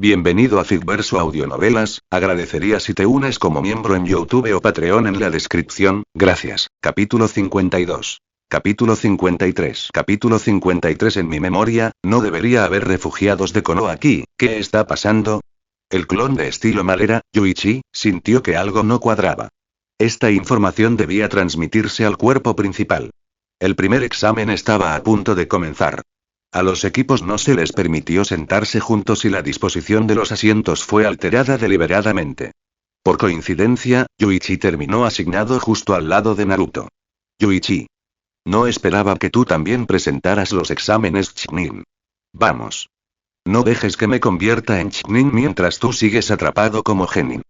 Bienvenido a Ficverso Audionovelas, agradecería si te unes como miembro en YouTube o Patreon en la descripción, gracias. Capítulo 52. Capítulo 53. Capítulo 53. En mi memoria, no debería haber refugiados de Konoha aquí, ¿qué está pasando? El clon de estilo madera, Yuichi, sintió que algo no cuadraba. Esta información debía transmitirse al cuerpo principal. El primer examen estaba a punto de comenzar. A los equipos no se les permitió sentarse juntos y la disposición de los asientos fue alterada deliberadamente. Por coincidencia, Yuichi terminó asignado justo al lado de Naruto. Yuichi. No esperaba que tú también presentaras los exámenes Chunin. Vamos. No dejes que me convierta en Chunin mientras tú sigues atrapado como Genin.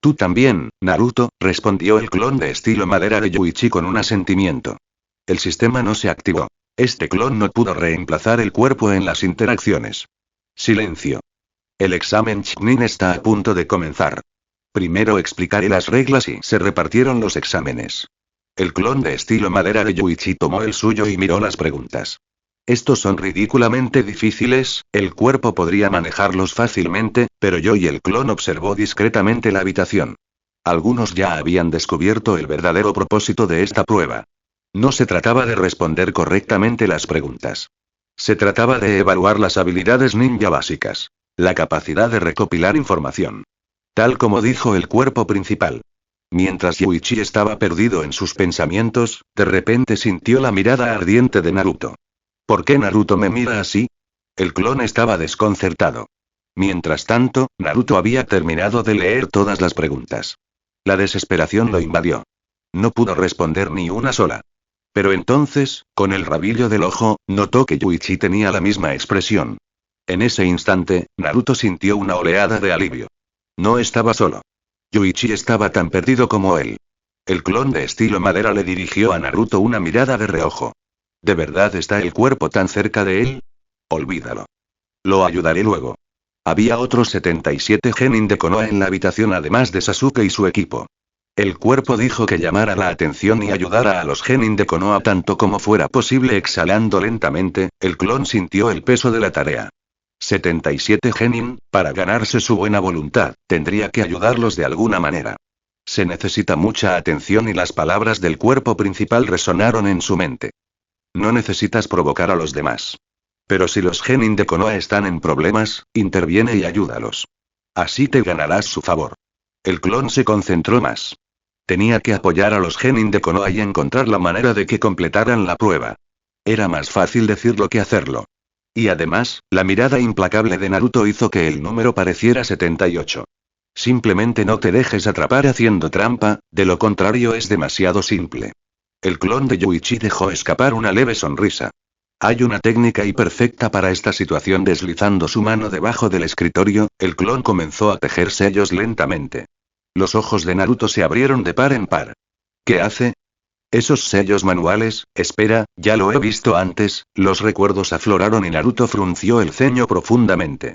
Tú también, Naruto, respondió el clon de estilo madera de Yuichi con un asentimiento. El sistema no se activó. Este clon no pudo reemplazar el cuerpo en las interacciones. Silencio. El examen Chunin está a punto de comenzar. Primero explicaré las reglas y se repartieron los exámenes. El clon de estilo madera de Yuichi tomó el suyo y miró las preguntas. Estos son ridículamente difíciles, el cuerpo podría manejarlos fácilmente, pero yo y el clon observó discretamente la habitación. Algunos ya habían descubierto el verdadero propósito de esta prueba. No se trataba de responder correctamente las preguntas. Se trataba de evaluar las habilidades ninja básicas. La capacidad de recopilar información. Tal como dijo el cuerpo principal. Mientras Yuichi estaba perdido en sus pensamientos, de repente sintió la mirada ardiente de Naruto. ¿Por qué Naruto me mira así? El clon estaba desconcertado. Mientras tanto, Naruto había terminado de leer todas las preguntas. La desesperación lo invadió. No pudo responder ni una sola. Pero entonces, con el rabillo del ojo, notó que Yuichi tenía la misma expresión. En ese instante, Naruto sintió una oleada de alivio. No estaba solo. Yuichi estaba tan perdido como él. El clon de estilo madera le dirigió a Naruto una mirada de reojo. ¿De verdad está el cuerpo tan cerca de él? Olvídalo. Lo ayudaré luego. Había otros 77 genin de Konoha en la habitación además de Sasuke y su equipo. El cuerpo dijo que llamara la atención y ayudara a los genin de Konoha tanto como fuera posible. Exhalando lentamente, el clon sintió el peso de la tarea. 77 genin, para ganarse su buena voluntad, tendría que ayudarlos de alguna manera. Se necesita mucha atención y las palabras del cuerpo principal resonaron en su mente. No necesitas provocar a los demás. Pero si los genin de Konoha están en problemas, interviene y ayúdalos. Así te ganarás su favor. El clon se concentró más. Tenía que apoyar a los genin de Konoha y encontrar la manera de que completaran la prueba. Era más fácil decirlo que hacerlo. Y además, la mirada implacable de Naruto hizo que el número pareciera 78. Simplemente no te dejes atrapar haciendo trampa, de lo contrario es demasiado simple. El clon de Yuichi dejó escapar una leve sonrisa. Hay una técnica perfecta para esta situación. Deslizando su mano debajo del escritorio, el clon comenzó a tejer sellos lentamente. Los ojos de Naruto se abrieron de par en par. ¿Qué hace? Esos sellos manuales, espera, ya lo he visto antes. Los recuerdos afloraron y Naruto frunció el ceño profundamente.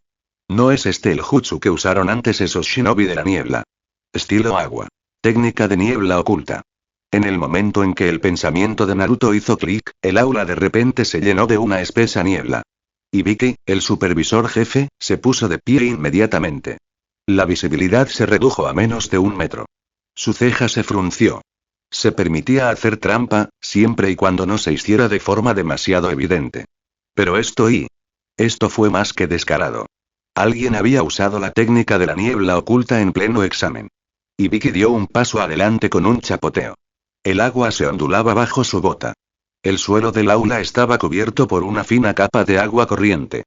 ¿No es este el jutsu que usaron antes esos shinobi de la niebla? Estilo agua. Técnica de niebla oculta. En el momento en que el pensamiento de Naruto hizo clic, el aula de repente se llenó de una espesa niebla. Ibiki, el supervisor jefe, se puso de pie inmediatamente. La visibilidad se redujo a menos de 1 metro. Su ceja se frunció. Se permitía hacer trampa, siempre y cuando no se hiciera de forma demasiado evidente. Pero esto fue más que descarado. Alguien había usado la técnica de la niebla oculta en pleno examen. Ibiki dio un paso adelante con un chapoteo. El agua se ondulaba bajo su bota. El suelo del aula estaba cubierto por una fina capa de agua corriente.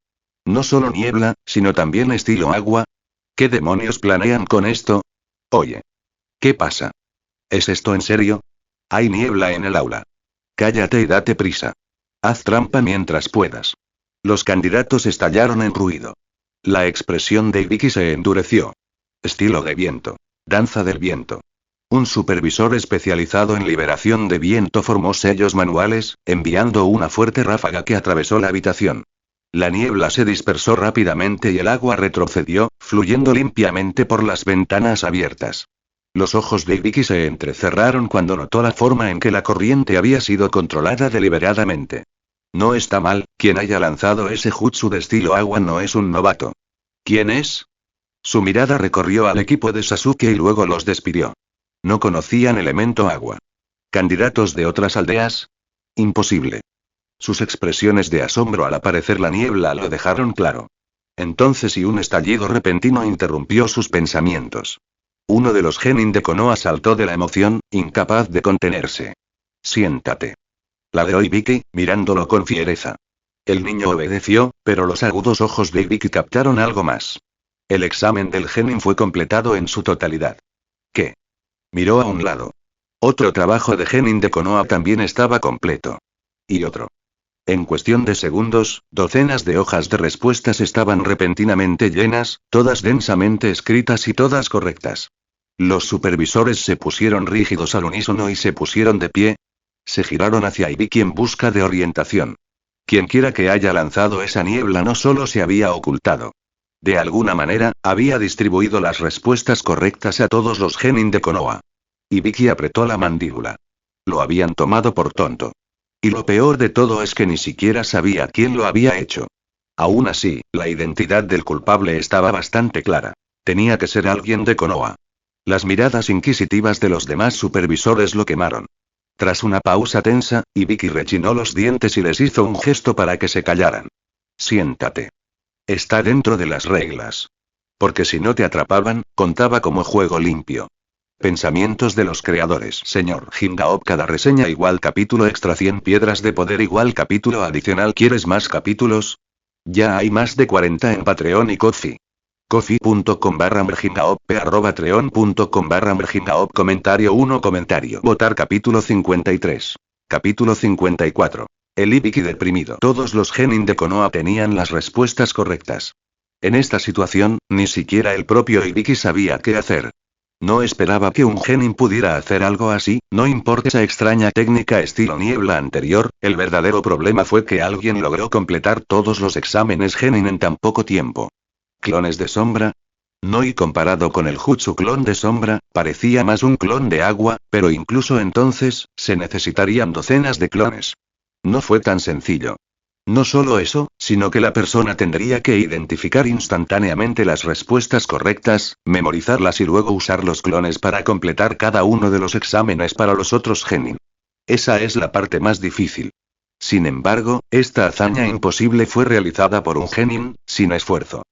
No solo niebla, sino también estilo agua. ¿Qué demonios planean con esto? Oye. ¿Qué pasa? ¿Es esto en serio? Hay niebla en el aula. Cállate y date prisa. Haz trampa mientras puedas. Los candidatos estallaron en ruido. La expresión de Ibiki se endureció. Estilo de viento. Danza del viento. Un supervisor especializado en liberación de viento formó sellos manuales, enviando una fuerte ráfaga que atravesó la habitación. La niebla se dispersó rápidamente y el agua retrocedió, fluyendo limpiamente por las ventanas abiertas. Los ojos de Ibiki se entrecerraron cuando notó la forma en que la corriente había sido controlada deliberadamente. No está mal, quien haya lanzado ese jutsu de estilo agua no es un novato. ¿Quién es? Su mirada recorrió al equipo de Sasuke y luego los despidió. No conocían elemento agua. ¿Candidatos de otras aldeas? Imposible. Sus expresiones de asombro al aparecer la niebla lo dejaron claro. Entonces un estallido repentino interrumpió sus pensamientos. Uno de los genin de Konoha saltó de la emoción, incapaz de contenerse. Siéntate. Ladró Ibiki, mirándolo con fiereza. El niño obedeció, pero los agudos ojos de Ibiki captaron algo más. El examen del genin fue completado en su totalidad. ¿Qué? Miró a un lado. Otro trabajo de genin de Konoha también estaba completo. Y otro. En cuestión de segundos, docenas de hojas de respuestas estaban repentinamente llenas, todas densamente escritas y todas correctas. Los supervisores se pusieron rígidos al unísono y se pusieron de pie. Se giraron hacia Ibiki en busca de orientación. Quienquiera que haya lanzado esa niebla no solo se había ocultado. De alguna manera, había distribuido las respuestas correctas a todos los genin de Konoha. Ibiki apretó la mandíbula. Lo habían tomado por tonto. Y lo peor de todo es que ni siquiera sabía quién lo había hecho. Aún así, la identidad del culpable estaba bastante clara. Tenía que ser alguien de Konoha. Las miradas inquisitivas de los demás supervisores lo quemaron. Tras una pausa tensa, Ibiki rechinó los dientes y les hizo un gesto para que se callaran. Siéntate. Está dentro de las reglas. Porque si no te atrapaban, contaba como juego limpio. Pensamientos de los creadores. Señor Hingaop, cada reseña igual capítulo extra 100 piedras de poder igual capítulo adicional. ¿Quieres más capítulos? Ya hay más de 40 en Patreon y Ko-fi. Ko-fi.com/merhingaop, patreon.com/merhingaop. Comentario 1. Comentario. Votar capítulo 53. Capítulo 54. El Ibiki deprimido. Todos los genin de Konoha tenían las respuestas correctas. En esta situación, ni siquiera el propio Ibiki sabía qué hacer. No esperaba que un genin pudiera hacer algo así, no importa esa extraña técnica estilo niebla anterior, el verdadero problema fue que alguien logró completar todos los exámenes genin en tan poco tiempo. ¿Clones de sombra? No, y comparado con el jutsu clon de sombra, parecía más un clon de agua, pero incluso entonces, se necesitarían docenas de clones. No fue tan sencillo. No solo eso, sino que la persona tendría que identificar instantáneamente las respuestas correctas, memorizarlas y luego usar los clones para completar cada uno de los exámenes para los otros genin. Esa es la parte más difícil. Sin embargo, esta hazaña imposible fue realizada por un genin, sin esfuerzo.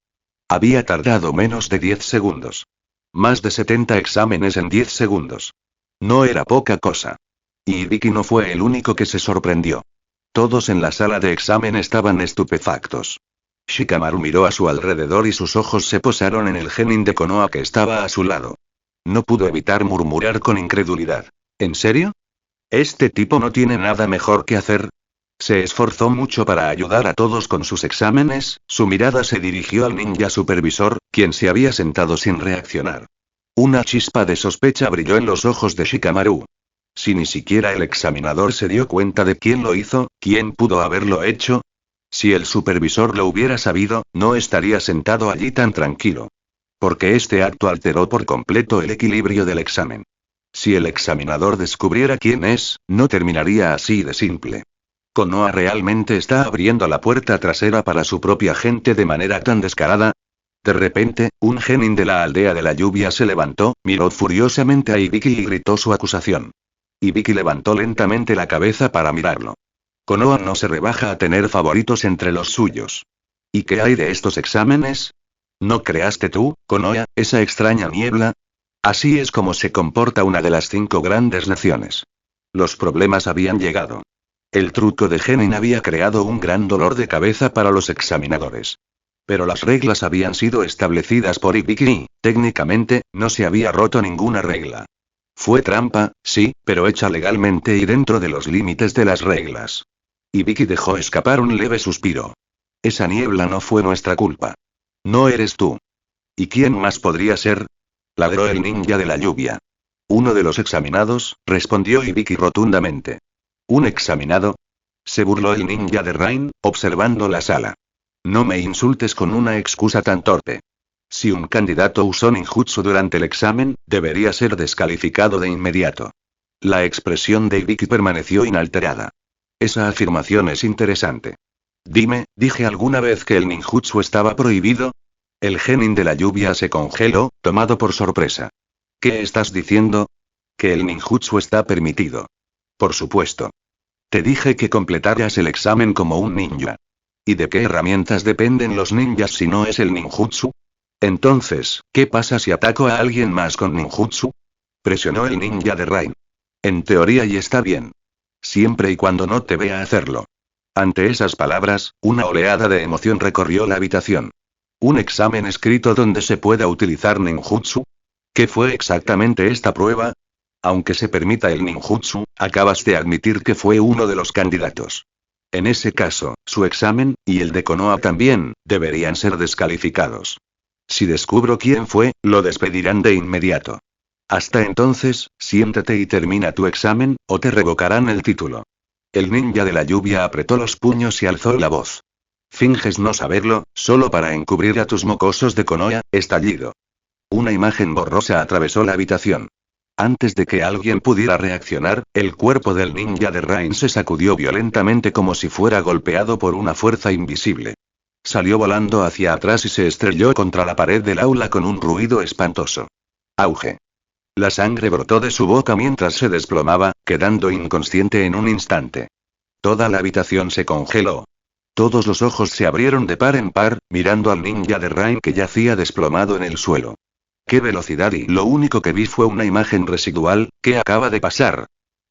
Había tardado menos de 10 segundos. Más de 70 exámenes en 10 segundos. No era poca cosa. Y Ibiki no fue el único que se sorprendió. Todos en la sala de examen estaban estupefactos. Shikamaru miró a su alrededor y sus ojos se posaron en el genin de Konoha que estaba a su lado. No pudo evitar murmurar con incredulidad. ¿En serio? ¿Este tipo no tiene nada mejor que hacer? Se esforzó mucho para ayudar a todos con sus exámenes, su mirada se dirigió al ninja supervisor, quien se había sentado sin reaccionar. Una chispa de sospecha brilló en los ojos de Shikamaru. Si ni siquiera el examinador se dio cuenta de quién lo hizo, ¿quién pudo haberlo hecho? Si el supervisor lo hubiera sabido, no estaría sentado allí tan tranquilo. Porque este acto alteró por completo el equilibrio del examen. Si el examinador descubriera quién es, no terminaría así de simple. ¿Konoha realmente está abriendo la puerta trasera para su propia gente de manera tan descarada? De repente, un genin de la aldea de la lluvia se levantó, miró furiosamente a Ibiki y gritó su acusación. Ibiki levantó lentamente la cabeza para mirarlo. Konoha no se rebaja a tener favoritos entre los suyos. ¿Y qué hay de estos exámenes? ¿No creaste tú, Konoha, esa extraña niebla? Así es como se comporta una de las 5 grandes naciones. Los problemas habían llegado. El truco de genin había creado un gran dolor de cabeza para los examinadores. Pero las reglas habían sido establecidas por Ibiki y, técnicamente, no se había roto ninguna regla. Fue trampa, sí, pero hecha legalmente y dentro de los límites de las reglas. Ibiki dejó escapar un leve suspiro. Esa niebla no fue nuestra culpa. No eres tú. ¿Y quién más podría ser? Ladró el ninja de la lluvia. Uno de los examinados, respondió Ibiki rotundamente. ¿Un examinado? Se burló el ninja de Rain, observando la sala. No me insultes con una excusa tan torpe. Si un candidato usó ninjutsu durante el examen, debería ser descalificado de inmediato. La expresión de Ibiki permaneció inalterada. Esa afirmación es interesante. Dime, ¿dije alguna vez que el ninjutsu estaba prohibido? El genin de la lluvia se congeló, tomado por sorpresa. ¿Qué estás diciendo? Que el ninjutsu está permitido. Por supuesto. Te dije que completaras el examen como un ninja. ¿Y de qué herramientas dependen los ninjas si no es el ninjutsu? Entonces, ¿qué pasa si ataco a alguien más con ninjutsu? Presionó el ninja de Rain. En teoría y está bien. Siempre y cuando no te vea hacerlo. Ante esas palabras, una oleada de emoción recorrió la habitación. ¿Un examen escrito donde se pueda utilizar ninjutsu? ¿Qué fue exactamente esta prueba? Aunque se permita el ninjutsu, acabas de admitir que fue uno de los candidatos. En ese caso, su examen, y el de Konoha también, deberían ser descalificados. Si descubro quién fue, lo despedirán de inmediato. Hasta entonces, siéntate y termina tu examen, o te revocarán el título. El ninja de la lluvia apretó los puños y alzó la voz. Finges no saberlo, solo para encubrir a tus mocosos de Konoha, estallido. Una imagen borrosa atravesó la habitación. Antes de que alguien pudiera reaccionar, el cuerpo del ninja de Rain se sacudió violentamente como si fuera golpeado por una fuerza invisible. Salió volando hacia atrás y se estrelló contra la pared del aula con un ruido espantoso. Auge. La sangre brotó de su boca mientras se desplomaba, quedando inconsciente en un instante. Toda la habitación se congeló. Todos los ojos se abrieron de par en par, mirando al ninja de Rain que yacía desplomado en el suelo. ¡Qué velocidad! Y lo único que vi fue una imagen residual. ¿Qué acaba de pasar?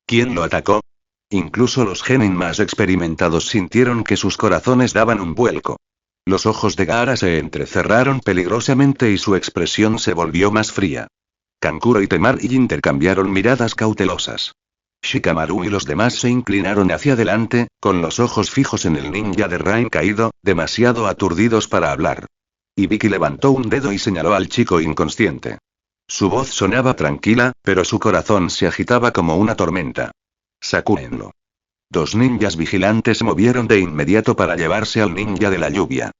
¿Quién lo atacó? Incluso los genin más experimentados sintieron que sus corazones daban un vuelco. Los ojos de Gaara se entrecerraron peligrosamente y su expresión se volvió más fría. Kankuro y Temari intercambiaron miradas cautelosas. Shikamaru y los demás se inclinaron hacia adelante, con los ojos fijos en el ninja de Rain caído, demasiado aturdidos para hablar. Ibiki levantó un dedo y señaló al chico inconsciente. Su voz sonaba tranquila, pero su corazón se agitaba como una tormenta. Sacúdenlo. Dos ninjas vigilantes se movieron de inmediato para llevarse al ninja de la lluvia.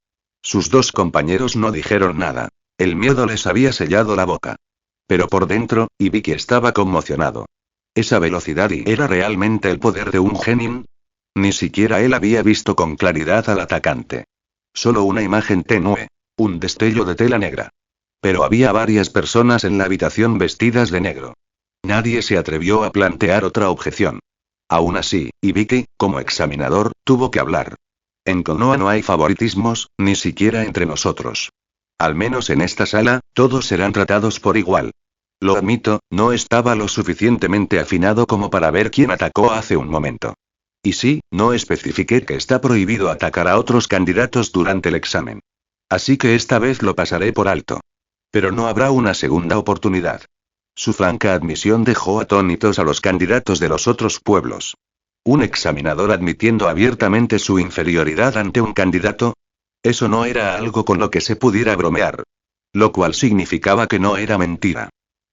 Sus dos compañeros no dijeron nada. El miedo les había sellado la boca. Pero por dentro, Ibiki estaba conmocionado. ¿Esa velocidad y era realmente el poder de un genin? Ni siquiera él había visto con claridad al atacante. Solo una imagen tenue. Un destello de tela negra. Pero había varias personas en la habitación vestidas de negro. Nadie se atrevió a plantear otra objeción. Aún así, Ibiki, como examinador, tuvo que hablar. En Konoha no hay favoritismos, ni siquiera entre nosotros. Al menos en esta sala, todos serán tratados por igual. Lo admito, no estaba lo suficientemente afinado como para ver quién atacó hace un momento. Y sí, no especifiqué que está prohibido atacar a otros candidatos durante el examen. Así que esta vez lo pasaré por alto. Pero no habrá una segunda oportunidad. Su franca admisión dejó atónitos a los candidatos de los otros pueblos. ¿Un examinador admitiendo abiertamente su inferioridad ante un candidato? Eso no era algo con lo que se pudiera bromear. Lo cual significaba que no era mentira.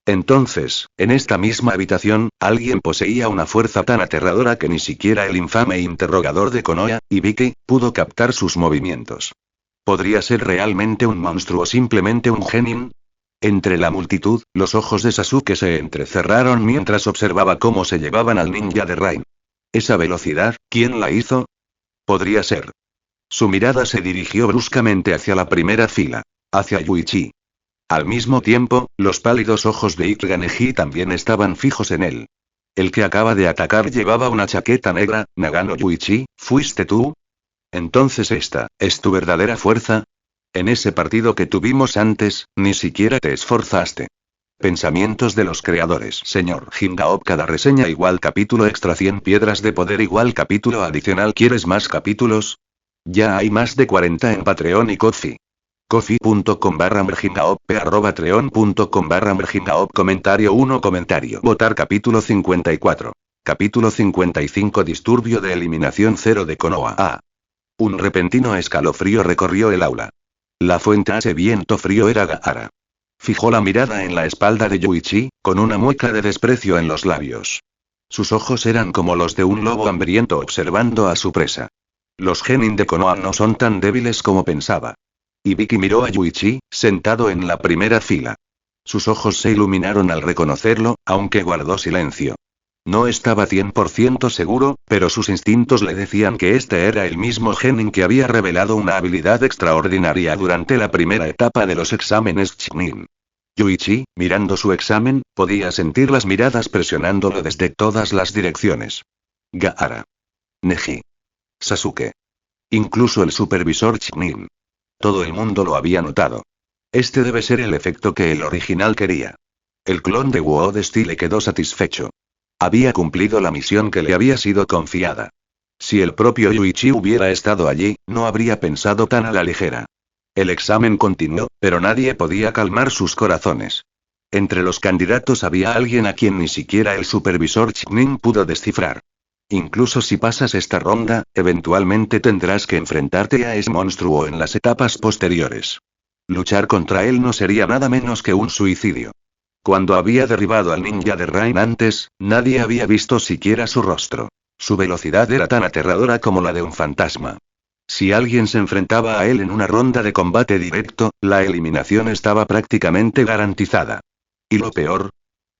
Entonces, en esta misma habitación, alguien poseía una fuerza tan aterradora que ni siquiera el infame interrogador de Konoha, Ibiki, pudo captar sus movimientos. ¿Podría ser realmente un monstruo o simplemente un genin? Entre la multitud, los ojos de Sasuke se entrecerraron mientras observaba cómo se llevaban al ninja de Rain. ¿Esa velocidad, quién la hizo? Podría ser. Su mirada se dirigió bruscamente hacia la primera fila. Hacia Yuichi. Al mismo tiempo, los pálidos ojos de Ike Ganeji también estaban fijos en él. El que acaba de atacar llevaba una chaqueta negra. Nagano Yuichi, ¿fuiste tú? Entonces esta, ¿es tu verdadera fuerza? En ese partido que tuvimos antes, ni siquiera te esforzaste. Pensamientos de los creadores. Señor Hingaop, cada reseña igual capítulo extra 100 piedras de poder igual capítulo adicional. ¿Quieres más capítulos? Ya hay más de 40 en Patreon y Ko-fi. Ko-fi.com/merhingaop, patreon.com/merhingaop. Comentario 1. Comentario. Votar capítulo 54. Capítulo 55. Disturbio de eliminación 0 de Konoha. A. Un repentino escalofrío recorrió el aula. La fuente a ese viento frío era Gaara. Fijó la mirada en la espalda de Yuichi, con una mueca de desprecio en los labios. Sus ojos eran como los de un lobo hambriento observando a su presa. Los genin de Konoha no son tan débiles como pensaba. Ibiki miró a Yuichi, sentado en la primera fila. Sus ojos se iluminaron al reconocerlo, aunque guardó silencio. No estaba 100% seguro, pero sus instintos le decían que este era el mismo genin que había revelado una habilidad extraordinaria durante la primera etapa de los exámenes Chunin. Yuichi, mirando su examen, podía sentir las miradas presionándolo desde todas las direcciones. Gaara. Neji. Sasuke. Incluso el supervisor Chunin. Todo el mundo lo había notado. Este debe ser el efecto que el original quería. El clon de Wo de Steel quedó satisfecho. Había cumplido la misión que le había sido confiada. Si el propio Yuichi hubiera estado allí, no habría pensado tan a la ligera. El examen continuó, pero nadie podía calmar sus corazones. Entre los candidatos había alguien a quien ni siquiera el supervisor Chunin pudo descifrar. Incluso si pasas esta ronda, eventualmente tendrás que enfrentarte a ese monstruo en las etapas posteriores. Luchar contra él no sería nada menos que un suicidio. Cuando había derribado al ninja de Rain antes, nadie había visto siquiera su rostro. Su velocidad era tan aterradora como la de un fantasma. Si alguien se enfrentaba a él en una ronda de combate directo, la eliminación estaba prácticamente garantizada. Y lo peor,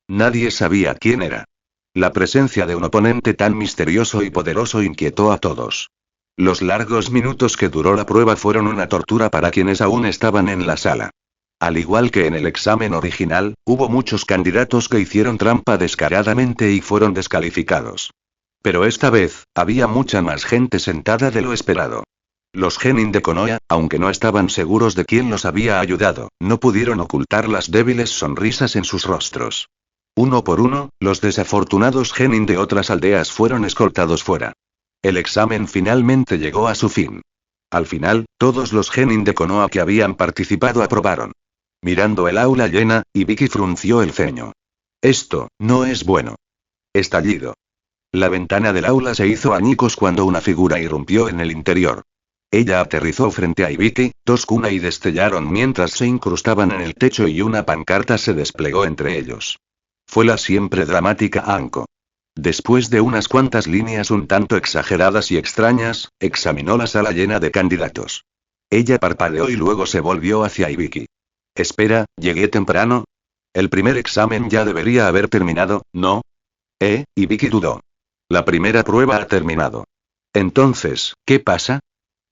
nadie sabía quién era. La presencia de un oponente tan misterioso y poderoso inquietó a todos. Los largos minutos que duró la prueba fueron una tortura para quienes aún estaban en la sala. Al igual que en el examen original, hubo muchos candidatos que hicieron trampa descaradamente y fueron descalificados. Pero esta vez, había mucha más gente sentada de lo esperado. Los genin de Konoha, aunque no estaban seguros de quién los había ayudado, no pudieron ocultar las débiles sonrisas en sus rostros. Uno por uno, los desafortunados genin de otras aldeas fueron escoltados fuera. El examen finalmente llegó a su fin. Al final, todos los genin de Konoha que habían participado aprobaron. Mirando el aula llena, Ibiki frunció el ceño. Esto, no es bueno. Estallido. La ventana del aula se hizo añicos cuando una figura irrumpió en el interior. Ella aterrizó frente a Ibiki, Toskuna y destellaron mientras se incrustaban en el techo y una pancarta se desplegó entre ellos. Fue la siempre dramática Anko. Después de unas cuantas líneas un tanto exageradas y extrañas, examinó la sala llena de candidatos. Ella parpadeó y luego se volvió hacia Ibiki. Espera, ¿llegué temprano? El primer examen ya debería haber terminado, ¿no? Ibiki dudó. La primera prueba ha terminado. Entonces, ¿qué pasa?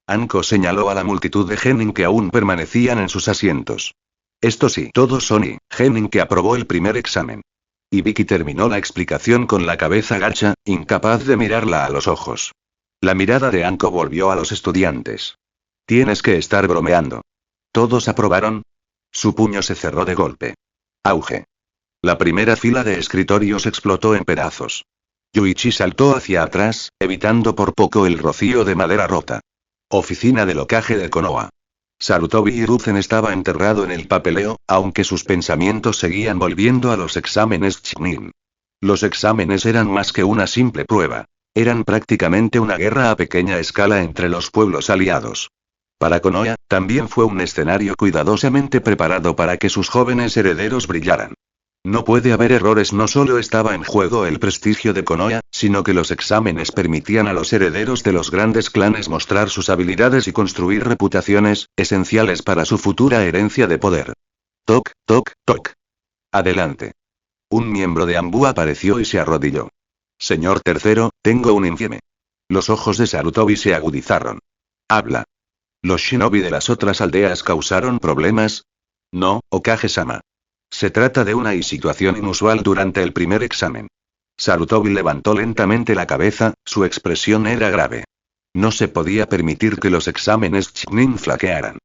Anko señaló a la multitud de genin que aún permanecían en sus asientos. Esto sí, todos son genin que aprobó el primer examen. Ibiki terminó la explicación con la cabeza gacha, incapaz de mirarla a los ojos. La mirada de Anko volvió a los estudiantes. Tienes que estar bromeando. ¿Todos aprobaron? Su puño se cerró de golpe. Auge. La primera fila de escritorios explotó en pedazos. Yuichi saltó hacia atrás, evitando por poco el rocío de madera rota. Oficina del Hokage de Konoha. Sarutobi Hiruzen estaba enterrado en el papeleo, aunque sus pensamientos seguían volviendo a los exámenes Chunin. Los exámenes eran más que una simple prueba. Eran prácticamente una guerra a pequeña escala entre los pueblos aliados. Para Konoha, también fue un escenario cuidadosamente preparado para que sus jóvenes herederos brillaran. No puede haber errores. No solo estaba en juego el prestigio de Konoha, sino que los exámenes permitían a los herederos de los grandes clanes mostrar sus habilidades y construir reputaciones, esenciales para su futura herencia de poder. Toc, toc, toc. Adelante. Un miembro de Anbu apareció y se arrodilló. Señor tercero, tengo un infieme. Los ojos de Sarutobi se agudizaron. Habla. ¿Los shinobi de las otras aldeas causaron problemas? No, Hokage-sama. Se trata de una situación inusual durante el primer examen. Sarutobi levantó lentamente la cabeza, su expresión era grave. No se podía permitir que los exámenes Chunin flaquearan.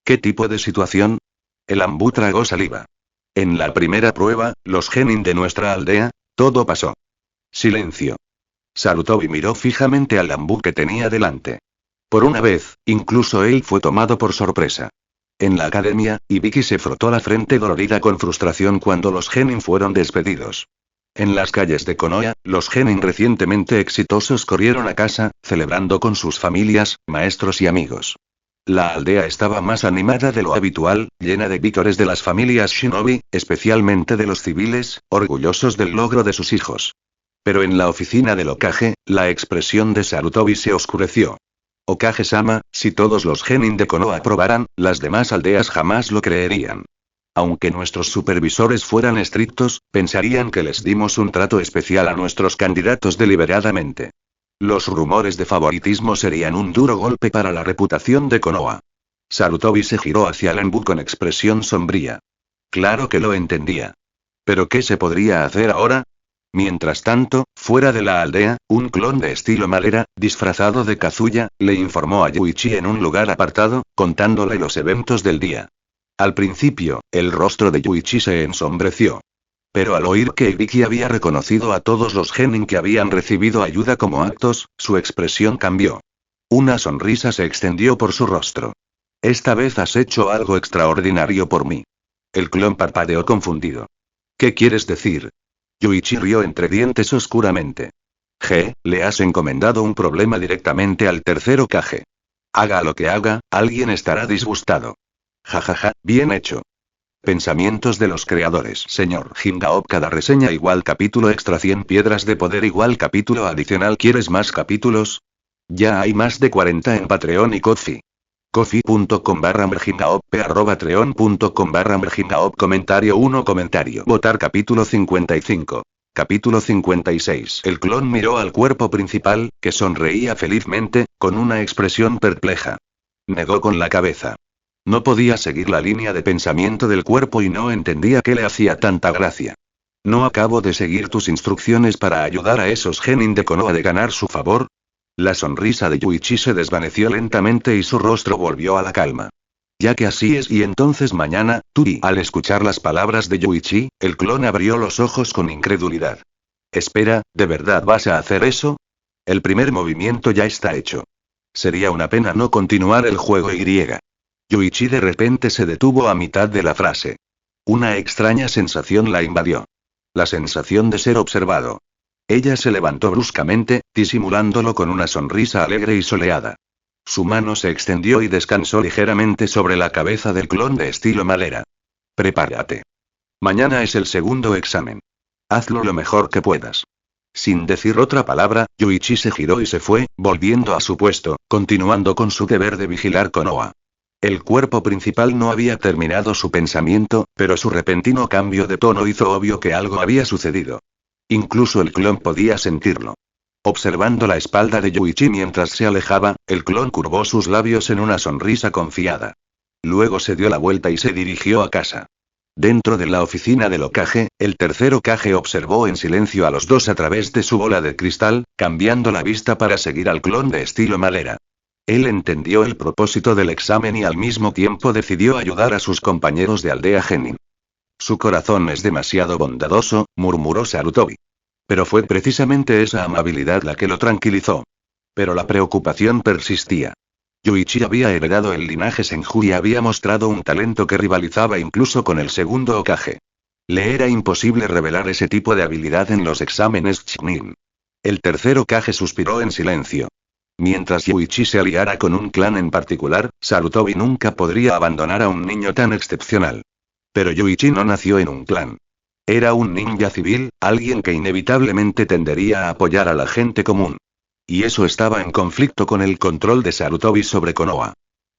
¿Qué tipo de situación? El Anbu tragó saliva. En la primera prueba, los genin de nuestra aldea, todo pasó. Silencio. Sarutobi miró fijamente al Anbu que tenía delante. Por una vez, incluso él fue tomado por sorpresa. En la academia, Ibiki se frotó la frente dolorida con frustración cuando los genin fueron despedidos. En las calles de Konoha, los genin recientemente exitosos corrieron a casa, celebrando con sus familias, maestros y amigos. La aldea estaba más animada de lo habitual, llena de vítores de las familias shinobi, especialmente de los civiles, orgullosos del logro de sus hijos. Pero en la oficina del Hokage, la expresión de Sarutobi se oscureció. Hokage-sama, si todos los genin de Konoha aprobaran, las demás aldeas jamás lo creerían. Aunque nuestros supervisores fueran estrictos, pensarían que les dimos un trato especial a nuestros candidatos deliberadamente. Los rumores de favoritismo serían un duro golpe para la reputación de Konoha. Sarutobi se giró hacia Lenbu con expresión sombría. Claro que lo entendía. ¿Pero qué se podría hacer ahora? Mientras tanto, fuera de la aldea, un clon de estilo Malera, disfrazado de Kazuya, le informó a Yuichi en un lugar apartado, contándole los eventos del día. Al principio, el rostro de Yuichi se ensombreció. Pero al oír que Ibiki había reconocido a todos los genin que habían recibido ayuda como actos, su expresión cambió. Una sonrisa se extendió por su rostro. Esta vez has hecho algo extraordinario por mí. El clon parpadeó confundido. ¿Qué quieres decir? Yuichi rió entre dientes oscuramente. Le has encomendado un problema directamente al tercer Hokage. Haga lo que haga, alguien estará disgustado. Jajaja, bien hecho. Pensamientos de los creadores. Señor Hingaop, cada reseña igual capítulo extra 100 piedras de poder igual capítulo adicional. ¿Quieres más capítulos? Ya hay más de 40 en Patreon y Ko-fi. Ko-fi.com/merhingaop, patreon.com/merhingaop. Comentario 1. Comentario. Votar capítulo 55. Capítulo 56. El clon miró al cuerpo principal, que sonreía felizmente, con una expresión perpleja. Negó con la cabeza. No podía seguir la línea de pensamiento del cuerpo y no entendía qué le hacía tanta gracia. ¿No acabo de seguir tus instrucciones para ayudar a esos genin de Konoha de ganar su favor? La sonrisa de Yuichi se desvaneció lentamente y su rostro volvió a la calma. Ya que así es, y entonces mañana, Turi. Al escuchar las palabras de Yuichi, el clon abrió los ojos con incredulidad. Espera, ¿de verdad vas a hacer eso? El primer movimiento ya está hecho. Sería una pena no continuar el juego y. Yuichi de repente se detuvo a mitad de la frase. Una extraña sensación la invadió. La sensación de ser observado. Ella se levantó bruscamente, disimulándolo con una sonrisa alegre y soleada. Su mano se extendió y descansó ligeramente sobre la cabeza del clon de estilo Malera. Prepárate. Mañana es el segundo examen. Hazlo lo mejor que puedas. Sin decir otra palabra, Yuichi se giró y se fue, volviendo a su puesto, continuando con su deber de vigilar Konoha. El cuerpo principal no había terminado su pensamiento, pero su repentino cambio de tono hizo obvio que algo había sucedido. Incluso el clon podía sentirlo. Observando la espalda de Yuichi mientras se alejaba, el clon curvó sus labios en una sonrisa confiada. Luego se dio la vuelta y se dirigió a casa. Dentro de la oficina del Hokage, el tercer Hokage observó en silencio a los dos a través de su bola de cristal, cambiando la vista para seguir al clon de estilo Malera. Él entendió el propósito del examen y al mismo tiempo decidió ayudar a sus compañeros de aldea genin. Su corazón es demasiado bondadoso, murmuró Sarutobi. Pero fue precisamente esa amabilidad la que lo tranquilizó. Pero la preocupación persistía. Yuichi había heredado el linaje Senju y había mostrado un talento que rivalizaba incluso con el segundo Hokage. Le era imposible revelar ese tipo de habilidad en los exámenes Chunin. El tercer Hokage suspiró en silencio. Mientras Yuichi se aliara con un clan en particular, Sarutobi nunca podría abandonar a un niño tan excepcional. Pero Yuichi no nació en un clan. Era un ninja civil, alguien que inevitablemente tendería a apoyar a la gente común. Y eso estaba en conflicto con el control de Sarutobi sobre Konoha.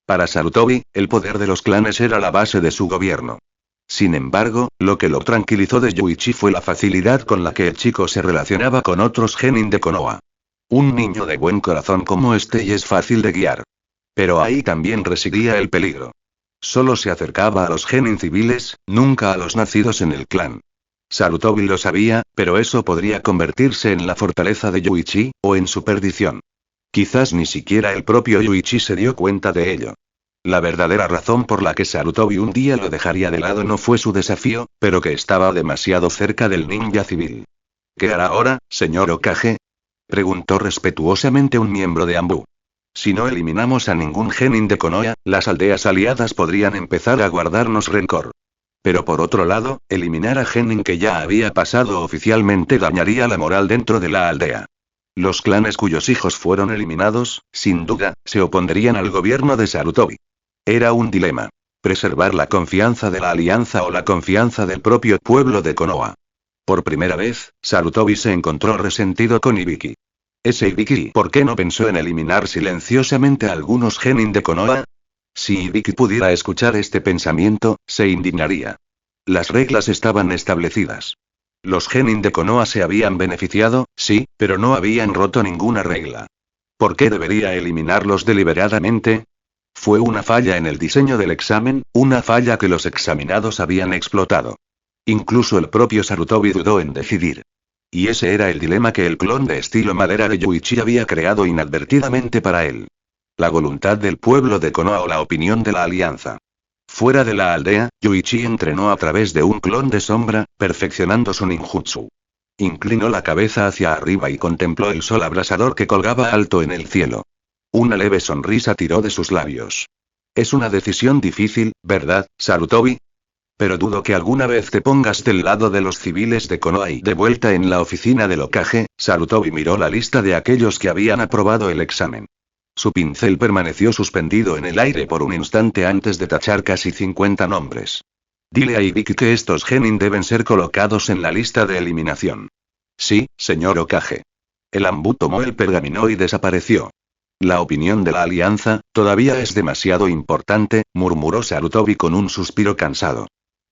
Para Sarutobi, el poder de los clanes era la base de su gobierno. Sin embargo, lo que lo tranquilizó de Yuichi fue la facilidad con la que el chico se relacionaba con otros genin de Konoha. Un niño de buen corazón como este y es fácil de guiar. Pero ahí también residía el peligro. Solo se acercaba a los genin civiles, nunca a los nacidos en el clan. Sarutobi lo sabía, pero eso podría convertirse en la fortaleza de Yuichi, o en su perdición. Quizás ni siquiera el propio Yuichi se dio cuenta de ello. La verdadera razón por la que Sarutobi un día lo dejaría de lado no fue su desafío, pero que estaba demasiado cerca del ninja civil. ¿Qué hará ahora, señor Hokage? Preguntó respetuosamente un miembro de Anbu. Si no eliminamos a ningún genin de Konoha, las aldeas aliadas podrían empezar a guardarnos rencor. Pero por otro lado, eliminar a genin que ya había pasado oficialmente dañaría la moral dentro de la aldea. Los clanes cuyos hijos fueron eliminados, sin duda, se opondrían al gobierno de Sarutobi. Era un dilema. Preservar la confianza de la alianza o la confianza del propio pueblo de Konoha. Por primera vez, Sarutobi se encontró resentido con Ibiki. Ese Ibiki, ¿por qué no pensó en eliminar silenciosamente a algunos genin de Konoha? Si Ibiki pudiera escuchar este pensamiento, se indignaría. Las reglas estaban establecidas. Los genin de Konoha se habían beneficiado, sí, pero no habían roto ninguna regla. ¿Por qué debería eliminarlos deliberadamente? Fue una falla en el diseño del examen, una falla que los examinados habían explotado. Incluso el propio Sarutobi dudó en decidir. Y ese era el dilema que el clon de estilo madera de Yuichi había creado inadvertidamente para él. La voluntad del pueblo de Konoha o la opinión de la alianza. Fuera de la aldea, Yuichi entrenó a través de un clon de sombra, perfeccionando su ninjutsu. Inclinó la cabeza hacia arriba y contempló el sol abrasador que colgaba alto en el cielo. Una leve sonrisa tiró de sus labios. Es una decisión difícil, ¿verdad, Sarutobi? Pero dudo que alguna vez te pongas del lado de los civiles de Konoha. Y de vuelta en la oficina del Hokage, Sarutobi miró la lista de aquellos que habían aprobado el examen. Su pincel permaneció suspendido en el aire por un instante antes de tachar casi 50 nombres. Dile a Ibiki que estos genin deben ser colocados en la lista de eliminación. Sí, señor Hokage. El Anbu tomó el pergamino y desapareció. La opinión de la alianza, todavía es demasiado importante, murmuró Sarutobi con un suspiro cansado.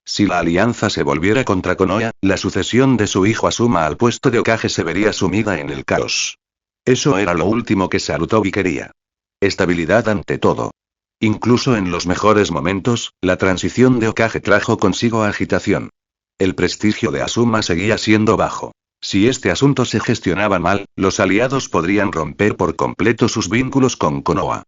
Si la alianza se volviera contra Konoha, la sucesión de su hijo Asuma al puesto de Hokage se vería sumida en el caos. Eso era lo último que Sarutobi quería. Estabilidad ante todo. Incluso en los mejores momentos, la transición de Hokage trajo consigo agitación. El prestigio de Asuma seguía siendo bajo. Si este asunto se gestionaba mal, los aliados podrían romper por completo sus vínculos con Konoha.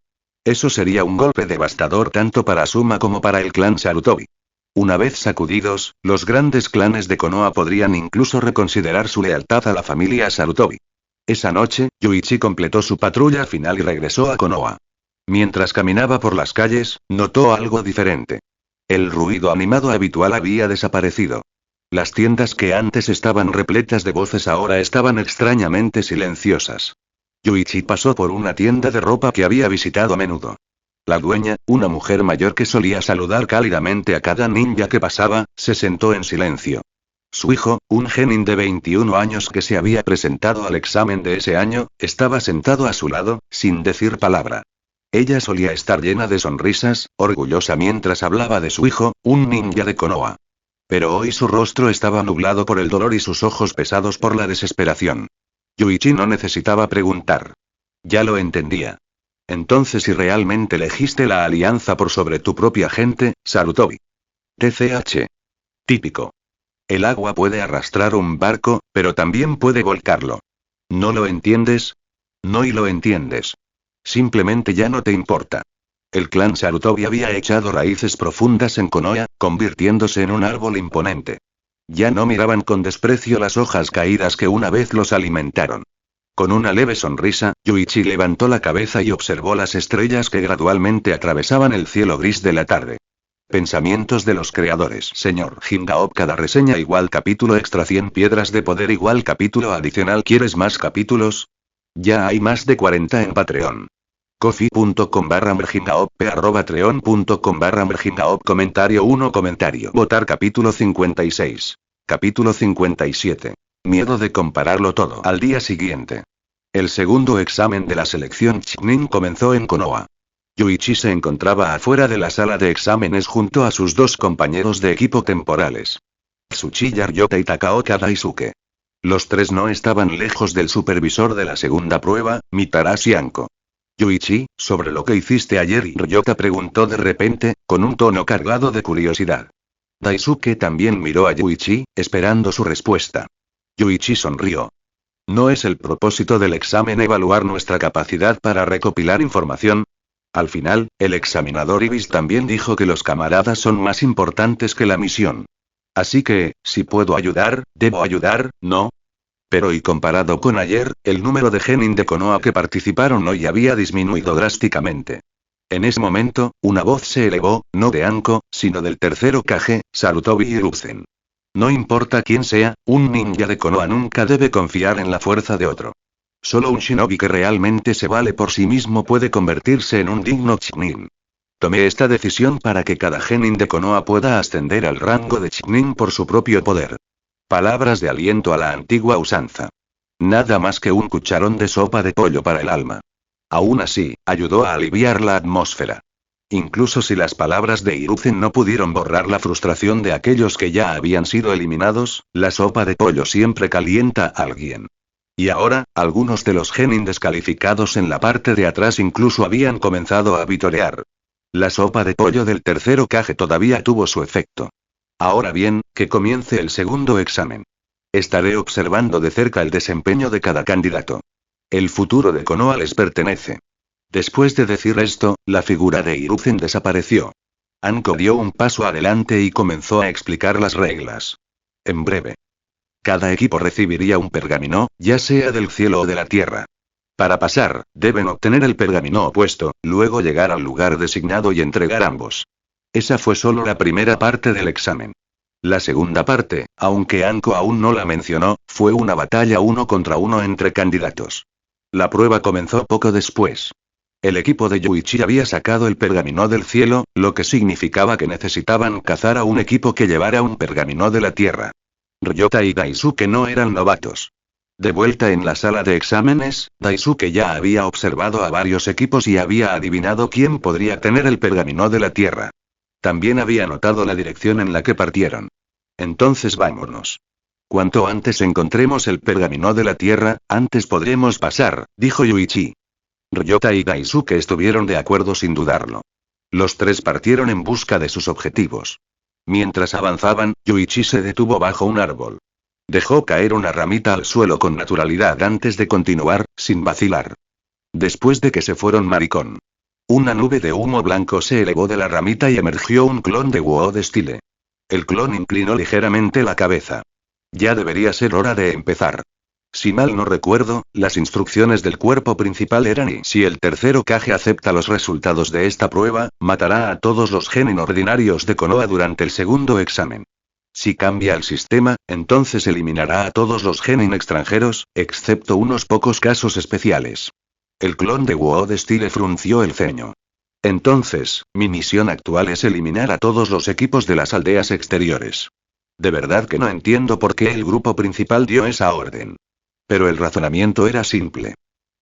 Eso sería un golpe devastador tanto para Asuma como para el clan Sarutobi. Una vez sacudidos, los grandes clanes de Konoha podrían incluso reconsiderar su lealtad a la familia Sarutobi. Esa noche, Yuichi completó su patrulla final y regresó a Konoha. Mientras caminaba por las calles, notó algo diferente. El ruido animado habitual había desaparecido. Las tiendas que antes estaban repletas de voces ahora estaban extrañamente silenciosas. Yuichi pasó por una tienda de ropa que había visitado a menudo. La dueña, una mujer mayor que solía saludar cálidamente a cada ninja que pasaba, se sentó en silencio. Su hijo, un genin de 21 años que se había presentado al examen de ese año, estaba sentado a su lado, sin decir palabra. Ella solía estar llena de sonrisas, orgullosa mientras hablaba de su hijo, un ninja de Konoha. Pero hoy su rostro estaba nublado por el dolor y sus ojos pesados por la desesperación. Yuichi no necesitaba preguntar. Ya lo entendía. Entonces, si realmente elegiste la alianza por sobre tu propia gente, Sarutobi. TCH. Típico. El agua puede arrastrar un barco, pero también puede volcarlo. ¿No lo entiendes? No y lo entiendes. Simplemente ya no te importa. El clan Sarutobi había echado raíces profundas en Konoha, convirtiéndose en un árbol imponente. Ya no miraban con desprecio las hojas caídas que una vez los alimentaron. Con una leve sonrisa, Yuichi levantó la cabeza y observó las estrellas que gradualmente atravesaban el cielo gris de la tarde. Pensamientos de los creadores. Señor Hingaop. Cada reseña igual capítulo extra 100 piedras de poder igual capítulo adicional. ¿Quieres más capítulos? Ya hay más de 40 en Patreon. Coffee.com/merhingaop. Patreon.com/merhingaop. Comentario 1. Comentario. Votar capítulo 56. Capítulo 57. Miedo de compararlo todo. Al día siguiente. El segundo examen de la selección Chunin comenzó en Konoha. Yuichi se encontraba afuera de la sala de exámenes junto a sus dos compañeros de equipo temporales. Tsuchiya Ryota y Takaoka Daisuke. Los tres no estaban lejos del supervisor de la segunda prueba, Mitarashi Anko. Yuichi, sobre lo que hiciste ayer, Ryota preguntó de repente, con un tono cargado de curiosidad. Daisuke también miró a Yuichi, esperando su respuesta. Yuichi sonrió. ¿No es el propósito del examen evaluar nuestra capacidad para recopilar información? Al final, el examinador Ibis también dijo que los camaradas son más importantes que la misión. Así que, si puedo ayudar, debo ayudar, ¿no? Pero y comparado con ayer, el número de genin de Konoha que participaron hoy había disminuido drásticamente. En ese momento, una voz se elevó, no de Anko, sino del tercero Kage, Sarutobi Hiruzen. No importa quién sea, un ninja de Konoha nunca debe confiar en la fuerza de otro. Solo un shinobi que realmente se vale por sí mismo puede convertirse en un digno Chunin. Tomé esta decisión para que cada genin de Konoha pueda ascender al rango de Chunin por su propio poder. Palabras de aliento a la antigua usanza. Nada más que un cucharón de sopa de pollo para el alma. Aún así, ayudó a aliviar la atmósfera. Incluso si las palabras de Hiruzen no pudieron borrar la frustración de aquellos que ya habían sido eliminados, la sopa de pollo siempre calienta a alguien. Y ahora, algunos de los genin descalificados en la parte de atrás incluso habían comenzado a vitorear. La sopa de pollo del tercer Hokage todavía tuvo su efecto. Ahora bien, que comience el segundo examen. Estaré observando de cerca el desempeño de cada candidato. El futuro de Konoha les pertenece. Después de decir esto, la figura de Hiruzen desapareció. Anko dio un paso adelante y comenzó a explicar las reglas. En breve. Cada equipo recibiría un pergamino, ya sea del cielo o de la tierra. Para pasar, deben obtener el pergamino opuesto, luego llegar al lugar designado y entregar ambos. Esa fue solo la primera parte del examen. La segunda parte, aunque Anko aún no la mencionó, fue una batalla 1 contra 1 entre candidatos. La prueba comenzó poco después. El equipo de Yuichi había sacado el pergamino del cielo, lo que significaba que necesitaban cazar a un equipo que llevara un pergamino de la tierra. Ryota y Daisuke no eran novatos. De vuelta en la sala de exámenes, Daisuke ya había observado a varios equipos y había adivinado quién podría tener el pergamino de la tierra. También había notado la dirección en la que partieron. Entonces vámonos. Cuanto antes encontremos el pergamino de la tierra, antes podremos pasar, dijo Yuichi. Ryota y Daisuke estuvieron de acuerdo sin dudarlo. Los tres partieron en busca de sus objetivos. Mientras avanzaban, Yuichi se detuvo bajo un árbol. Dejó caer una ramita al suelo con naturalidad antes de continuar, sin vacilar. Después de que se fueron maricón. Una nube de humo blanco se elevó de la ramita y emergió un clon de Wood Style. El clon inclinó ligeramente la cabeza. Ya debería ser hora de empezar. Si mal no recuerdo, las instrucciones del cuerpo principal eran y si el tercer Hokage acepta los resultados de esta prueba, matará a todos los genin ordinarios de Konoha durante el segundo examen. Si cambia el sistema, entonces eliminará a todos los genin extranjeros, excepto unos pocos casos especiales. El clon de Wood Style frunció el ceño. Entonces, mi misión actual es eliminar a todos los equipos de las aldeas exteriores. De verdad que no entiendo por qué el grupo principal dio esa orden. Pero el razonamiento era simple.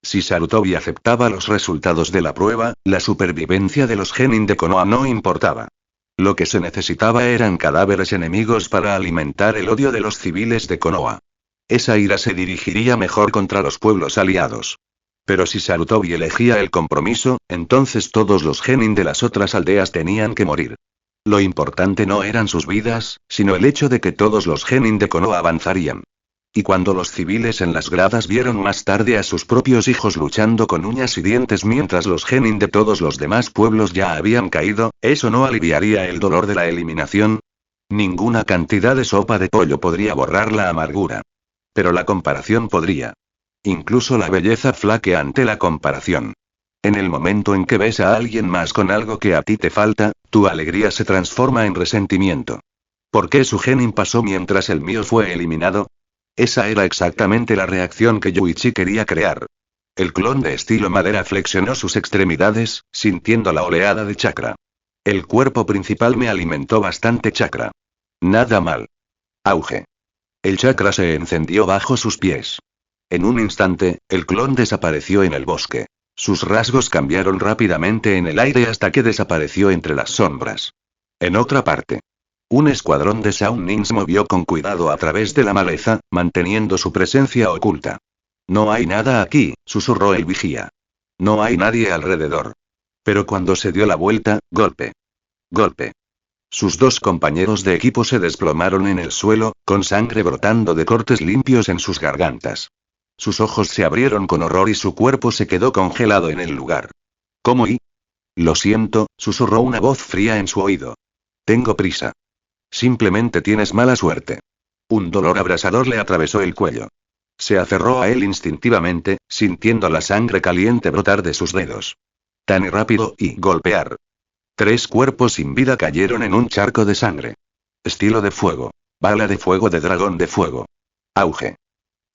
Si Sarutobi aceptaba los resultados de la prueba, la supervivencia de los genin de Konoha no importaba. Lo que se necesitaba eran cadáveres enemigos para alimentar el odio de los civiles de Konoha. Esa ira se dirigiría mejor contra los pueblos aliados. Pero si Sarutobi elegía el compromiso, entonces todos los genin de las otras aldeas tenían que morir. Lo importante no eran sus vidas, sino el hecho de que todos los genin de Konoha avanzarían. Y cuando los civiles en las gradas vieron más tarde a sus propios hijos luchando con uñas y dientes mientras los genin de todos los demás pueblos ya habían caído, ¿eso no aliviaría el dolor de la eliminación? Ninguna cantidad de sopa de pollo podría borrar la amargura. Pero la comparación podría. Incluso la belleza flaquea ante la comparación. En el momento en que ves a alguien más con algo que a ti te falta, tu alegría se transforma en resentimiento. ¿Por qué su genin pasó mientras el mío fue eliminado? Esa era exactamente la reacción que Yuichi quería crear. El clon de estilo madera flexionó sus extremidades, sintiendo la oleada de chakra. El cuerpo principal me alimentó bastante chakra. Nada mal. Auge. El chakra se encendió bajo sus pies. En un instante, el clon desapareció en el bosque. Sus rasgos cambiaron rápidamente en el aire hasta que desapareció entre las sombras. En otra parte. Un escuadrón de Shaolin se movió con cuidado a través de la maleza, manteniendo su presencia oculta. No hay nada aquí, susurró el vigía. No hay nadie alrededor. Pero cuando se dio la vuelta, golpe. Golpe. Sus dos compañeros de equipo se desplomaron en el suelo, con sangre brotando de cortes limpios en sus gargantas. Sus ojos se abrieron con horror y su cuerpo se quedó congelado en el lugar. ¿Cómo y? Lo siento, susurró una voz fría en su oído. Tengo prisa. Simplemente tienes mala suerte. Un dolor abrasador le atravesó el cuello. Se aferró a él instintivamente, sintiendo la sangre caliente brotar de sus dedos. Tan rápido y golpear. 3 cuerpos sin vida cayeron en un charco de sangre. Estilo de fuego. Bala de fuego de dragón de fuego. Auge.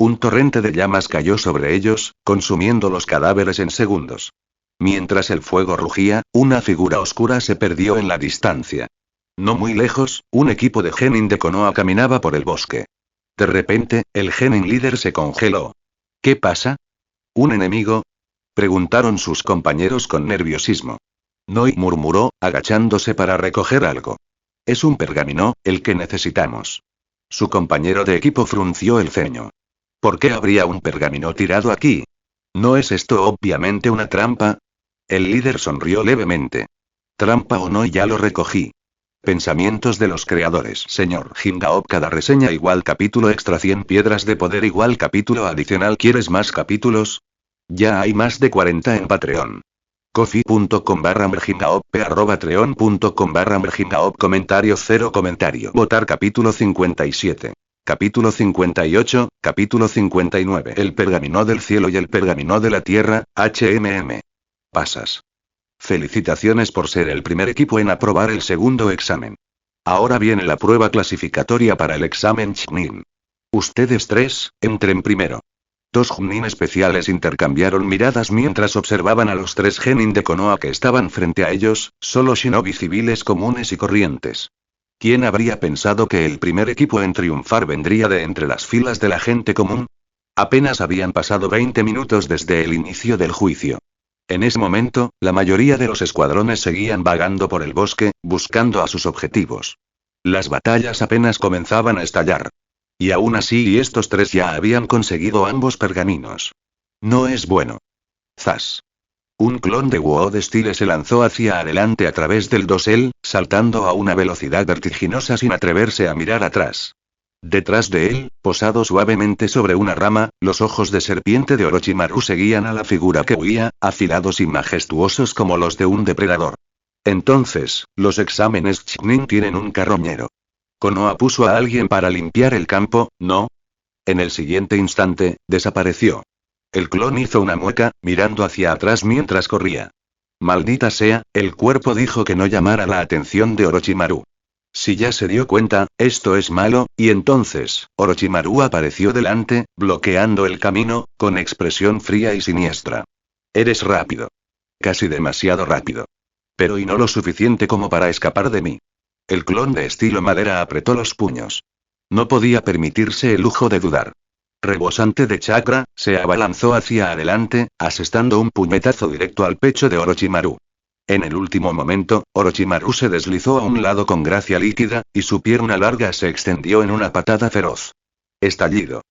Un torrente de llamas cayó sobre ellos, consumiendo los cadáveres en segundos. Mientras el fuego rugía, una figura oscura se perdió en la distancia. No muy lejos, un equipo de genin de Konoha caminaba por el bosque. De repente, el genin líder se congeló. ¿Qué pasa? ¿Un enemigo? Preguntaron sus compañeros con nerviosismo. Noi murmuró, agachándose para recoger algo. Es un pergamino, el que necesitamos. Su compañero de equipo frunció el ceño. ¿Por qué habría un pergamino tirado aquí? ¿No es esto obviamente una trampa? El líder sonrió levemente. Trampa o no, ya lo recogí. Pensamientos de los creadores. Señor Hingaop, cada reseña igual capítulo extra 100 piedras de poder igual capítulo adicional. ¿Quieres más capítulos? Ya hay más de 40 en Patreon. Coffee.com/merhingaop, patreon.com/merhingaop. Comentario 0 comentario. Votar capítulo 57. Capítulo 58, capítulo 59. El pergamino del cielo y el pergamino de la tierra, HMM. Pasas. Felicitaciones por ser el primer equipo en aprobar el segundo examen. Ahora viene la prueba clasificatoria para el examen Chunin. Ustedes tres, entren primero. Dos Chunin especiales intercambiaron miradas mientras observaban a los tres genin de Konoha que estaban frente a ellos, solo shinobi civiles comunes y corrientes. ¿Quién habría pensado que el primer equipo en triunfar vendría de entre las filas de la gente común? Apenas habían pasado 20 minutos desde el inicio del juicio. En ese momento, la mayoría de los escuadrones seguían vagando por el bosque, buscando a sus objetivos. Las batallas apenas comenzaban a estallar. Y aún así, estos tres ya habían conseguido ambos pergaminos. No es bueno. Zas. Un clon de Wood Style se lanzó hacia adelante a través del dosel, saltando a una velocidad vertiginosa sin atreverse a mirar atrás. Detrás de él, posado suavemente sobre una rama, los ojos de serpiente de Orochimaru seguían a la figura que huía, afilados y majestuosos como los de un depredador. Entonces, los exámenes Chunin tienen un carroñero. Konoha puso a alguien para limpiar el campo, ¿no? En el siguiente instante, desapareció. El clon hizo una mueca, mirando hacia atrás mientras corría. Maldita sea, el cuerpo dijo que no llamara la atención de Orochimaru. Si ya se dio cuenta, esto es malo, y entonces, Orochimaru apareció delante, bloqueando el camino, con expresión fría y siniestra. Eres rápido. Casi demasiado rápido. Pero y no lo suficiente como para escapar de mí. El clon de estilo madera apretó los puños. No podía permitirse el lujo de dudar. Rebosante de chakra, se abalanzó hacia adelante, asestando un puñetazo directo al pecho de Orochimaru. En el último momento, Orochimaru se deslizó a un lado con gracia líquida, y su pierna larga se extendió en una patada feroz. Estallido.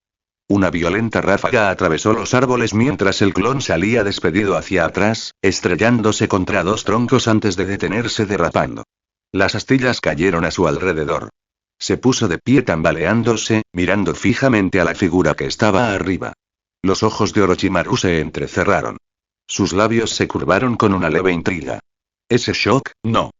Una violenta ráfaga atravesó los árboles mientras el clon salía despedido hacia atrás, estrellándose contra dos troncos antes de detenerse derrapando. Las astillas cayeron a su alrededor. Se puso de pie tambaleándose, mirando fijamente a la figura que estaba arriba. Los ojos de Orochimaru se entrecerraron. Sus labios se curvaron con una leve intriga. Ese shock, no.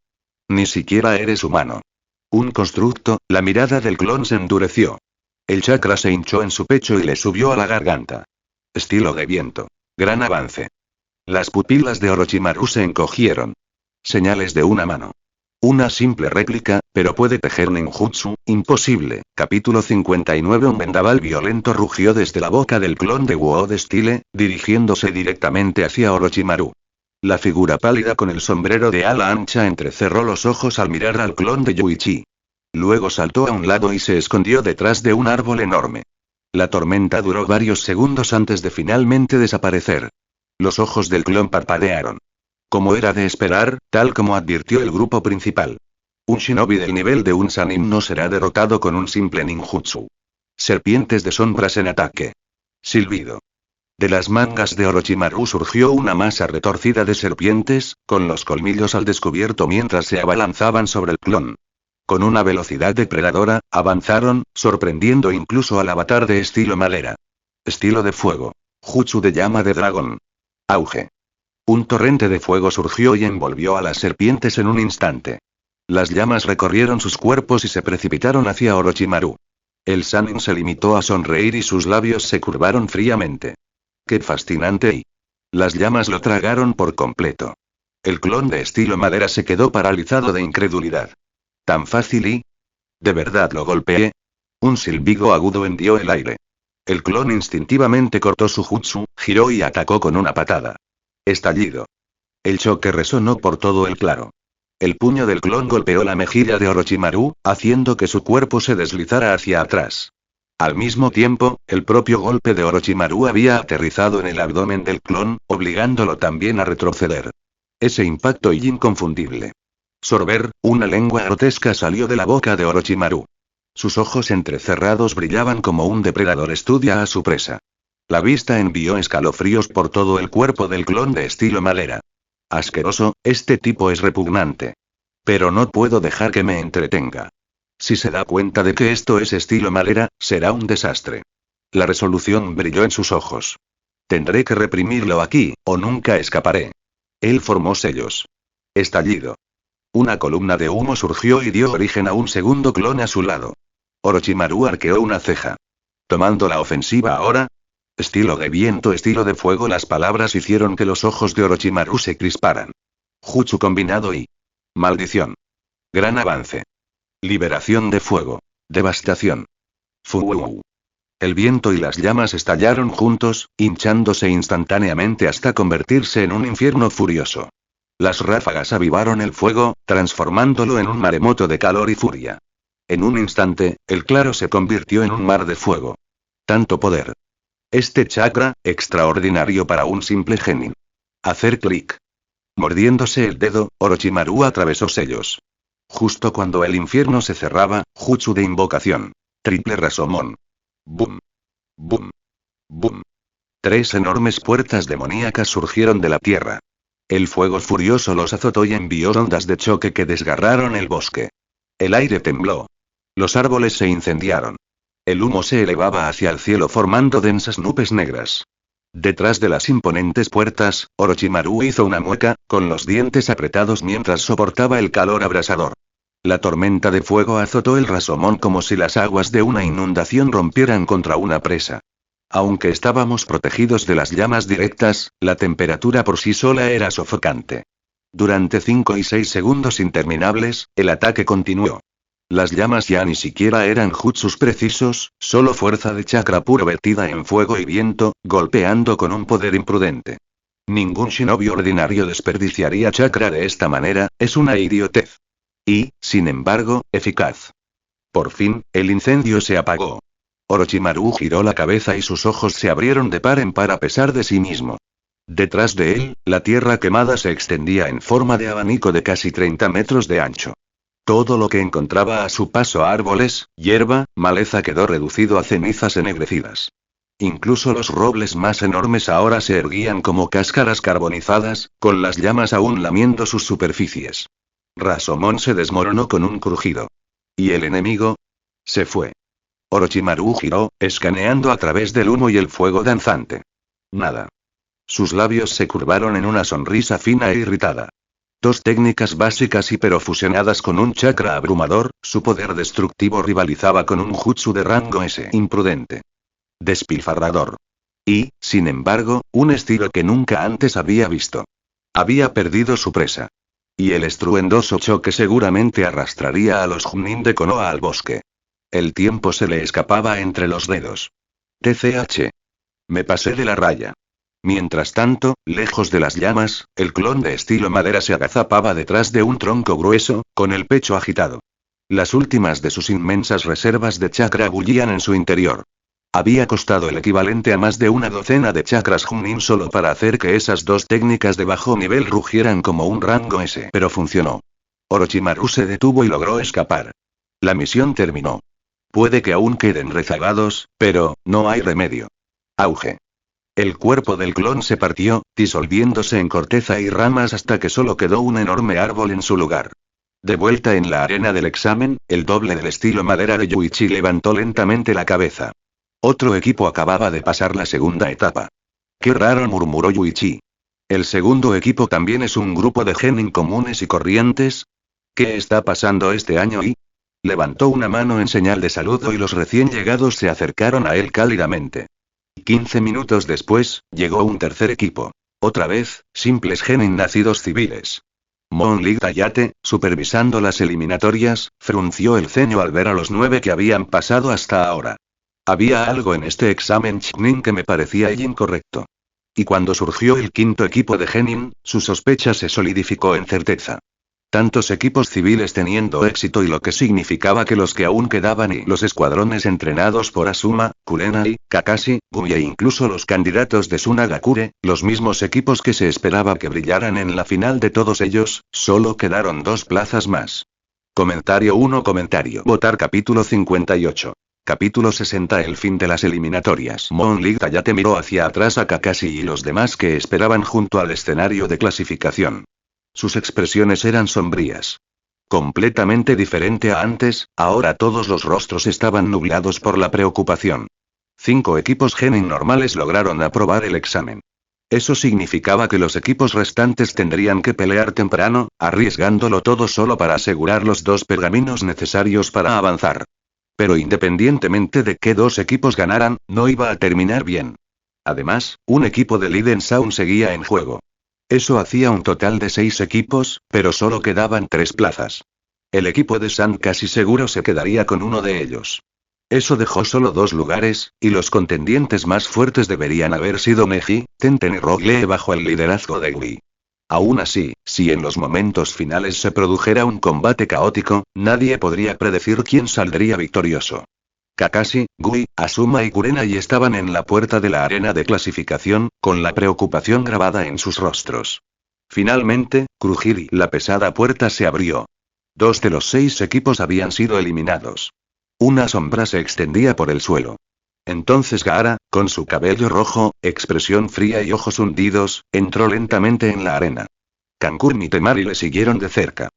Ni siquiera eres humano. Un constructo, la mirada del clon se endureció. El chakra se hinchó en su pecho y le subió a la garganta. Estilo de viento. Gran avance. Las pupilas de Orochimaru se encogieron. Señales de una mano. Una simple réplica, pero puede tejer ninjutsu, imposible. Capítulo 59. Un vendaval violento rugió desde la boca del clon de Wood Style, dirigiéndose directamente hacia Orochimaru. La figura pálida con el sombrero de ala ancha entrecerró los ojos al mirar al clon de Yuichi. Luego saltó a un lado y se escondió detrás de un árbol enorme. La tormenta duró varios segundos antes de finalmente desaparecer. Los ojos del clon parpadearon. Como era de esperar, tal como advirtió el grupo principal. Un shinobi del nivel de un Sannin no será derrotado con un simple ninjutsu. Serpientes de sombras en ataque. Silbido. De las mangas de Orochimaru surgió una masa retorcida de serpientes, con los colmillos al descubierto mientras se abalanzaban sobre el clon. Con una velocidad depredadora, avanzaron, sorprendiendo incluso al avatar de estilo madera. Estilo de fuego. Jutsu de llama de dragón. Auge. Un torrente de fuego surgió y envolvió a las serpientes en un instante. Las llamas recorrieron sus cuerpos y se precipitaron hacia Orochimaru. El Sannin se limitó a sonreír y sus labios se curvaron fríamente. ¡Qué fascinante! Y las llamas lo tragaron por completo. El clon de estilo madera se quedó paralizado de incredulidad. ¿Tan fácil y? ¿De verdad lo golpeé? Un silbido agudo hendió el aire. El clon instintivamente cortó su jutsu, giró y atacó con una patada. Estallido. El choque resonó por todo el claro. El puño del clon golpeó la mejilla de Orochimaru, haciendo que su cuerpo se deslizara hacia atrás. Al mismo tiempo, el propio golpe de Orochimaru había aterrizado en el abdomen del clon, obligándolo también a retroceder. Ese impacto y inconfundible. Sorber, una lengua grotesca salió de la boca de Orochimaru. Sus ojos entrecerrados brillaban como un depredador estudia a su presa. La vista envió escalofríos por todo el cuerpo del clon de estilo madera. Asqueroso, este tipo es repugnante. Pero no puedo dejar que me entretenga. Si se da cuenta de que esto es estilo madera, será un desastre. La resolución brilló en sus ojos. Tendré que reprimirlo aquí, o nunca escaparé. Él formó sellos. Estallido. Una columna de humo surgió y dio origen a un segundo clon a su lado. Orochimaru arqueó una ceja. ¿Tomando la ofensiva ahora? Estilo de viento, estilo de fuego. Las palabras hicieron que los ojos de Orochimaru se crisparan. Jutsu combinado y... maldición. Gran avance. Liberación de fuego. Devastación. Fuuu. El viento y las llamas estallaron juntos, hinchándose instantáneamente hasta convertirse en un infierno furioso. Las ráfagas avivaron el fuego, transformándolo en un maremoto de calor y furia. En un instante, el claro se convirtió en un mar de fuego. Tanto poder. Este chakra, extraordinario para un simple genin. Hacer clic. Mordiéndose el dedo, Orochimaru atravesó sellos. Justo cuando el infierno se cerraba, jutsu de invocación. Triple Rasomon. Boom. Boom. Boom. 3 enormes puertas demoníacas surgieron de la tierra. El fuego furioso los azotó y envió ondas de choque que desgarraron el bosque. El aire tembló. Los árboles se incendiaron. El humo se elevaba hacia el cielo formando densas nubes negras. Detrás de las imponentes puertas, Orochimaru hizo una mueca, con los dientes apretados mientras soportaba el calor abrasador. La tormenta de fuego azotó el Rasomón como si las aguas de una inundación rompieran contra una presa. Aunque estábamos protegidos de las llamas directas, la temperatura por sí sola era sofocante. Durante 5 y 6 segundos interminables, el ataque continuó. Las llamas ya ni siquiera eran jutsus precisos, solo fuerza de chakra puro vertida en fuego y viento, golpeando con un poder imprudente. Ningún shinobi ordinario desperdiciaría chakra de esta manera, es una idiotez. Y, sin embargo, eficaz. Por fin, el incendio se apagó. Orochimaru giró la cabeza y sus ojos se abrieron de par en par a pesar de sí mismo. Detrás de él, la tierra quemada se extendía en forma de abanico de casi 30 metros de ancho. Todo lo que encontraba a su paso, árboles, hierba, maleza, quedó reducido a cenizas ennegrecidas. Incluso los robles más enormes ahora se erguían como cáscaras carbonizadas, con las llamas aún lamiendo sus superficies. Rasomón se desmoronó con un crujido. ¿Y el enemigo? Se fue. Orochimaru giró, escaneando a través del humo y el fuego danzante. Nada. Sus labios se curvaron en una sonrisa fina e irritada. 2 técnicas básicas y pero fusionadas con un chakra abrumador, su poder destructivo rivalizaba con un jutsu de rango S. Imprudente. Despilfarrador. Y, sin embargo, un estilo que nunca antes había visto. Había perdido su presa. Y el estruendoso choque seguramente arrastraría a los Chunin de Konoha al bosque. El tiempo se le escapaba entre los dedos. TCH. Me pasé de la raya. Mientras tanto, lejos de las llamas, el clon de estilo madera se agazapaba detrás de un tronco grueso, con el pecho agitado. Las últimas de sus inmensas reservas de chakra bullían en su interior. Había costado el equivalente a más de una docena de chakras Chunin solo para hacer que esas 2 técnicas de bajo nivel rugieran como un rango S. Pero funcionó. Orochimaru se detuvo y logró escapar. La misión terminó. Puede que aún queden rezagados, pero, no hay remedio. Auge. El cuerpo del clon se partió, disolviéndose en corteza y ramas hasta que solo quedó un enorme árbol en su lugar. De vuelta en la arena del examen, el doble del estilo madera de Yuichi levantó lentamente la cabeza. Otro equipo acababa de pasar la segunda etapa. Qué raro, murmuró Yuichi. ¿El segundo equipo también es un grupo de genin comunes y corrientes? ¿Qué está pasando este año? Y levantó una mano en señal de saludo y los recién llegados se acercaron a él cálidamente. 15 minutos después, llegó un tercer equipo. Otra vez, simples genin nacidos civiles. Monlig Dayate, supervisando las eliminatorias, frunció el ceño al ver a los 9 que habían pasado hasta ahora. Había algo en este examen Chunin que me parecía incorrecto. Y cuando surgió el quinto equipo de genin, su sospecha se solidificó en certeza. Tantos equipos civiles teniendo éxito y lo que significaba que los que aún quedaban y los escuadrones entrenados por Asuma, Kurenai, Kakashi, Gumi e incluso los candidatos de Sunagakure, los mismos equipos que se esperaba que brillaran en la final de todos ellos, solo quedaron 2 plazas más. Comentario 1. Votar capítulo 58. Capítulo 60. El fin de las eliminatorias. Moon League Tayate miró hacia atrás a Kakashi y los demás que esperaban junto al escenario de clasificación. Sus expresiones eran sombrías. Completamente diferente a antes, ahora todos los rostros estaban nublados por la preocupación. 5 equipos genin normales lograron aprobar el examen. Eso significaba que los equipos restantes tendrían que pelear temprano, arriesgándolo todo solo para asegurar los 2 pergaminos necesarios para avanzar. Pero independientemente de que 2 equipos ganaran, no iba a terminar bien. Además, un equipo de Liden Sound seguía en juego. Eso hacía un total de 6 equipos, pero solo quedaban 3 plazas. El equipo de Sand casi seguro se quedaría con uno de ellos. Eso dejó solo 2 lugares, y los contendientes más fuertes deberían haber sido Neji, Tenten y Rogue bajo el liderazgo de Gui. Aún así, si en los momentos finales se produjera un combate caótico, nadie podría predecir quién saldría victorioso. Kakashi, Gui, Asuma y Kurenai estaban en la puerta de la arena de clasificación, con la preocupación grabada en sus rostros. Finalmente, crujir la pesada puerta se abrió. 2 de los 6 equipos habían sido eliminados. Una sombra se extendía por el suelo. Entonces Gaara, con su cabello rojo, expresión fría y ojos hundidos, entró lentamente en la arena. Kankurm y Temari le siguieron de cerca.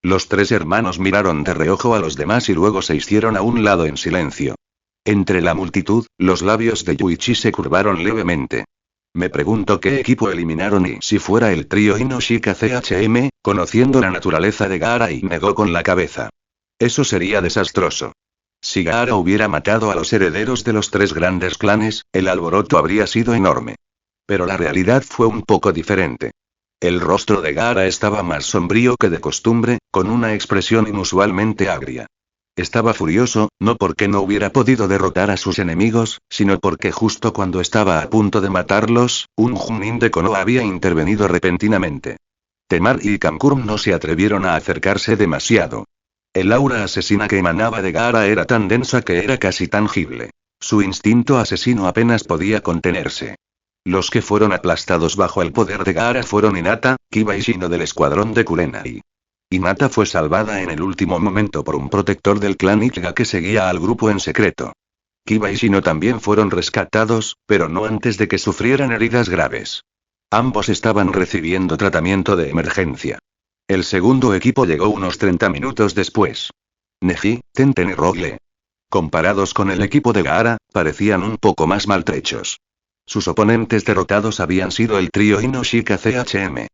Los 3 hermanos miraron de reojo a los demás y luego se hicieron a un lado en silencio. Entre la multitud, los labios de Yuichi se curvaron levemente. Me pregunto qué equipo eliminaron y si fuera el trío Inoshika CHM, conociendo la naturaleza de Gaara y negó con la cabeza. Eso sería desastroso. Si Gaara hubiera matado a los herederos de los 3 grandes clanes, el alboroto habría sido enorme. Pero la realidad fue un poco diferente. El rostro de Gaara estaba más sombrío que de costumbre, con una expresión inusualmente agria. Estaba furioso, no porque no hubiera podido derrotar a sus enemigos, sino porque justo cuando estaba a punto de matarlos, un Junin de Konoha había intervenido repentinamente. Temari y Kankurm no se atrevieron a acercarse demasiado. El aura asesina que emanaba de Gaara era tan densa que era casi tangible. Su instinto asesino apenas podía contenerse. Los que fueron aplastados bajo el poder de Gaara fueron Hinata, Kiba y Shino del escuadrón de Kurenai. Hinata fue salvada en el último momento por un protector del clan Ichiga que seguía al grupo en secreto. Kiba y Shino también fueron rescatados, pero no antes de que sufrieran heridas graves. Ambos estaban recibiendo tratamiento de emergencia. El segundo equipo llegó unos 30 minutos después. Neji, Tenten y Rogue, comparados con el equipo de Gaara, parecían un poco más maltrechos. Sus oponentes derrotados habían sido el trío Inoshika CHM.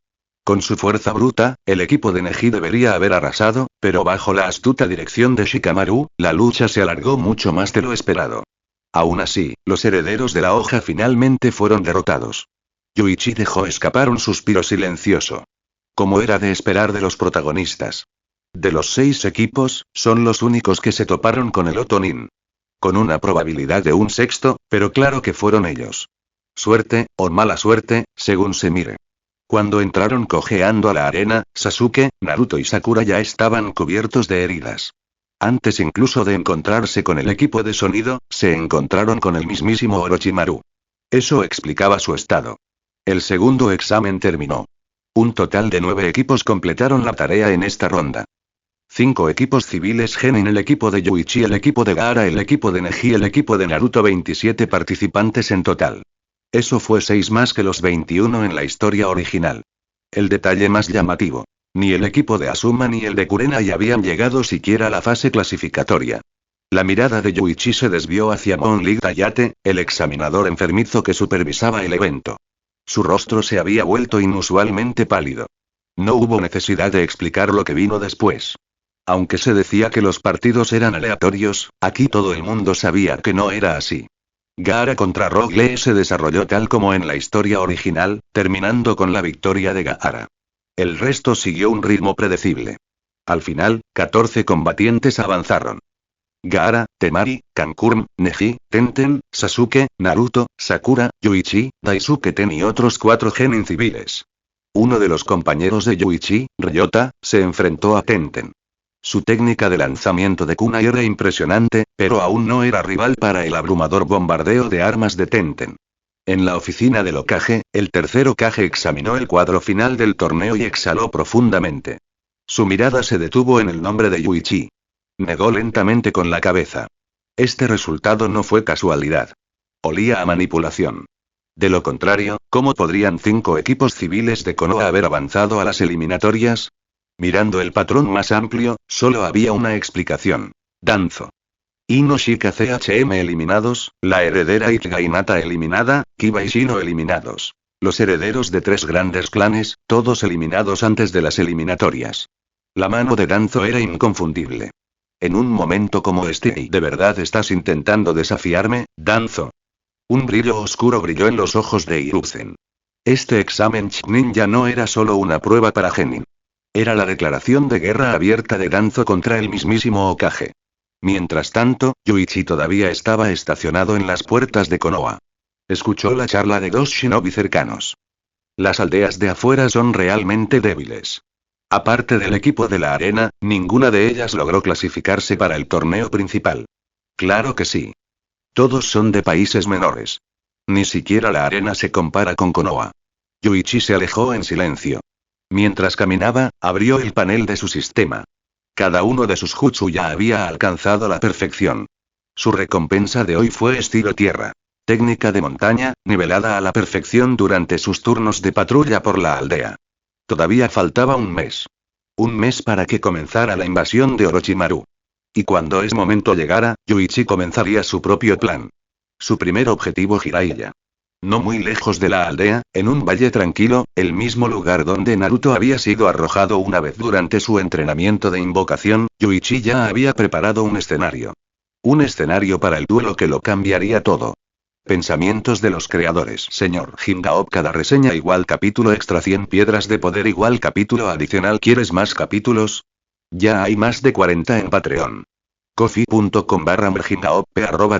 Con su fuerza bruta, el equipo de Neji debería haber arrasado, pero bajo la astuta dirección de Shikamaru, la lucha se alargó mucho más de lo esperado. Aún así, los herederos de la hoja finalmente fueron derrotados. Yuichi dejó escapar un suspiro silencioso. Como era de esperar de los protagonistas. De los 6 equipos, son los únicos que se toparon con el Otonin. Con una probabilidad de un sexto, pero claro que fueron ellos. Suerte, o mala suerte, según se mire. Cuando entraron cojeando a la arena, Sasuke, Naruto y Sakura ya estaban cubiertos de heridas. Antes incluso de encontrarse con el equipo de sonido, se encontraron con el mismísimo Orochimaru. Eso explicaba su estado. El segundo examen terminó. Un total de 9 equipos completaron la tarea en esta ronda. 5 equipos civiles genin, el equipo de Yuichi, el equipo de Gaara, el equipo de Neji, el equipo de Naruto, 27 participantes en total. Eso fue 6 más que los 21 en la historia original. El detalle más llamativo. Ni el equipo de Asuma ni el de Kurenai habían llegado siquiera a la fase clasificatoria. La mirada de Yuichi se desvió hacia Moon League Tayate, el examinador enfermizo que supervisaba el evento. Su rostro se había vuelto inusualmente pálido. No hubo necesidad de explicar lo que vino después. Aunque se decía que los partidos eran aleatorios, aquí todo el mundo sabía que no era así. Gaara contra Rogue se desarrolló tal como en la historia original, terminando con la victoria de Gaara. El resto siguió un ritmo predecible. Al final, 14 combatientes avanzaron. Gaara, Temari, Kankurm, Neji, Tenten, Sasuke, Naruto, Sakura, Yuichi, Daisuke Ten y otros 4 genin civiles. Uno de los compañeros de Yuichi, Ryota, se enfrentó a Tenten. Su técnica de lanzamiento de kunai era impresionante, pero aún no era rival para el abrumador bombardeo de armas de Tenten. En la oficina del Hokage, el tercer Hokage examinó el cuadro final del torneo y exhaló profundamente. Su mirada se detuvo en el nombre de Yuichi. Negó lentamente con la cabeza. Este resultado no fue casualidad. Olía a manipulación. De lo contrario, ¿cómo podrían 5 equipos civiles de Konoha haber avanzado a las eliminatorias? Mirando el patrón más amplio, solo había una explicación. Danzo. Inoshika CHM eliminados, la heredera Ichiga Hinata eliminada, Kiba y Shino eliminados. Los herederos de 3 grandes clanes, todos eliminados antes de las eliminatorias. La mano de Danzo era inconfundible. En un momento como este, ¿de verdad estás intentando desafiarme, Danzo? Un brillo oscuro brilló en los ojos de Hiruzen. Este examen Chunin ya no era solo una prueba para Genin. Era la declaración de guerra abierta de Danzo contra el mismísimo Hokage. Mientras tanto, Yuichi todavía estaba estacionado en las puertas de Konoha. Escuchó la charla de 2 shinobi cercanos. Las aldeas de afuera son realmente débiles. Aparte del equipo de la arena, ninguna de ellas logró clasificarse para el torneo principal. Claro que sí. Todos son de países menores. Ni siquiera la arena se compara con Konoha. Yuichi se alejó en silencio. Mientras caminaba, abrió el panel de su sistema. Cada uno de sus jutsu ya había alcanzado la perfección. Su recompensa de hoy fue estilo tierra. Técnica de montaña, nivelada a la perfección durante sus turnos de patrulla por la aldea. Todavía faltaba un mes. Un mes para que comenzara la invasión de Orochimaru. Y cuando ese momento llegara, Yuichi comenzaría su propio plan. Su primer objetivo Jiraiya. No muy lejos de la aldea, en un valle tranquilo, el mismo lugar donde Naruto había sido arrojado una vez durante su entrenamiento de invocación, Yuichi ya había preparado un escenario. Un escenario para el duelo que lo cambiaría todo. Pensamientos de los creadores. Señor Hingaop, cada reseña igual capítulo extra 100 piedras de poder igual capítulo adicional. ¿Quieres más capítulos? Ya hay más de 40 en Patreon. Coffee.com/merhingaop,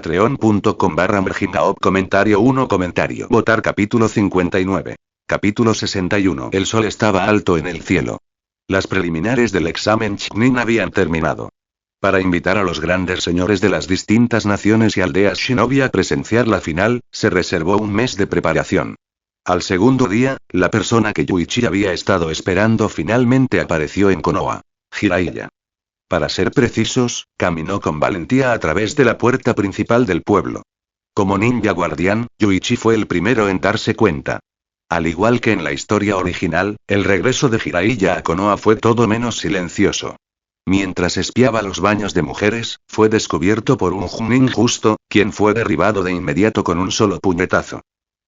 @treon.com/merhingaop. Comentario 1. Comentario. Votar capítulo 59. Capítulo 61. El sol estaba alto en el cielo. Las preliminares del examen Chunin habían terminado. Para invitar a los grandes señores de las distintas naciones y aldeas shinobi a presenciar la final, se reservó un mes de preparación. Al segundo día, la persona que Yuichi había estado esperando finalmente apareció en Konoha. Jiraiya. Para ser precisos, caminó con valentía a través de la puerta principal del pueblo. Como ninja guardián, Yuichi fue el primero en darse cuenta. Al igual que en la historia original, el regreso de Jiraiya a Konoha fue todo menos silencioso. Mientras espiaba los baños de mujeres, fue descubierto por un Chunin justo, quien fue derribado de inmediato con un solo puñetazo.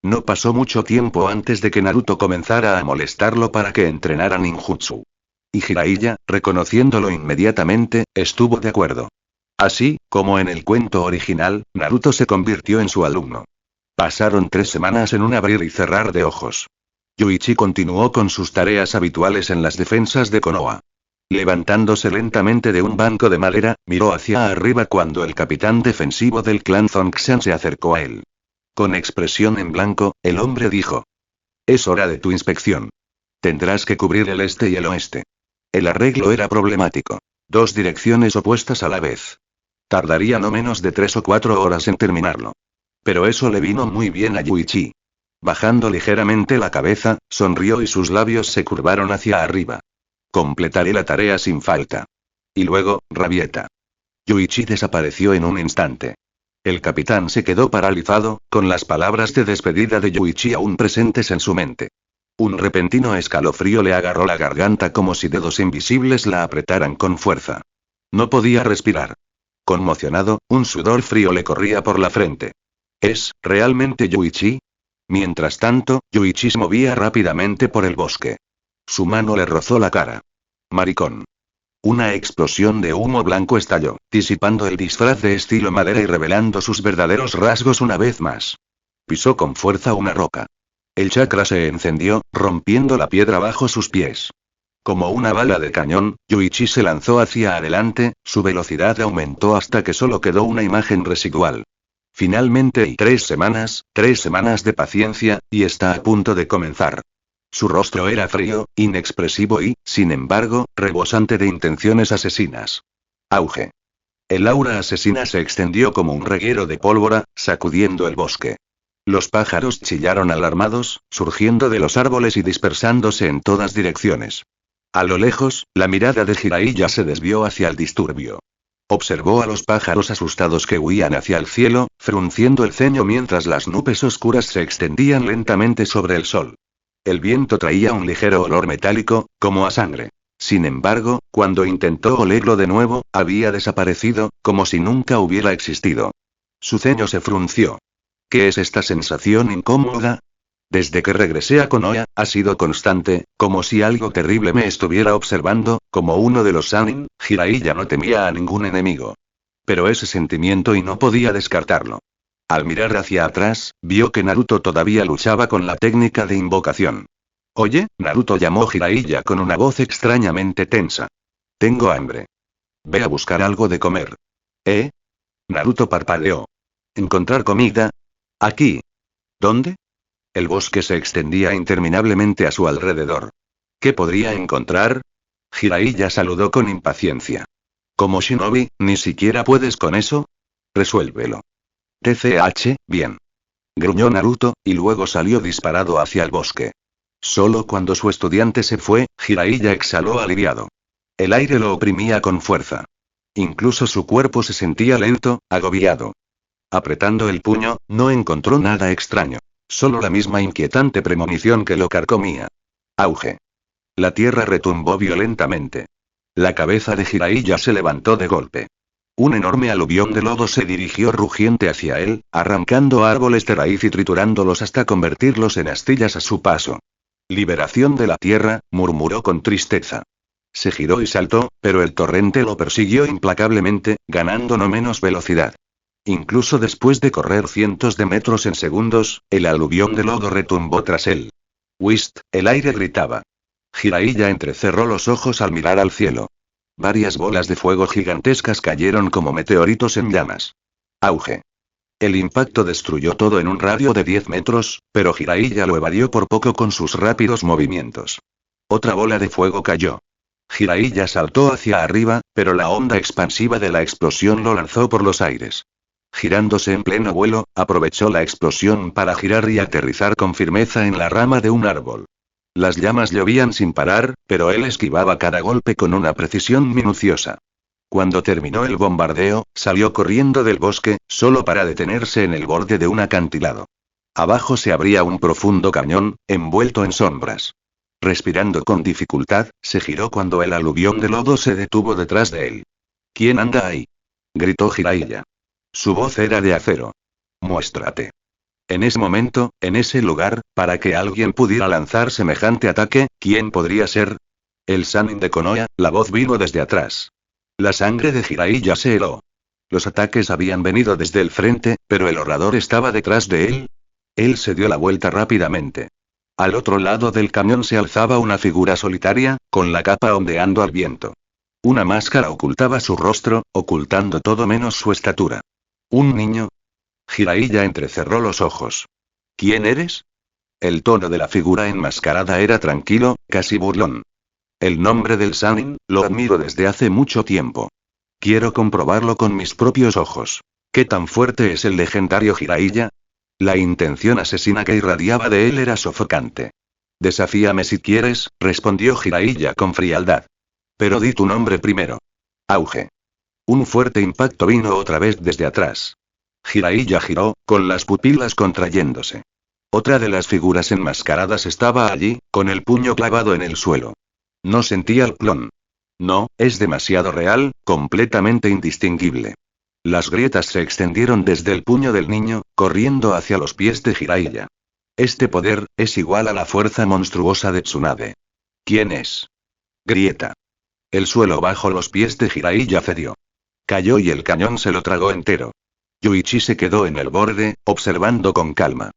No pasó mucho tiempo antes de que Naruto comenzara a molestarlo para que entrenara ninjutsu. Y Jiraiya, reconociéndolo inmediatamente, estuvo de acuerdo. Así, como en el cuento original, Naruto se convirtió en su alumno. Pasaron 3 semanas en un abrir y cerrar de ojos. Yuichi continuó con sus tareas habituales en las defensas de Konoha. Levantándose lentamente de un banco de madera, miró hacia arriba cuando el capitán defensivo del clan Zongshan se acercó a él. Con expresión en blanco, el hombre dijo: «Es hora de tu inspección. Tendrás que cubrir el este y el oeste». El arreglo era problemático. 2 direcciones opuestas a la vez. Tardaría no menos de 3 o 4 horas en terminarlo. Pero eso le vino muy bien a Yuichi. Bajando ligeramente la cabeza, sonrió y sus labios se curvaron hacia arriba. «Completaré la tarea sin falta». Y luego, rabieta. Yuichi desapareció en un instante. El capitán se quedó paralizado, con las palabras de despedida de Yuichi aún presentes en su mente. Un repentino escalofrío le agarró la garganta como si dedos invisibles la apretaran con fuerza. No podía respirar. Conmocionado, un sudor frío le corría por la frente. ¿Es realmente Yuichi? Mientras tanto, Yuichi se movía rápidamente por el bosque. Su mano le rozó la cara. «Maricón». Una explosión de humo blanco estalló, disipando el disfraz de estilo madera y revelando sus verdaderos rasgos una vez más. Pisó con fuerza una roca. El chakra se encendió, rompiendo la piedra bajo sus pies. Como una bala de cañón, Yuichi se lanzó hacia adelante, su velocidad aumentó hasta que solo quedó una imagen residual. Finalmente, 3 semanas de paciencia, y está a punto de comenzar. Su rostro era frío, inexpresivo y, sin embargo, rebosante de intenciones asesinas. Auge. El aura asesina se extendió como un reguero de pólvora, sacudiendo el bosque. Los pájaros chillaron alarmados, surgiendo de los árboles y dispersándose en todas direcciones. A lo lejos, la mirada de Jiraiya se desvió hacia el disturbio. Observó a los pájaros asustados que huían hacia el cielo, frunciendo el ceño mientras las nubes oscuras se extendían lentamente sobre el sol. El viento traía un ligero olor metálico, como a sangre. Sin embargo, cuando intentó olerlo de nuevo, había desaparecido, como si nunca hubiera existido. Su ceño se frunció. ¿Qué es esta sensación incómoda? Desde que regresé a Konoha, ha sido constante, como si algo terrible me estuviera observando, como uno de los Sannin. Jiraiya no temía a ningún enemigo. Pero ese sentimiento y no podía descartarlo. Al mirar hacia atrás, vio que Naruto todavía luchaba con la técnica de invocación. Oye, Naruto llamó Jiraiya con una voz extrañamente tensa. Tengo hambre. Ve a buscar algo de comer. ¿Eh? Naruto parpadeó. ¿Encontrar comida? Aquí. ¿Dónde? El bosque se extendía interminablemente a su alrededor. ¿Qué podría encontrar? Jiraiya saludó con impaciencia. Como shinobi, ¿ni siquiera puedes con eso? Resuélvelo. TCH, bien. Gruñó Naruto, y luego salió disparado hacia el bosque. Solo cuando su estudiante se fue, Jiraiya exhaló aliviado. El aire lo oprimía con fuerza. Incluso su cuerpo se sentía lento, agobiado. Apretando el puño, no encontró nada extraño. Solo la misma inquietante premonición que lo carcomía. Auge. La tierra retumbó violentamente. La cabeza de Jiraiya se levantó de golpe. Un enorme aluvión de lodo se dirigió rugiente hacia él, arrancando árboles de raíz y triturándolos hasta convertirlos en astillas a su paso. Liberación de la tierra, murmuró con tristeza. Se giró y saltó, pero el torrente lo persiguió implacablemente, ganando no menos velocidad. Incluso después de correr cientos de metros en segundos, el aluvión de lodo retumbó tras él. Whist, el aire gritaba. Jiraiya entrecerró los ojos al mirar al cielo. Varias bolas de fuego gigantescas cayeron como meteoritos en llamas. Auge. El impacto destruyó todo en un radio de 10 metros, pero Jiraiya lo evadió por poco con sus rápidos movimientos. Otra bola de fuego cayó. Jiraiya saltó hacia arriba, pero la onda expansiva de la explosión lo lanzó por los aires. Girándose en pleno vuelo, aprovechó la explosión para girar y aterrizar con firmeza en la rama de un árbol. Las llamas llovían sin parar, pero él esquivaba cada golpe con una precisión minuciosa. Cuando terminó el bombardeo, salió corriendo del bosque, solo para detenerse en el borde de un acantilado. Abajo se abría un profundo cañón, envuelto en sombras. Respirando con dificultad, se giró cuando el aluvión de lodo se detuvo detrás de él. ¿Quién anda ahí? Gritó Jiraiya. Su voz era de acero. Muéstrate. En ese momento, en ese lugar, para que alguien pudiera lanzar semejante ataque, ¿quién podría ser? El Sannin de Konoha. La voz vino desde atrás. La sangre de Jiraiya se heló. Los ataques habían venido desde el frente, pero el orador estaba detrás de él. Él se dio la vuelta rápidamente. Al otro lado del cañón se alzaba una figura solitaria, con la capa ondeando al viento. Una máscara ocultaba su rostro, ocultando todo menos su estatura. ¿Un niño? Jiraiya entrecerró los ojos. ¿Quién eres? El tono de la figura enmascarada era tranquilo, casi burlón. El nombre del Sannin, lo admiro desde hace mucho tiempo. Quiero comprobarlo con mis propios ojos. ¿Qué tan fuerte es el legendario Jiraiya? La intención asesina que irradiaba de él era sofocante. Desafíame si quieres, respondió Jiraiya con frialdad. Pero di tu nombre primero. Auge. Un fuerte impacto vino otra vez desde atrás. Jiraiya giró, con las pupilas contrayéndose. Otra de las figuras enmascaradas estaba allí, con el puño clavado en el suelo. No sentía el clon. No, es demasiado real, completamente indistinguible. Las grietas se extendieron desde el puño del niño, corriendo hacia los pies de Jiraiya. Este poder, es igual a la fuerza monstruosa de Tsunade. ¿Quién es? Grieta. El suelo bajo los pies de Jiraiya cedió. Cayó y el cañón se lo tragó entero. Yuichi se quedó en el borde, observando con calma.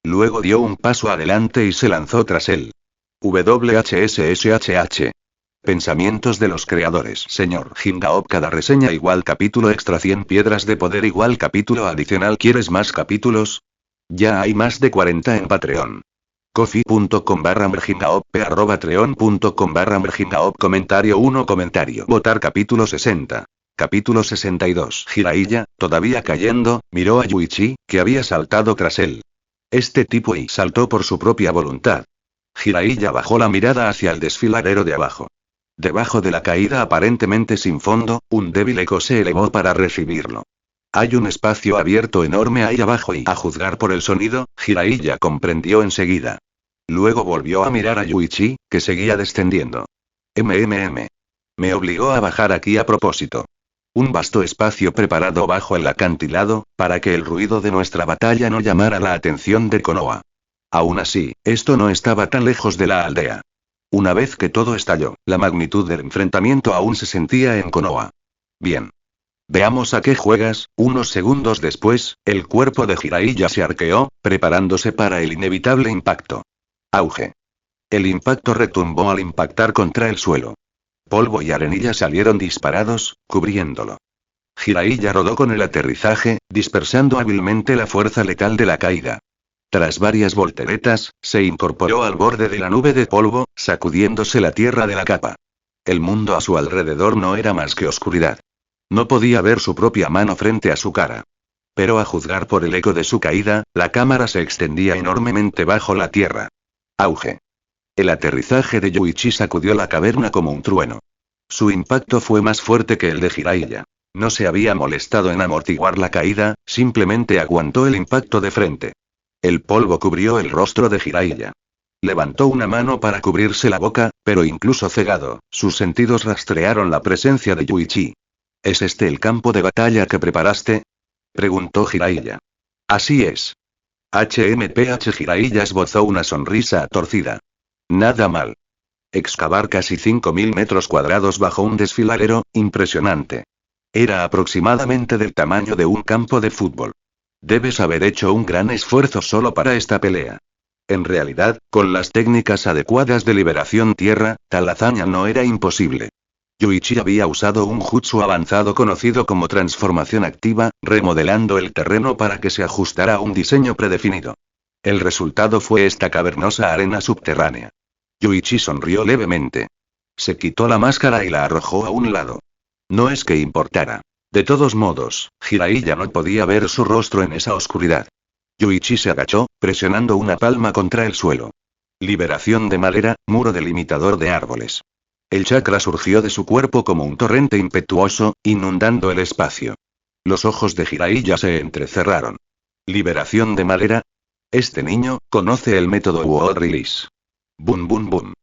Luego dio un paso adelante y se lanzó tras él. WHSSHH. Pensamientos de los creadores. Señor Jingaop. Cada reseña igual capítulo extra 100 piedras de poder igual capítulo adicional. ¿Quieres más capítulos? Ya hay más de 40 en Patreon. Coffee.com/mergingaop@treon.com/mergingaop Comentario 1 Comentario Votar Capítulo 60. Capítulo 62. Jiraiya, todavía cayendo, miró a Yuichi, que había saltado tras él. Este tipo y saltó por su propia voluntad. Jiraiya bajó la mirada hacia el desfiladero de abajo. Debajo de la caída aparentemente sin fondo, un débil eco se elevó para recibirlo. Hay un espacio abierto enorme ahí abajo y, a juzgar por el sonido, Jiraiya comprendió enseguida. Luego volvió a mirar a Yuichi, que seguía descendiendo. Me obligó a bajar aquí a propósito. Un vasto espacio preparado bajo el acantilado, para que el ruido de nuestra batalla no llamara la atención de Konoha. Aún así, esto no estaba tan lejos de la aldea. Una vez que todo estalló, la magnitud del enfrentamiento aún se sentía en Konoha. Bien. Veamos a qué juegas. Unos segundos después, el cuerpo de Jiraiya se arqueó, preparándose para el inevitable impacto. Auge. El impacto retumbó al impactar contra el suelo. Polvo y arenilla salieron disparados, cubriéndolo. Jiraiya rodó con el aterrizaje, dispersando hábilmente la fuerza letal de la caída. Tras varias volteretas, se incorporó al borde de la nube de polvo, sacudiéndose la tierra de la capa. El mundo a su alrededor no era más que oscuridad. No podía ver su propia mano frente a su cara. Pero a juzgar por el eco de su caída, la cámara se extendía enormemente bajo la tierra. Auge. El aterrizaje de Yuichi sacudió la caverna como un trueno. Su impacto fue más fuerte que el de Jiraiya. No se había molestado en amortiguar la caída, simplemente aguantó el impacto de frente. El polvo cubrió el rostro de Jiraiya. Levantó una mano para cubrirse la boca, pero incluso cegado, sus sentidos rastrearon la presencia de Yuichi. ¿Es este el campo de batalla que preparaste?, preguntó Jiraiya. Así es. Jiraiya esbozó una sonrisa torcida. Nada mal. Excavar casi 5.000 metros cuadrados bajo un desfiladero, impresionante. Era aproximadamente del tamaño de un campo de fútbol. Debes haber hecho un gran esfuerzo solo para esta pelea. En realidad, con las técnicas adecuadas de liberación tierra, tal hazaña no era imposible. Yuichi había usado un jutsu avanzado conocido como transformación activa, remodelando el terreno para que se ajustara a un diseño predefinido. El resultado fue esta cavernosa arena subterránea. Yuichi sonrió levemente. Se quitó la máscara y la arrojó a un lado. No es que importara. De todos modos, Jiraiya no podía ver su rostro en esa oscuridad. Yuichi se agachó, presionando una palma contra el suelo. Liberación de madera, muro delimitador de árboles. El chakra surgió de su cuerpo como un torrente impetuoso, inundando el espacio. Los ojos de Jiraiya se entrecerraron. ¿Liberación de madera? Este niño conoce el método Wall Release. Boom boom boom.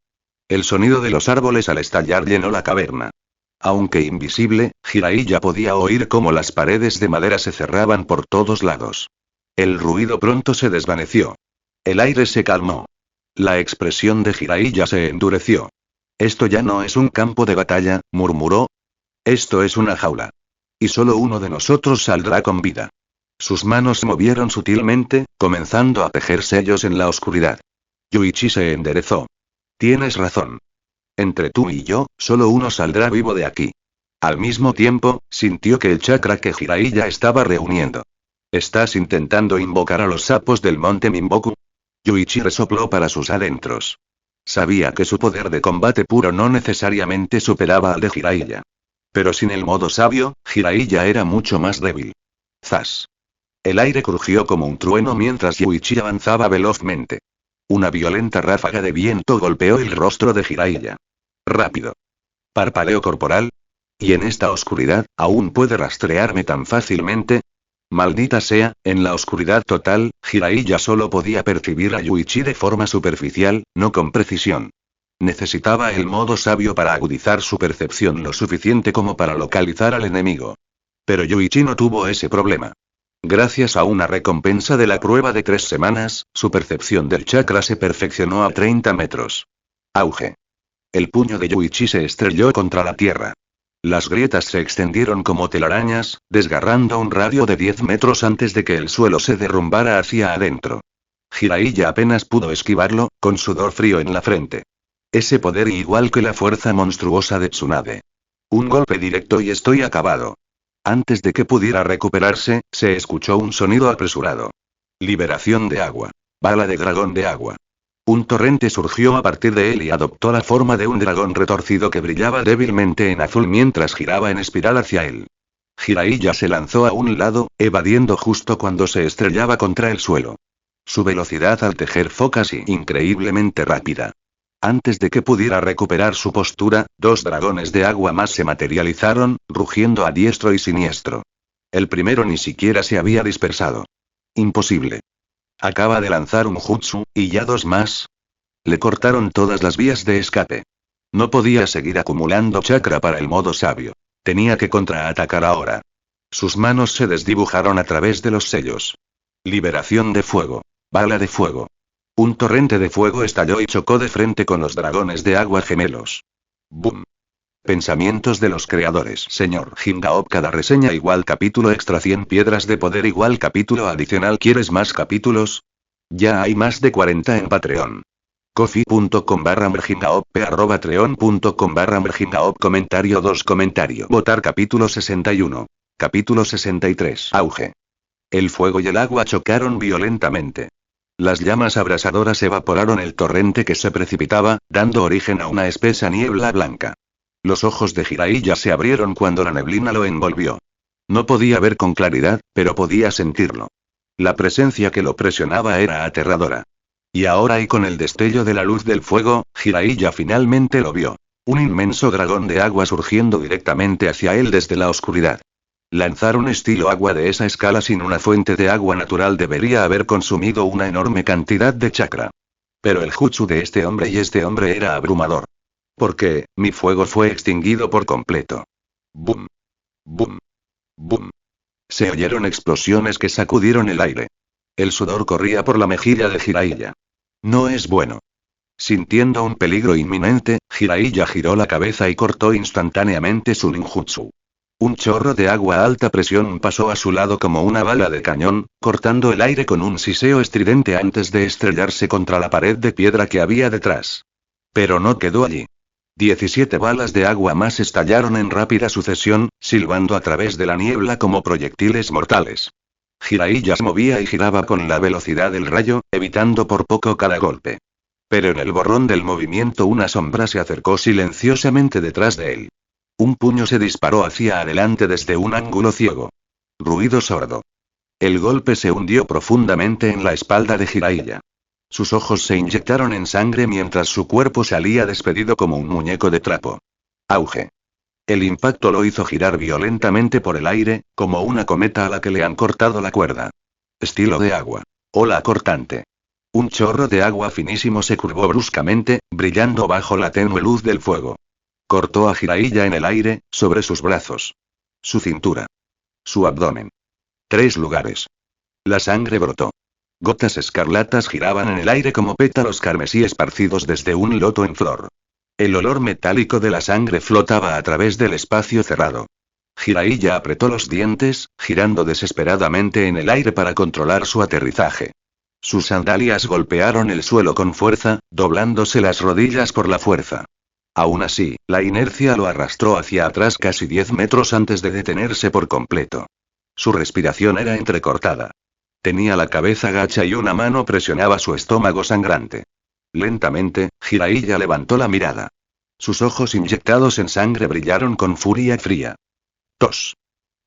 El sonido de los árboles al estallar llenó la caverna. Aunque invisible, Jiraiya podía oír cómo las paredes de madera se cerraban por todos lados. El ruido pronto se desvaneció. El aire se calmó. La expresión de Jiraiya se endureció. Esto ya no es un campo de batalla, murmuró. Esto es una jaula. Y solo uno de nosotros saldrá con vida. Sus manos se movieron sutilmente, comenzando a tejer sellos en la oscuridad. Yuichi se enderezó. Tienes razón. Entre tú y yo, solo uno saldrá vivo de aquí. Al mismo tiempo, sintió que el chakra que Jiraiya estaba reuniendo. ¿Estás intentando invocar a los sapos del monte Minboku? Yuichi resopló para sus adentros. Sabía que su poder de combate puro no necesariamente superaba al de Jiraiya. Pero sin el modo sabio, Jiraiya era mucho más débil. ¡Zas! El aire crujió como un trueno mientras Yuichi avanzaba velozmente. Una violenta ráfaga de viento golpeó el rostro de Jiraiya. Rápido. Parpadeo corporal. ¿Y en esta oscuridad, aún puede rastrearme tan fácilmente? Maldita sea, en la oscuridad total, Jiraiya solo podía percibir a Yuichi de forma superficial, no con precisión. Necesitaba el modo sabio para agudizar su percepción lo suficiente como para localizar al enemigo. Pero Yuichi no tuvo ese problema. Gracias a una recompensa de la prueba de 3 semanas, su percepción del chakra se perfeccionó a 30 metros. Auge. El puño de Yuichi se estrelló contra la tierra. Las grietas se extendieron como telarañas, desgarrando un radio de 10 metros antes de que el suelo se derrumbara hacia adentro. Jiraiya apenas pudo esquivarlo, con sudor frío en la frente. Ese poder igual que la fuerza monstruosa de Tsunade. Un golpe directo y estoy acabado. Antes de que pudiera recuperarse, se escuchó un sonido apresurado. Liberación de agua. Bala de dragón de agua. Un torrente surgió a partir de él y adoptó la forma de un dragón retorcido que brillaba débilmente en azul mientras giraba en espiral hacia él. Jiraiya se lanzó a un lado, evadiendo justo cuando se estrellaba contra el suelo. Su velocidad al tejer fue casi increíblemente rápida. Antes de que pudiera recuperar su postura, 2 dragones de agua más se materializaron, rugiendo a diestro y siniestro. El primero ni siquiera se había dispersado. Imposible. Acaba de lanzar un jutsu, ¿y ya 2 más? Le cortaron todas las vías de escape. No podía seguir acumulando chakra para el modo sabio. Tenía que contraatacar ahora. Sus manos se desdibujaron a través de los sellos. Liberación de fuego. Bala de fuego. Un torrente de fuego estalló y chocó de frente con los dragones de agua gemelos. ¡Bum! Pensamientos de los creadores. Señor Jingaop. Cada reseña igual capítulo extra 100 piedras de poder igual capítulo adicional. ¿Quieres más capítulos? Ya hay más de 40 en Patreon. Coffee.com/mergingaop @treon.com/mergingaop Comentario 2 Comentario Votar Capítulo 61. Capítulo 63 Auge. El fuego y el agua chocaron violentamente. Las llamas abrasadoras evaporaron el torrente que se precipitaba, dando origen a una espesa niebla blanca. Los ojos de Jiraiya se abrieron cuando la neblina lo envolvió. No podía ver con claridad, pero podía sentirlo. La presencia que lo presionaba era aterradora. Y ahora y con el destello de la luz del fuego, Jiraiya finalmente lo vio. Un inmenso dragón de agua surgiendo directamente hacia él desde la oscuridad. Lanzar un estilo agua de esa escala sin una fuente de agua natural debería haber consumido una enorme cantidad de chakra. Pero el jutsu de este hombre era abrumador. Porque, mi fuego fue extinguido por completo. Boom. Boom. Boom. Se oyeron explosiones que sacudieron el aire. El sudor corría por la mejilla de Jiraiya. No es bueno. Sintiendo un peligro inminente, Jiraiya giró la cabeza y cortó instantáneamente su ninjutsu. Un chorro de agua a alta presión pasó a su lado como una bala de cañón, cortando el aire con un siseo estridente antes de estrellarse contra la pared de piedra que había detrás. Pero no quedó allí. 17 balas de agua más estallaron en rápida sucesión, silbando a través de la niebla como proyectiles mortales. Jiraiya se movía y giraba con la velocidad del rayo, evitando por poco cada golpe. Pero en el borrón del movimiento una sombra se acercó silenciosamente detrás de él. Un puño se disparó hacia adelante desde un ángulo ciego. Ruido sordo. El golpe se hundió profundamente en la espalda de Jiraiya. Sus ojos se inyectaron en sangre mientras su cuerpo salía despedido como un muñeco de trapo. Auge. El impacto lo hizo girar violentamente por el aire, como una cometa a la que le han cortado la cuerda. Estilo de agua. Ola cortante. Un chorro de agua finísimo se curvó bruscamente, brillando bajo la tenue luz del fuego. Cortó a Jiraiya en el aire, sobre sus brazos. Su cintura. Su abdomen. 3 lugares. La sangre brotó. Gotas escarlatas giraban en el aire como pétalos carmesí esparcidos desde un loto en flor. El olor metálico de la sangre flotaba a través del espacio cerrado. Jiraiya apretó los dientes, girando desesperadamente en el aire para controlar su aterrizaje. Sus sandalias golpearon el suelo con fuerza, doblándose las rodillas por la fuerza. Aún así, la inercia lo arrastró hacia atrás casi 10 metros antes de detenerse por completo. Su respiración era entrecortada. Tenía la cabeza gacha y una mano presionaba su estómago sangrante. Lentamente, Jiraiya levantó la mirada. Sus ojos inyectados en sangre brillaron con furia fría. Tos.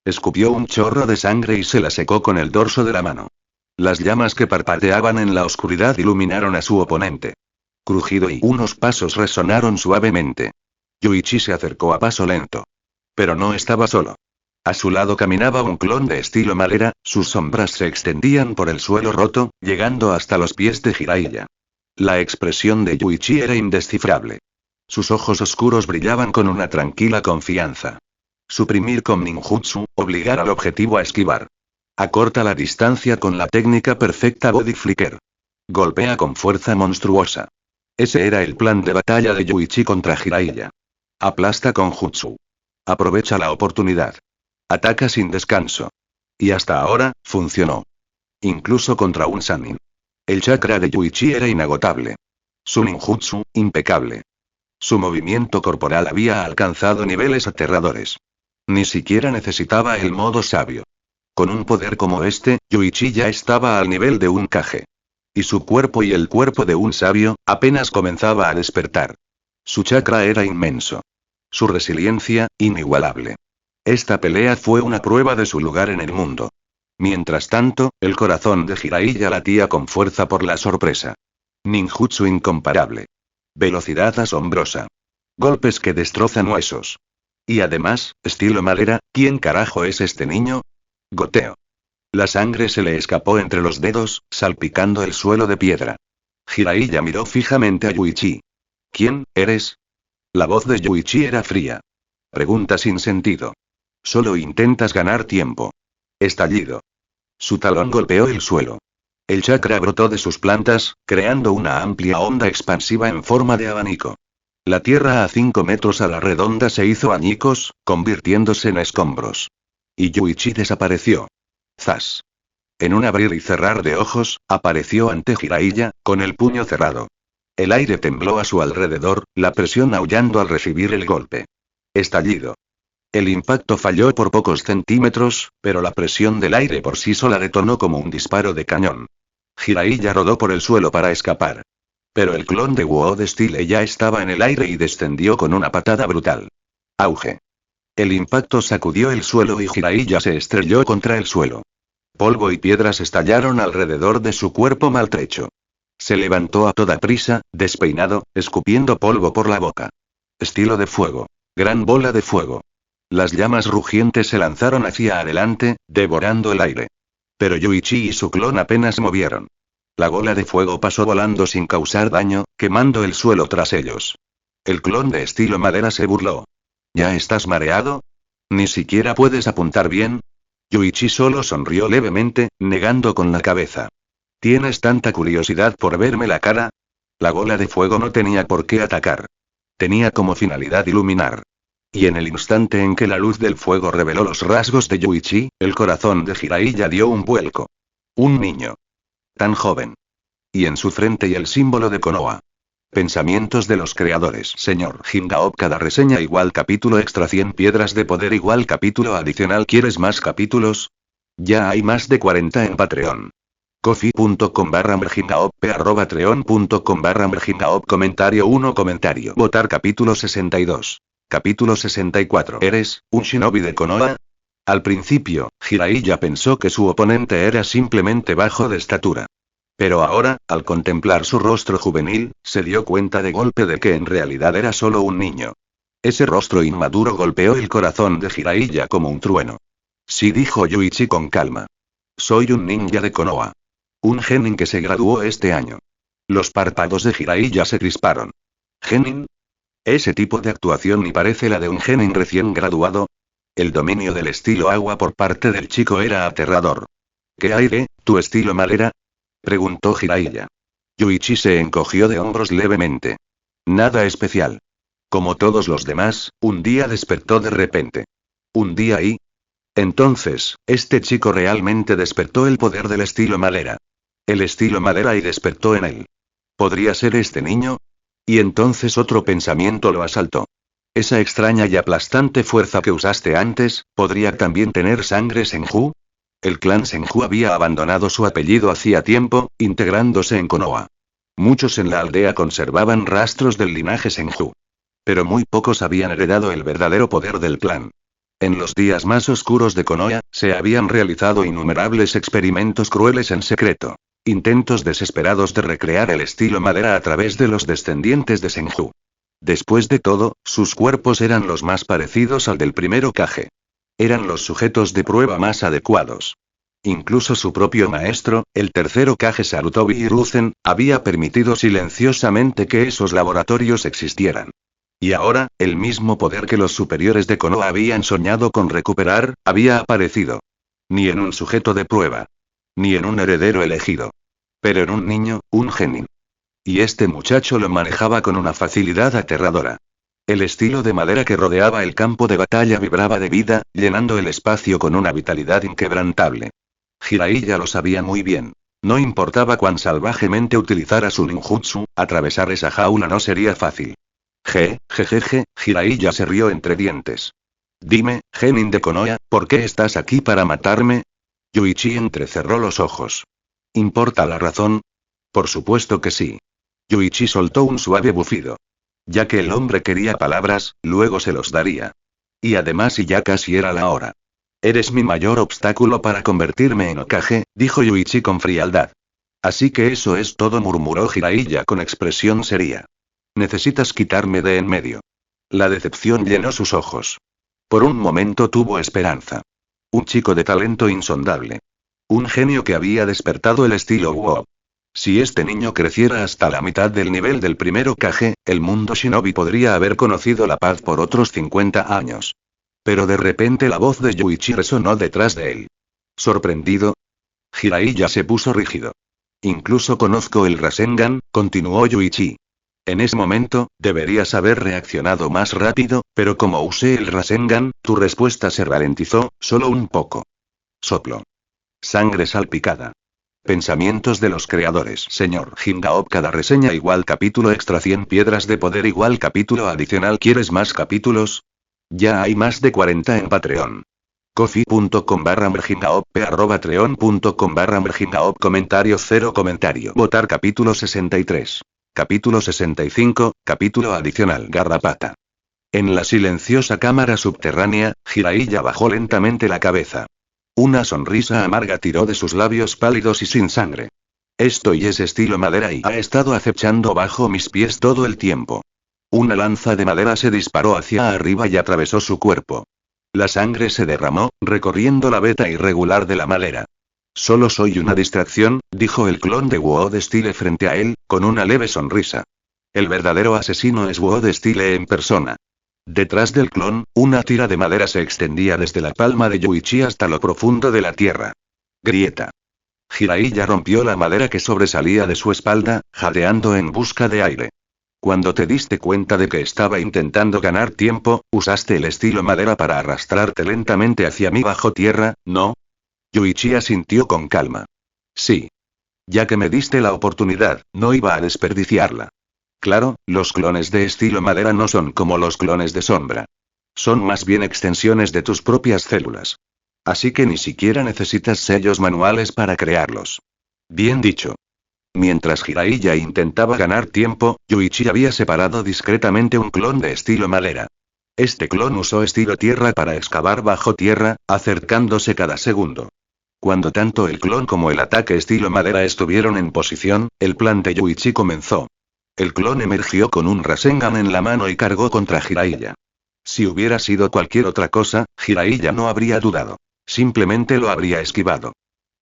Escupió un chorro de sangre y se la secó con el dorso de la mano. Las llamas que parpadeaban en la oscuridad iluminaron a su oponente. Crujido y unos pasos resonaron suavemente. Yuichi se acercó a paso lento. Pero no estaba solo. A su lado caminaba un clon de estilo malera, sus sombras se extendían por el suelo roto, llegando hasta los pies de Jiraiya. La expresión de Yuichi era indescifrable. Sus ojos oscuros brillaban con una tranquila confianza. Suprimir con ninjutsu, obligar al objetivo a esquivar. Acorta la distancia con la técnica perfecta Body Flicker. Golpea con fuerza monstruosa. Ese era el plan de batalla de Yuichi contra Jiraiya. Aplasta con jutsu. Aprovecha la oportunidad. Ataca sin descanso. Y hasta ahora, funcionó. Incluso contra un Sannin. El chakra de Yuichi era inagotable. Su ninjutsu, impecable. Su movimiento corporal había alcanzado niveles aterradores. Ni siquiera necesitaba el modo sabio. Con un poder como este, Yuichi ya estaba al nivel de un Kage. Y su cuerpo y el cuerpo de un sabio, apenas comenzaba a despertar. Su chakra era inmenso. Su resiliencia, inigualable. Esta pelea fue una prueba de su lugar en el mundo. Mientras tanto, el corazón de Jiraiya latía con fuerza por la sorpresa. Ninjutsu incomparable. Velocidad asombrosa. Golpes que destrozan huesos. Y además, estilo madera, ¿quién carajo es este niño? Goteo. La sangre se le escapó entre los dedos, salpicando el suelo de piedra. Jiraiya miró fijamente a Yuichi. ¿Quién eres? La voz de Yuichi era fría. Pregunta sin sentido. Solo intentas ganar tiempo. Estallido. Su talón golpeó el suelo. El chakra brotó de sus plantas, creando una amplia onda expansiva en forma de abanico. La tierra a 5 metros a la redonda se hizo añicos, convirtiéndose en escombros. Y Yuichi desapareció. Zas. En un abrir y cerrar de ojos, apareció ante Jiraiya, con el puño cerrado. El aire tembló a su alrededor, la presión aullando al recibir el golpe. Estallido. El impacto falló por pocos centímetros, pero la presión del aire por sí sola detonó como un disparo de cañón. Jiraiya rodó por el suelo para escapar. Pero el clon de Wuo de Style ya estaba en el aire y descendió con una patada brutal. Auge. El impacto sacudió el suelo y Jiraiya se estrelló contra el suelo. Polvo y piedras estallaron alrededor de su cuerpo maltrecho. Se levantó a toda prisa, despeinado, escupiendo polvo por la boca. Estilo de fuego. Gran bola de fuego. Las llamas rugientes se lanzaron hacia adelante, devorando el aire. Pero Yuichi y su clon apenas movieron. La bola de fuego pasó volando sin causar daño, quemando el suelo tras ellos. El clon de estilo madera se burló. ¿Ya estás mareado? ¿Ni siquiera puedes apuntar bien? Yuichi solo sonrió levemente, negando con la cabeza. ¿Tienes tanta curiosidad por verme la cara? La bola de fuego no tenía por qué atacar. Tenía como finalidad iluminar. Y en el instante en que la luz del fuego reveló los rasgos de Yuichi, el corazón de Jiraiya dio un vuelco. Un niño. Tan joven. Y en su frente y el símbolo de Konoha. Pensamientos de los creadores. Señor Hingaop. Cada reseña igual capítulo extra 100 piedras de poder igual capítulo adicional. ¿Quieres más capítulos? Ya hay más de 40 en Patreon. Coffee.com/merhingaop @treon.com/merhingaop. Comentario 1. Comentario. Votar capítulo 62. Capítulo 64. ¿Eres un shinobi de Konoha? Al principio, Jiraiya pensó que su oponente era simplemente bajo de estatura. Pero ahora, al contemplar su rostro juvenil, se dio cuenta de golpe de que en realidad era solo un niño. Ese rostro inmaduro golpeó el corazón de Jiraiya como un trueno. Sí, dijo Yuichi con calma. Soy un ninja de Konoha. Un genin que se graduó este año. Los párpados de Jiraiya se crisparon. ¿Genin? Ese tipo de actuación ni parece la de un genin recién graduado. El dominio del estilo agua por parte del chico era aterrador. ¿Qué aire, tu estilo madera? Preguntó Jiraiya. Yuichi se encogió de hombros levemente. Nada especial. Como todos los demás, un día despertó de repente. ¿Un día y? Entonces, este chico realmente despertó el poder del estilo madera. El estilo madera y despertó en él. ¿Podría ser este niño? Y entonces otro pensamiento lo asaltó. Esa extraña y aplastante fuerza que usaste antes, ¿podría también tener sangre Senju? El clan Senju había abandonado su apellido hacía tiempo, integrándose en Konoha. Muchos en la aldea conservaban rastros del linaje Senju. Pero muy pocos habían heredado el verdadero poder del clan. En los días más oscuros de Konoha, se habían realizado innumerables experimentos crueles en secreto. Intentos desesperados de recrear el estilo madera a través de los descendientes de Senju. Después de todo, sus cuerpos eran los más parecidos al del primer Hokage. Eran los sujetos de prueba más adecuados. Incluso su propio maestro, el tercer Hokage Sarutobi Hiruzen, había permitido silenciosamente que esos laboratorios existieran. Y ahora, el mismo poder que los superiores de Konoha habían soñado con recuperar, había aparecido. Ni en un sujeto de prueba. Ni en un heredero elegido. Pero en un niño, un genin. Y este muchacho lo manejaba con una facilidad aterradora. El estilo de madera que rodeaba el campo de batalla vibraba de vida, llenando el espacio con una vitalidad inquebrantable. Jiraiya lo sabía muy bien. No importaba cuán salvajemente utilizara su ninjutsu, atravesar esa jaula no sería fácil. Jejeje, Jiraiya se rió entre dientes. Dime, genin de Konoha, ¿por qué estás aquí para matarme? Yuichi entrecerró los ojos. ¿Importa la razón? Por supuesto que sí. Yuichi soltó un suave bufido. Ya que el hombre quería palabras, luego se los daría. Y además y ya casi era la hora. Eres mi mayor obstáculo para convertirme en Hokage, dijo Yuichi con frialdad. Así que eso es todo, murmuró Jiraiya con expresión seria. Necesitas quitarme de en medio. La decepción llenó sus ojos. Por un momento tuvo esperanza. Un chico de talento insondable. Un genio que había despertado el estilo WoW. Si este niño creciera hasta la mitad del nivel del primer Hokage, el mundo shinobi podría haber conocido la paz por otros 50 años. Pero de repente la voz de Yuichi resonó detrás de él. ¿Sorprendido? Jiraiya se puso rígido. Incluso conozco el Rasengan, continuó Yuichi. En ese momento, deberías haber reaccionado más rápido, pero como usé el Rasengan, tu respuesta se ralentizó, solo un poco. Soplo. Sangre salpicada. Pensamientos de los creadores. Señor Hingaop, cada reseña igual capítulo extra 100 piedras de poder igual capítulo adicional. ¿Quieres más capítulos? Ya hay más de 40 en Patreon. Coffee.com/mergingaop, patreon.com/mergingaop. Comentario 0 comentario. Votar capítulo 63. Capítulo 65, capítulo adicional. Garrapata. En la silenciosa cámara subterránea, Jiraiya bajó lentamente la cabeza. Una sonrisa amarga tiró de sus labios pálidos y sin sangre. Esto es estilo madera y ha estado acechando bajo mis pies todo el tiempo. Una lanza de madera se disparó hacia arriba y atravesó su cuerpo. La sangre se derramó, recorriendo la veta irregular de la madera. Solo soy una distracción, dijo el clon de Wood Style frente a él, con una leve sonrisa. El verdadero asesino es Wood Style en persona. Detrás del clon, una tira de madera se extendía desde la palma de Yuichi hasta lo profundo de la tierra. Grieta. Jiraiya rompió la madera que sobresalía de su espalda, jadeando en busca de aire. Cuando te diste cuenta de que estaba intentando ganar tiempo, usaste el estilo madera para arrastrarte lentamente hacia mí bajo tierra, ¿no? Yuichi asintió con calma. Sí. Ya que me diste la oportunidad, no iba a desperdiciarla. Claro, los clones de estilo madera no son como los clones de sombra. Son más bien extensiones de tus propias células. Así que ni siquiera necesitas sellos manuales para crearlos. Bien dicho. Mientras Jiraiya intentaba ganar tiempo, Yuichi había separado discretamente un clon de estilo madera. Este clon usó estilo tierra para excavar bajo tierra, acercándose cada segundo. Cuando tanto el clon como el ataque estilo madera estuvieron en posición, el plan de Yuichi comenzó. El clon emergió con un Rasengan en la mano y cargó contra Jiraiya. Si hubiera sido cualquier otra cosa, Jiraiya no habría dudado. Simplemente lo habría esquivado.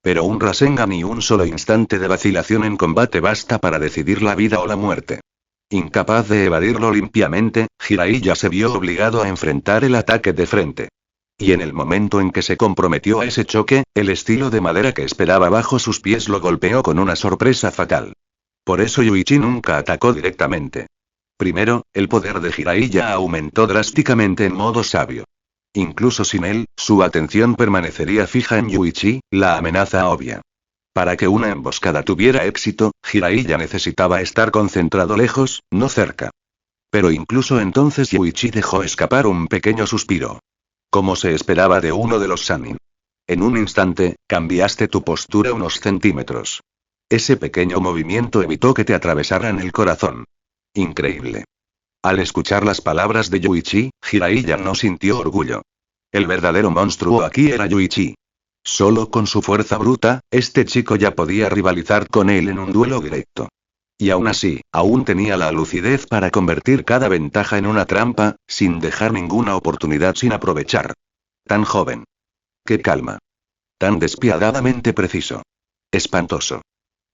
Pero un Rasengan y un solo instante de vacilación en combate basta para decidir la vida o la muerte. Incapaz de evadirlo limpiamente, Jiraiya se vio obligado a enfrentar el ataque de frente. Y en el momento en que se comprometió a ese choque, el estilo de madera que esperaba bajo sus pies lo golpeó con una sorpresa fatal. Por eso Yuichi nunca atacó directamente. Primero, el poder de Jiraiya aumentó drásticamente en modo sabio. Incluso sin él, su atención permanecería fija en Yuichi, la amenaza obvia. Para que una emboscada tuviera éxito, Jiraiya necesitaba estar concentrado lejos, no cerca. Pero incluso entonces Yuichi dejó escapar un pequeño suspiro. Como se esperaba de uno de los Sannin. En un instante, cambiaste tu postura unos centímetros. Ese pequeño movimiento evitó que te atravesaran el corazón. Increíble. Al escuchar las palabras de Yuichi, Jiraiya no sintió orgullo. El verdadero monstruo aquí era Yuichi. Solo con su fuerza bruta, este chico ya podía rivalizar con él en un duelo directo. Y aún así, aún tenía la lucidez para convertir cada ventaja en una trampa, sin dejar ninguna oportunidad sin aprovechar. Tan joven. Qué calma. Tan despiadadamente preciso. Espantoso.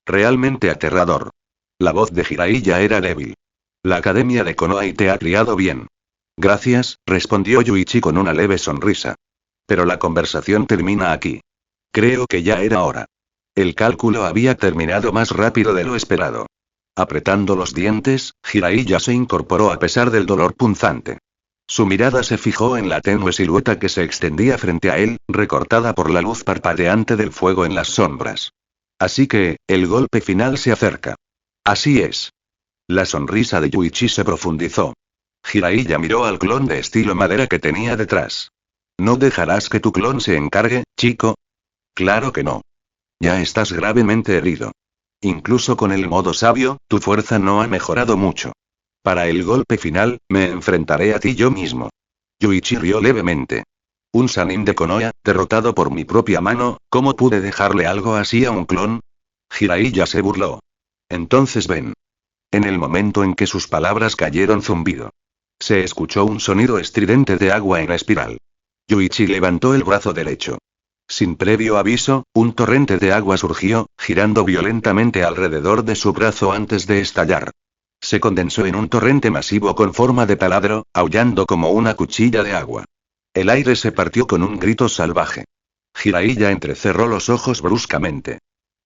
Realmente aterrador. La voz de Jiraiya era débil. La academia de Konoha te ha criado bien. Gracias, respondió Yuichi con una leve sonrisa. Pero la conversación termina aquí. Creo que ya era hora. El cálculo había terminado más rápido de lo esperado. Apretando los dientes, Jiraiya se incorporó a pesar del dolor punzante. Su mirada se fijó en la tenue silueta que se extendía frente a él, recortada por la luz parpadeante del fuego en las sombras. Así que, el golpe final se acerca. Así es. La sonrisa de Yuichi se profundizó. Jiraiya miró al clon de estilo madera que tenía detrás. ¿No dejarás que tu clon se encargue, chico? Claro que no. Ya estás gravemente herido. Incluso con el modo sabio, tu fuerza no ha mejorado mucho. Para el golpe final, me enfrentaré a ti yo mismo. Yuichi rió levemente. Un Sannin de Konoha, derrotado por mi propia mano, ¿cómo pude dejarle algo así a un clon? Jiraiya se burló. Entonces ven. En el momento en que sus palabras cayeron zumbido, se escuchó un sonido estridente de agua en espiral. Yuichi levantó el brazo derecho. Sin previo aviso, un torrente de agua surgió, girando violentamente alrededor de su brazo antes de estallar. Se condensó en un torrente masivo con forma de taladro, aullando como una cuchilla de agua. El aire se partió con un grito salvaje. Jiraiya entrecerró los ojos bruscamente.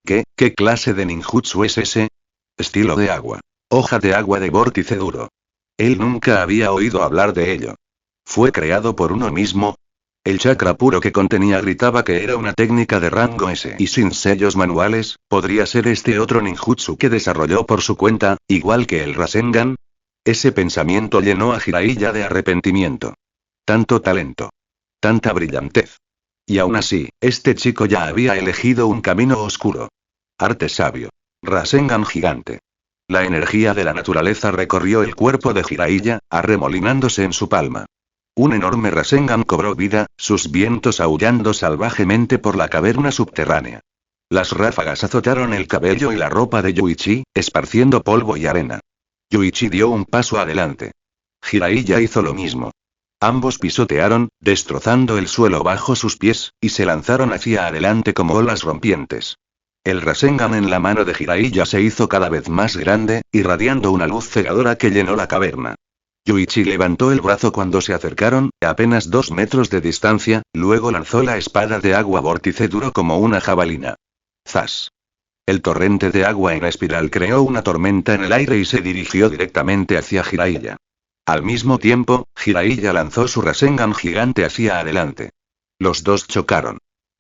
¿Qué clase de ninjutsu es ese? Estilo de agua. Hoja de agua de vórtice duro. Él nunca había oído hablar de ello. ¿Fue creado por uno mismo? El chakra puro que contenía gritaba que era una técnica de rango S y sin sellos manuales. ¿Podría ser este otro ninjutsu que desarrolló por su cuenta, igual que el Rasengan? Ese pensamiento llenó a Jiraiya de arrepentimiento. Tanto talento. Tanta brillantez. Y aún así, este chico ya había elegido un camino oscuro. Arte sabio. Rasengan gigante. La energía de la naturaleza recorrió el cuerpo de Jiraiya, arremolinándose en su palma. Un enorme Rasengan cobró vida, sus vientos aullando salvajemente por la caverna subterránea. Las ráfagas azotaron el cabello y la ropa de Yuichi, esparciendo polvo y arena. Yuichi dio un paso adelante. Jiraiya hizo lo mismo. Ambos pisotearon, destrozando el suelo bajo sus pies, y se lanzaron hacia adelante como olas rompientes. El Rasengan en la mano de Jiraiya se hizo cada vez más grande, irradiando una luz cegadora que llenó la caverna. Yuichi levantó el brazo cuando se acercaron, a apenas 2 metros de distancia, luego lanzó la espada de agua vórtice duro como una jabalina. ¡Zas! El torrente de agua en espiral creó una tormenta en el aire y se dirigió directamente hacia Jiraiya. Al mismo tiempo, Jiraiya lanzó su Rasengan gigante hacia adelante. Los dos chocaron.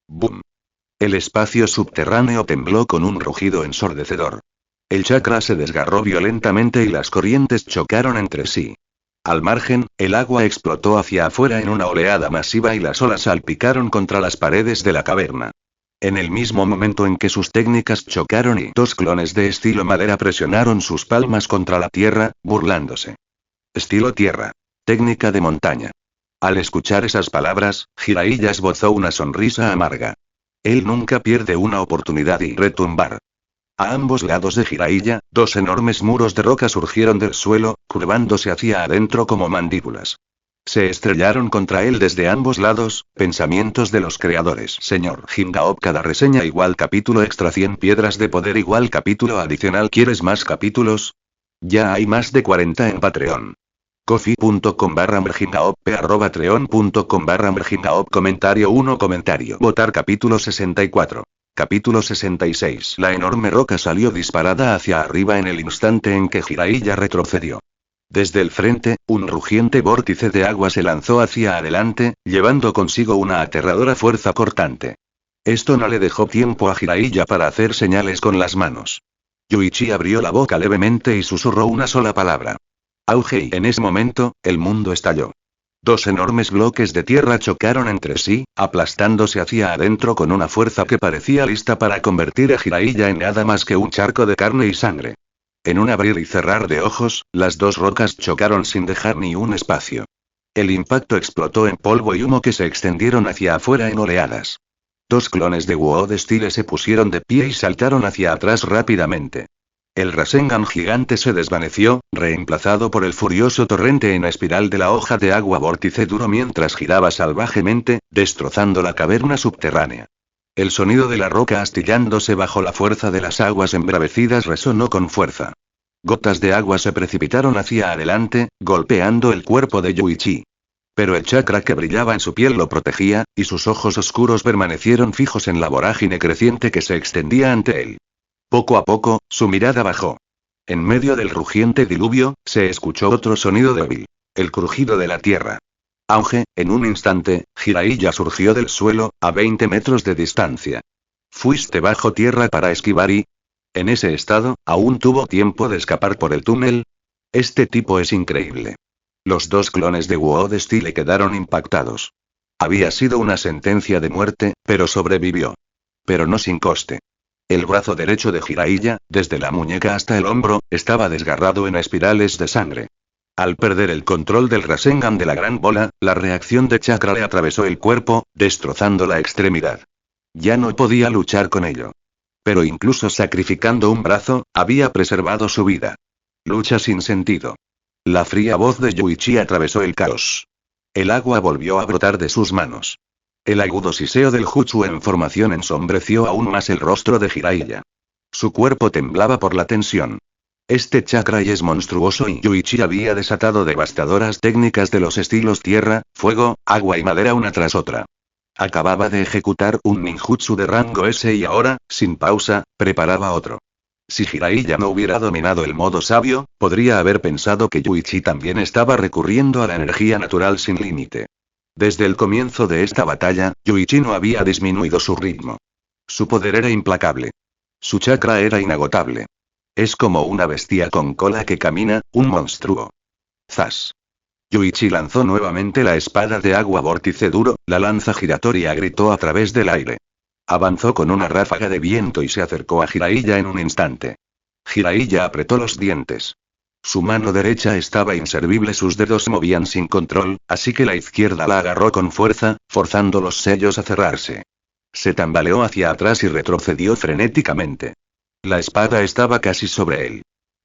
¡Bum! El espacio subterráneo tembló con un rugido ensordecedor. El chakra se desgarró violentamente y las corrientes chocaron entre sí. Al margen, el agua explotó hacia afuera en una oleada masiva y las olas salpicaron contra las paredes de la caverna. En el mismo momento en que sus técnicas chocaron y 2 clones de estilo madera presionaron sus palmas contra la tierra, burlándose. Estilo tierra. Técnica de montaña. Al escuchar esas palabras, Jiraiya esbozó una sonrisa amarga. Él nunca pierde una oportunidad y retumbar. A ambos lados de Jiraiya, 2 enormes muros de roca surgieron del suelo, curvándose hacia adentro como mandíbulas. Se estrellaron contra él desde ambos lados, pensamientos de los creadores. Señor Jingaop, cada reseña igual capítulo extra 100 piedras de poder igual capítulo adicional. ¿Quieres más capítulos? Ya hay más de 40 en Patreon. Coffee.com/mergingaop, @treon.com/mergingaop. Comentario 1. Comentario. Votar capítulo 64. Capítulo 66. La enorme roca salió disparada hacia arriba en el instante en que Jiraiya retrocedió. Desde el frente, un rugiente vórtice de agua se lanzó hacia adelante, llevando consigo una aterradora fuerza cortante. Esto no le dejó tiempo a Jiraiya para hacer señales con las manos. Yuichi abrió la boca levemente y susurró una sola palabra. Auge, y en ese momento, el mundo estalló. 2 enormes bloques de tierra chocaron entre sí, aplastándose hacia adentro con una fuerza que parecía lista para convertir a Jiraiya en nada más que un charco de carne y sangre. En un abrir y cerrar de ojos, las 2 rocas chocaron sin dejar ni un espacio. El impacto explotó en polvo y humo que se extendieron hacia afuera en oleadas. 2 clones de Wood Style se pusieron de pie y saltaron hacia atrás rápidamente. El Rasengan gigante se desvaneció, reemplazado por el furioso torrente en espiral de la hoja de agua vórtice duro mientras giraba salvajemente, destrozando la caverna subterránea. El sonido de la roca astillándose bajo la fuerza de las aguas embravecidas resonó con fuerza. Gotas de agua se precipitaron hacia adelante, golpeando el cuerpo de Yuichi. Pero el chakra que brillaba en su piel lo protegía, y sus ojos oscuros permanecieron fijos en la vorágine creciente que se extendía ante él. Poco a poco, su mirada bajó. En medio del rugiente diluvio, se escuchó otro sonido débil. El crujido de la tierra. Auge, en un instante, Jiraiya surgió del suelo, a 20 metros de distancia. ¿Fuiste bajo tierra para esquivar y...? En ese estado, ¿aún tuvo tiempo de escapar por el túnel? Este tipo es increíble. Los 2 clones de Wood Style quedaron impactados. Había sido una sentencia de muerte, pero sobrevivió. Pero no sin coste. El brazo derecho de Jiraiya, desde la muñeca hasta el hombro, estaba desgarrado en espirales de sangre. Al perder el control del Rasengan de la gran bola, la reacción de chakra le atravesó el cuerpo, destrozando la extremidad. Ya no podía luchar con ello. Pero incluso sacrificando un brazo, había preservado su vida. Lucha sin sentido. La fría voz de Yuichi atravesó el caos. El agua volvió a brotar de sus manos. El agudo siseo del jutsu en formación ensombreció aún más el rostro de Jiraiya. Su cuerpo temblaba por la tensión. Este chakra es monstruoso y Yuichi había desatado devastadoras técnicas de los estilos tierra, fuego, agua y madera una tras otra. Acababa de ejecutar un ninjutsu de rango S y ahora, sin pausa, preparaba otro. Si Jiraiya no hubiera dominado el modo sabio, podría haber pensado que Yuichi también estaba recurriendo a la energía natural sin límite. Desde el comienzo de esta batalla, Yuichi no había disminuido su ritmo. Su poder era implacable. Su chakra era inagotable. Es como una bestia con cola que camina, un monstruo. ¡Zas! Yuichi lanzó nuevamente la espada de agua vórtice duro, la lanza giratoria gritó a través del aire. Avanzó con una ráfaga de viento y se acercó a Jiraiya en un instante. Jiraiya apretó los dientes. Su mano derecha estaba inservible, sus dedos se movían sin control, así que la izquierda la agarró con fuerza, forzando los sellos a cerrarse. Se tambaleó hacia atrás y retrocedió frenéticamente. La espada estaba casi sobre él.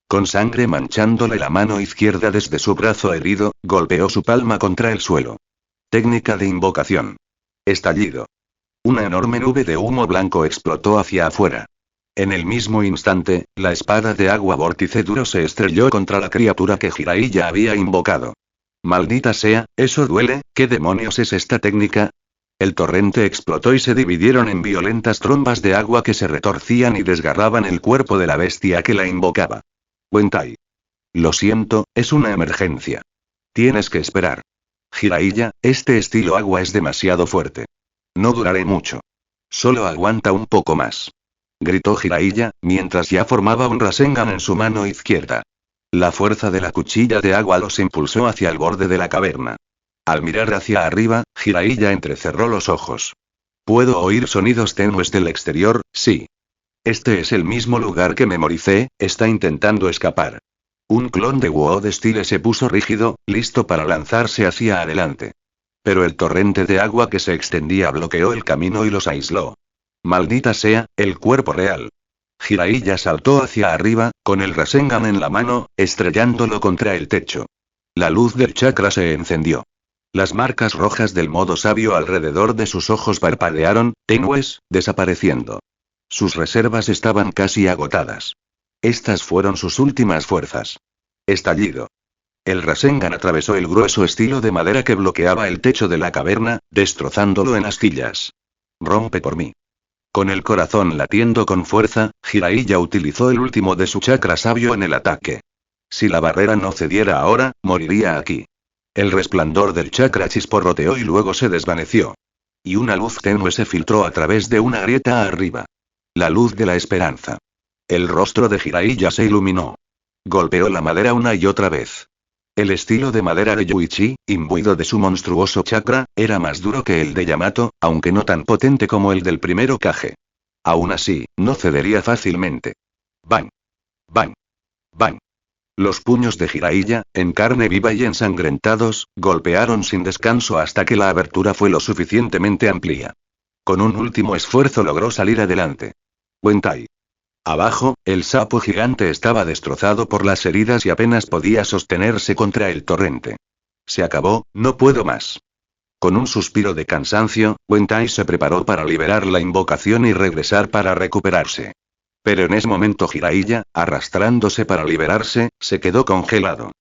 Con sangre manchándole la mano izquierda desde su brazo herido, golpeó su palma contra el suelo. Técnica de invocación. Estallido. Una enorme nube de humo blanco explotó hacia afuera. En el mismo instante, la espada de agua vórtice duro se estrelló contra la criatura que Jiraiya había invocado. Maldita sea, eso duele, ¿qué demonios es esta técnica? El torrente explotó y se dividieron en violentas trombas de agua que se retorcían y desgarraban el cuerpo de la bestia que la invocaba. Wentai. Lo siento, es una emergencia. Tienes que esperar. Jiraiya, este estilo agua es demasiado fuerte. No duraré mucho. Solo aguanta un poco más. Gritó Jiraiya, mientras ya formaba un Rasengan en su mano izquierda. La fuerza de la cuchilla de agua los impulsó hacia el borde de la caverna. Al mirar hacia arriba, Jiraiya entrecerró los ojos. Puedo oír sonidos tenues del exterior, sí. Este es el mismo lugar que memoricé, está intentando escapar. Un clon de Wood Style se puso rígido, listo para lanzarse hacia adelante. Pero el torrente de agua que se extendía bloqueó el camino y los aisló. Maldita sea, el cuerpo real. Jiraiya saltó hacia arriba, con el Rasengan en la mano, estrellándolo contra el techo. La luz del chakra se encendió. Las marcas rojas del modo sabio alrededor de sus ojos parpadearon, tenues, desapareciendo. Sus reservas estaban casi agotadas. Estas fueron sus últimas fuerzas. Estallido. El Rasengan atravesó el grueso estilo de madera que bloqueaba el techo de la caverna, destrozándolo en astillas. Rompe por mí. Con el corazón latiendo con fuerza, Jiraiya utilizó el último de su chakra sabio en el ataque. Si la barrera no cediera ahora, moriría aquí. El resplandor del chakra chisporroteó y luego se desvaneció. Y una luz tenue se filtró a través de una grieta arriba. La luz de la esperanza. El rostro de Jiraiya se iluminó. Golpeó la madera una y otra vez. El estilo de madera de Yuichi, imbuido de su monstruoso chakra, era más duro que el de Yamato, aunque no tan potente como el del primero Kage. Aún así, no cedería fácilmente. ¡Bang! ¡Bang! ¡Bang! Los puños de Jiraiya, en carne viva y ensangrentados, golpearon sin descanso hasta que la abertura fue lo suficientemente amplia. Con un último esfuerzo logró salir adelante. Wentai. Abajo, el sapo gigante estaba destrozado por las heridas y apenas podía sostenerse contra el torrente. Se acabó, no puedo más. Con un suspiro de cansancio, Wentai se preparó para liberar la invocación y regresar para recuperarse. Pero en ese momento Jiraiya, arrastrándose para liberarse, se quedó congelado.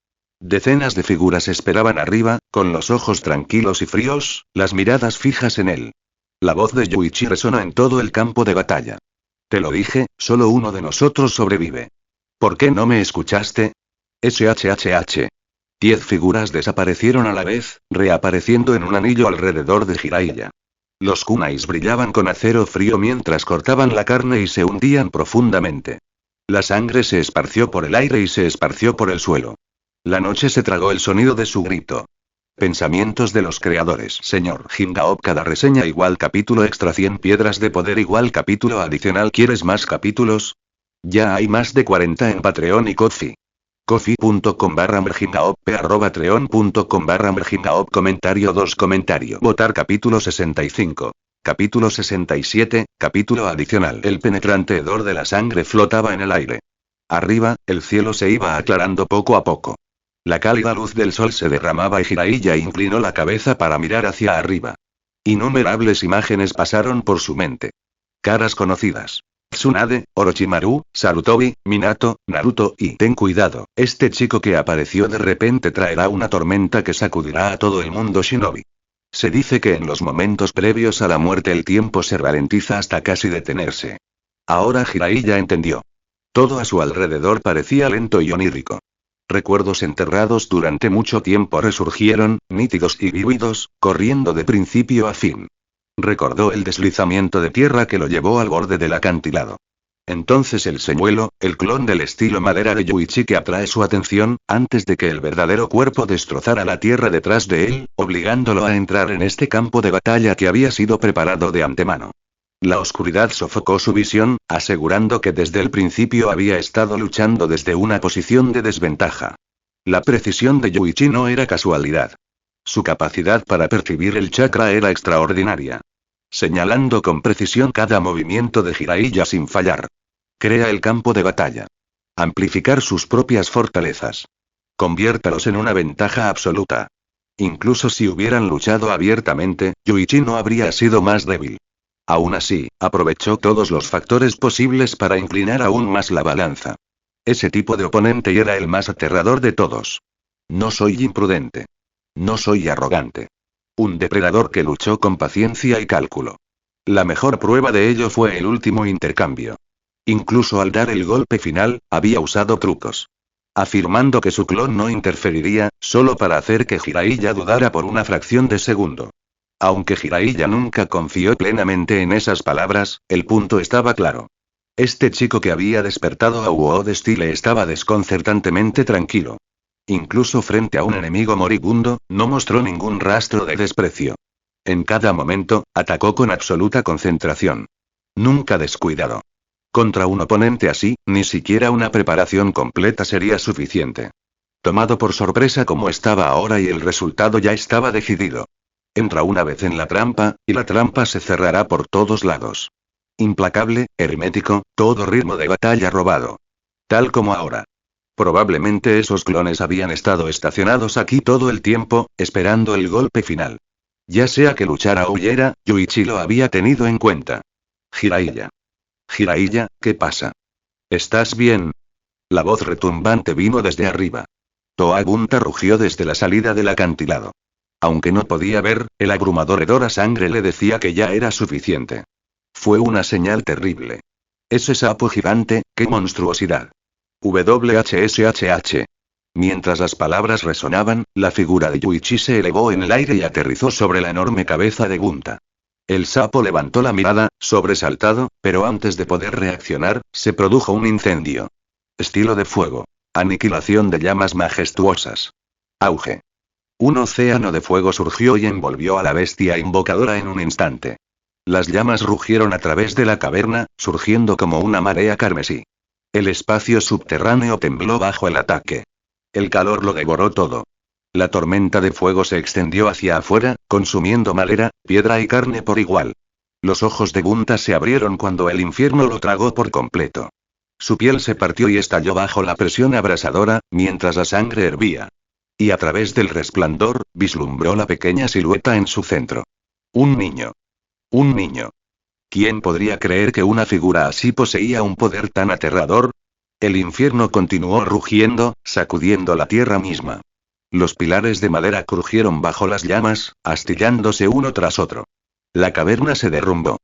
Decenas de figuras esperaban arriba, con los ojos tranquilos y fríos, las miradas fijas en él. La voz de Yuichi resonó en todo el campo de batalla. Te lo dije, solo uno de nosotros sobrevive. ¿Por qué no me escuchaste? SHHH. 10 figuras desaparecieron a la vez, reapareciendo en un anillo alrededor de Jiraiya. Los kunais brillaban con acero frío mientras cortaban la carne y se hundían profundamente. La sangre se esparció por el aire y se esparció por el suelo. La noche se tragó el sonido de su grito. Pensamientos de los creadores. Señor Hingaop, cada reseña igual capítulo extra 100 piedras de poder igual capítulo adicional. ¿Quieres más capítulos? Ya hay más de 40 en Patreon y Ko-fi. Ko-fi.com/merhingaop, patreon.com/merhingaop. Comentario 2. Comentario. Votar capítulo 65. Capítulo 67, capítulo adicional. El penetrante hedor de la sangre flotaba en el aire. Arriba, el cielo se iba aclarando poco a poco. La cálida luz del sol se derramaba y Jiraiya inclinó la cabeza para mirar hacia arriba. Innumerables imágenes pasaron por su mente. Caras conocidas. Tsunade, Orochimaru, Sarutobi, Minato, Naruto y ten cuidado, este chico que apareció de repente traerá una tormenta que sacudirá a todo el mundo shinobi. Se dice que en los momentos previos a la muerte el tiempo se ralentiza hasta casi detenerse. Ahora Jiraiya entendió. Todo a su alrededor parecía lento y onírico. Recuerdos enterrados durante mucho tiempo resurgieron, nítidos y vívidos, corriendo de principio a fin. Recordó el deslizamiento de tierra que lo llevó al borde del acantilado. Entonces el señuelo, el clon del estilo madera de Yuichi que atrae su atención, antes de que el verdadero cuerpo destrozara la tierra detrás de él, obligándolo a entrar en este campo de batalla que había sido preparado de antemano. La oscuridad sofocó su visión, asegurando que desde el principio había estado luchando desde una posición de desventaja. La precisión de Yuichi no era casualidad. Su capacidad para percibir el chakra era extraordinaria. Señalando con precisión cada movimiento de Jiraiya sin fallar. Crea el campo de batalla. Amplificar sus propias fortalezas. Conviértalos en una ventaja absoluta. Incluso si hubieran luchado abiertamente, Yuichi no habría sido más débil. Aún así, aprovechó todos los factores posibles para inclinar aún más la balanza. Ese tipo de oponente era el más aterrador de todos. No soy imprudente. No soy arrogante. Un depredador que luchó con paciencia y cálculo. La mejor prueba de ello fue el último intercambio. Incluso al dar el golpe final, había usado trucos. Afirmando que su clon no interferiría, solo para hacer que Jiraiya dudara por una fracción de segundo. Aunque Jiraiya nunca confió plenamente en esas palabras, el punto estaba claro. Este chico que había despertado a Uo de Style estaba desconcertantemente tranquilo. Incluso frente a un enemigo moribundo, no mostró ningún rastro de desprecio. En cada momento, atacó con absoluta concentración. Nunca descuidado. Contra un oponente así, ni siquiera una preparación completa sería suficiente. Tomado por sorpresa como estaba ahora y el resultado ya estaba decidido. Entra una vez en la trampa, y la trampa se cerrará por todos lados. Implacable, hermético, todo ritmo de batalla robado. Tal como ahora. Probablemente esos clones habían estado estacionados aquí todo el tiempo, esperando el golpe final. Ya sea que luchara o huyera, Yuichi lo había tenido en cuenta. Jiraiya. Jiraiya, ¿qué pasa? ¿Estás bien? La voz retumbante vino desde arriba. Toa Gunta rugió desde la salida del acantilado. Aunque no podía ver, el abrumador hedor a sangre le decía que ya era suficiente. Fue una señal terrible. Ese sapo gigante, qué monstruosidad. WHSHH. Mientras las palabras resonaban, la figura de Yuichi se elevó en el aire y aterrizó sobre la enorme cabeza de Gunta. El sapo levantó la mirada, sobresaltado, pero antes de poder reaccionar, se produjo un incendio. Estilo de fuego. Aniquilación de llamas majestuosas. Auge. Un océano de fuego surgió y envolvió a la bestia invocadora en un instante. Las llamas rugieron a través de la caverna, surgiendo como una marea carmesí. El espacio subterráneo tembló bajo el ataque. El calor lo devoró todo. La tormenta de fuego se extendió hacia afuera, consumiendo madera, piedra y carne por igual. Los ojos de Gunta se abrieron cuando el infierno lo tragó por completo. Su piel se partió y estalló bajo la presión abrasadora, mientras la sangre hervía. Y a través del resplandor, vislumbró la pequeña silueta en su centro. Un niño. Un niño. ¿Quién podría creer que una figura así poseía un poder tan aterrador? El infierno continuó rugiendo, sacudiendo la tierra misma. Los pilares de madera crujieron bajo las llamas, astillándose uno tras otro. La caverna se derrumbó.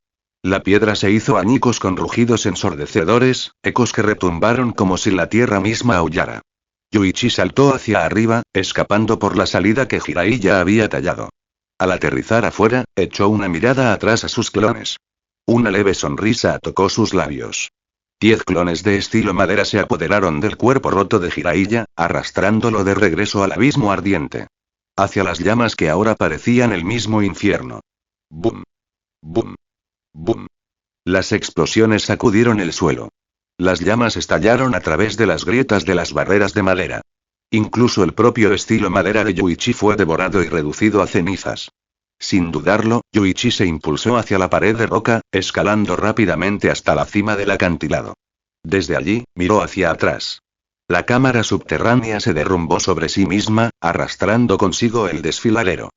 La piedra se hizo añicos con rugidos ensordecedores, ecos que retumbaron como si la tierra misma aullara. Yuichi saltó hacia arriba, escapando por la salida que Jiraiya había tallado. Al aterrizar afuera, echó una mirada atrás a sus clones. Una leve sonrisa tocó sus labios. 10 clones de estilo madera se apoderaron del cuerpo roto de Jiraiya, arrastrándolo de regreso al abismo ardiente. hacia las llamas que ahora parecían el mismo infierno. ¡Bum! ¡Bum! ¡Bum! Las explosiones sacudieron el suelo. Las llamas estallaron a través de las grietas de las barreras de madera. Incluso el propio estilo madera de Yuichi fue devorado y reducido a cenizas. Sin dudarlo, Yuichi se impulsó hacia la pared de roca, escalando rápidamente hasta la cima del acantilado. Desde allí, miró hacia atrás. La cámara subterránea se derrumbó sobre sí misma, arrastrando consigo el desfiladero.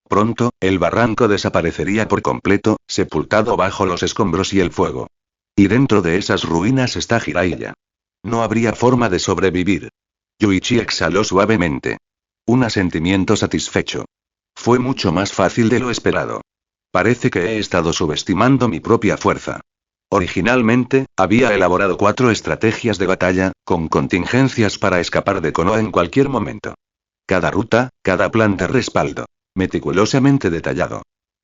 Pronto, el barranco desaparecería por completo, sepultado bajo los escombros y el fuego. Y dentro de esas ruinas está Jiraiya. No habría forma de sobrevivir. Yuichi exhaló suavemente. Un asentimiento satisfecho. Fue mucho más fácil de lo esperado. Parece que he estado subestimando mi propia fuerza. Originalmente, había elaborado 4 estrategias de batalla, con contingencias para escapar de Konoha en cualquier momento. Cada ruta, cada plan de respaldo. Meticulosamente detallado.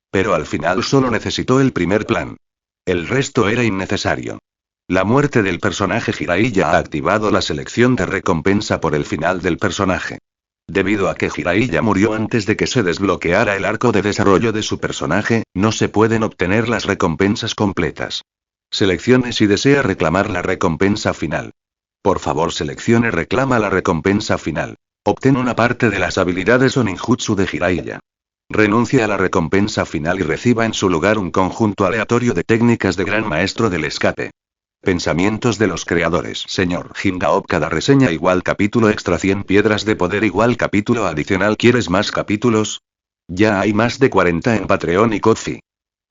Pero al final solo necesitó el primer plan. El resto era innecesario. La muerte del personaje Jiraiya ha activado la selección de recompensa por el final del personaje. Debido a que Jiraiya murió antes de que se desbloqueara el arco de desarrollo de su personaje, no se pueden obtener las recompensas completas. Seleccione si desea reclamar la recompensa final. Por favor, seleccione reclama la recompensa final. Obtén una parte de las habilidades o ninjutsu de Jiraiya. Renuncie a la recompensa final y reciba en su lugar un conjunto aleatorio de técnicas de Gran Maestro del Escape. Pensamientos de los creadores. Señor Hingaop, cada reseña igual capítulo extra 100 piedras de poder igual capítulo adicional. ¿Quieres más capítulos? Ya hay más de 40 en Patreon y Ko-fi.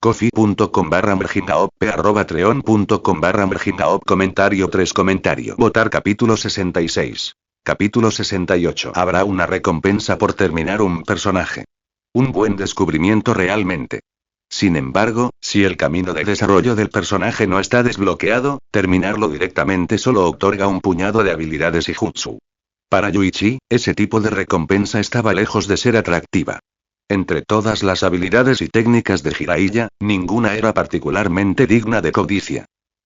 Ko-fi.com/merhingaop, patreon.com/merhingaop. Comentario 3 comentario. Votar capítulo 66. Capítulo 68. Habrá una recompensa por terminar un personaje. Un buen descubrimiento realmente. Sin embargo, si el camino de desarrollo del personaje no está desbloqueado, terminarlo directamente solo otorga un puñado de habilidades y jutsu. Para Yuichi, ese tipo de recompensa estaba lejos de ser atractiva. Entre todas las habilidades y técnicas de Jiraiya, ninguna era particularmente digna de codicia.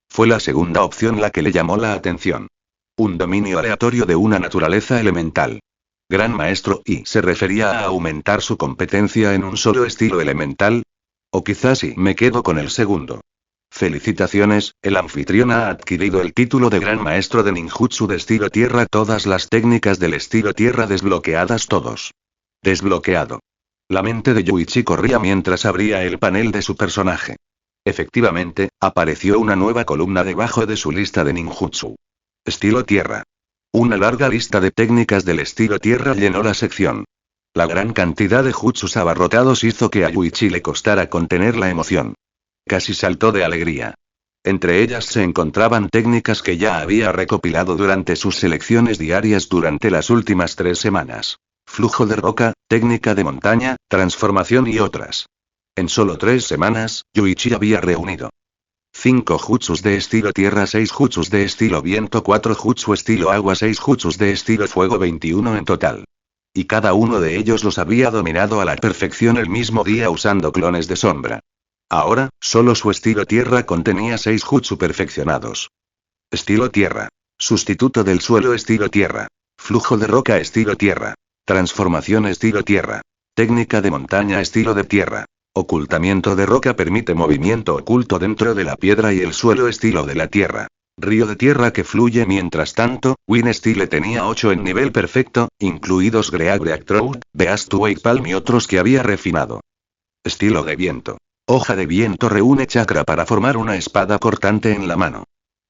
Fue la segunda opción la que le llamó la atención. Un dominio aleatorio de una naturaleza elemental. Gran Maestro y se refería a aumentar su competencia en un solo estilo elemental. O quizás sí, me quedo con el segundo. Felicitaciones, el anfitrión ha adquirido el título de Gran Maestro de Ninjutsu de estilo Tierra. Todas las técnicas del estilo Tierra desbloqueadas todos. Desbloqueado. La mente de Yuichi corría mientras abría el panel de su personaje. Efectivamente, apareció una nueva columna debajo de su lista de ninjutsu. Estilo Tierra. Una larga lista de técnicas del estilo Tierra llenó la sección. La gran cantidad de jutsus abarrotados hizo que a Yuichi le costara contener la emoción. Casi saltó de alegría. Entre ellas se encontraban técnicas que ya había recopilado durante sus selecciones diarias durante las últimas 3 semanas. Flujo de roca, técnica de montaña, transformación y otras. En solo 3 semanas, Yuichi había reunido 5 jutsus de estilo tierra, 6 jutsus de estilo viento, 4 jutsu estilo agua, 6 jutsus de estilo fuego, 21 en total. Y cada uno de ellos los había dominado a la perfección el mismo día usando clones de sombra. Ahora, solo su estilo tierra contenía 6 jutsu perfeccionados. Estilo tierra. Sustituto del suelo estilo tierra. Flujo de roca estilo tierra. Transformación estilo tierra. Técnica de montaña estilo de tierra. Ocultamiento de roca permite movimiento oculto dentro de la piedra y el suelo estilo de la tierra. Río de tierra que fluye mientras tanto. Win Style tenía 8 en nivel perfecto, incluidos Great Breakthrough, Beast to Wake Palm y otros que había refinado. Estilo de viento. Hoja de viento reúne chakra para formar una espada cortante en la mano.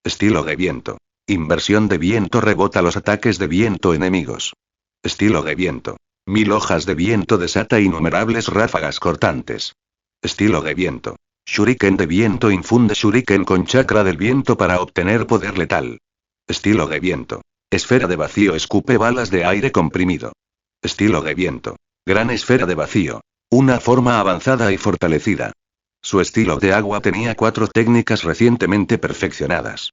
Estilo de viento. Inversión de viento rebota los ataques de viento enemigos. Estilo de viento. 1000 hojas de viento desata innumerables ráfagas cortantes. Estilo de viento. Shuriken de viento infunde shuriken con chakra del viento para obtener poder letal. Estilo de viento. Esfera de vacío escupe balas de aire comprimido. Estilo de viento. Gran esfera de vacío. Una forma avanzada y fortalecida. Su estilo de agua tenía 4 técnicas recientemente perfeccionadas.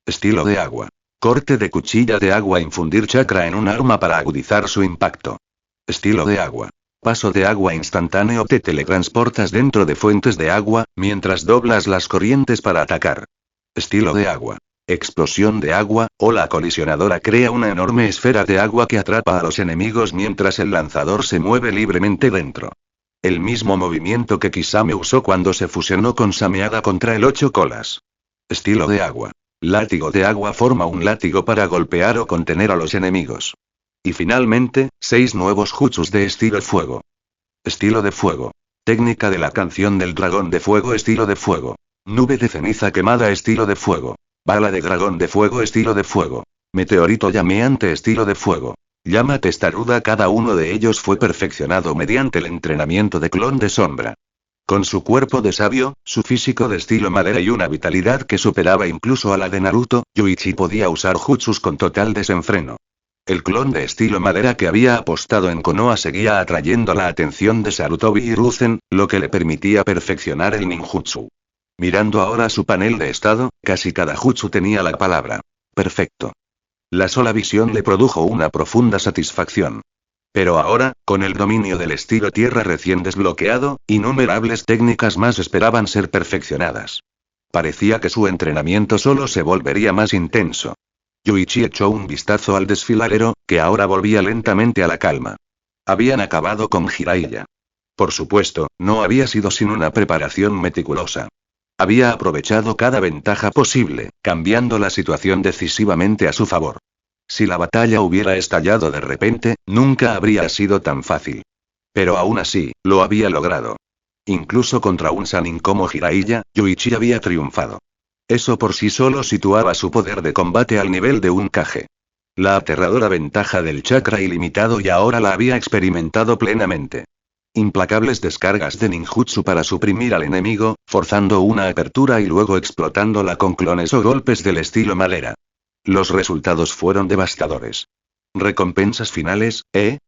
Estilo de agua. Corte de cuchilla de agua, infundir chakra en un arma para agudizar su impacto. Estilo de agua. Paso de agua instantáneo, te teletransportas dentro de fuentes de agua, mientras doblas las corrientes para atacar. Estilo de agua. Explosión de agua, o la colisionadora crea una enorme esfera de agua que atrapa a los enemigos mientras el lanzador se mueve libremente dentro. El mismo movimiento que Kisame usó cuando se fusionó con Sameada contra el 8 colas. Estilo de agua. Látigo de agua forma un látigo para golpear o contener a los enemigos. Y finalmente, 6 nuevos jutsus de estilo fuego. Estilo de fuego. Técnica de la canción del dragón de fuego estilo de fuego. Nube de ceniza quemada estilo de fuego. Bala de dragón de fuego estilo de fuego. Meteorito llameante estilo de fuego. Llama testaruda. Cada uno de ellos fue perfeccionado mediante el entrenamiento de clon de sombra. Con su cuerpo de sabio, su físico de estilo madera y una vitalidad que superaba incluso a la de Naruto, Yuichi podía usar jutsus con total desenfreno. El clon de estilo madera que había apostado en Konoha seguía atrayendo la atención de Sarutobi Hiruzen, lo que le permitía perfeccionar el ninjutsu. Mirando ahora su panel de estado, casi cada jutsu tenía la palabra perfecto. La sola visión le produjo una profunda satisfacción. Pero ahora, con el dominio del estilo tierra recién desbloqueado, innumerables técnicas más esperaban ser perfeccionadas. Parecía que su entrenamiento solo se volvería más intenso. Yuichi echó un vistazo al desfiladero, que ahora volvía lentamente a la calma. Habían acabado con Jiraiya. Por supuesto, no había sido sin una preparación meticulosa. Había aprovechado cada ventaja posible, cambiando la situación decisivamente a su favor. Si la batalla hubiera estallado de repente, nunca habría sido tan fácil. Pero aún así, lo había logrado. Incluso contra un Sannin como Jiraiya, Yuichi había triunfado. Eso por sí solo situaba su poder de combate al nivel de un Kage. La aterradora ventaja del chakra ilimitado y ahora la había experimentado plenamente. Implacables descargas de ninjutsu para suprimir al enemigo, forzando una apertura y luego explotándola con clones o golpes del estilo madera. Los resultados fueron devastadores. ¿Recompensas finales, eh?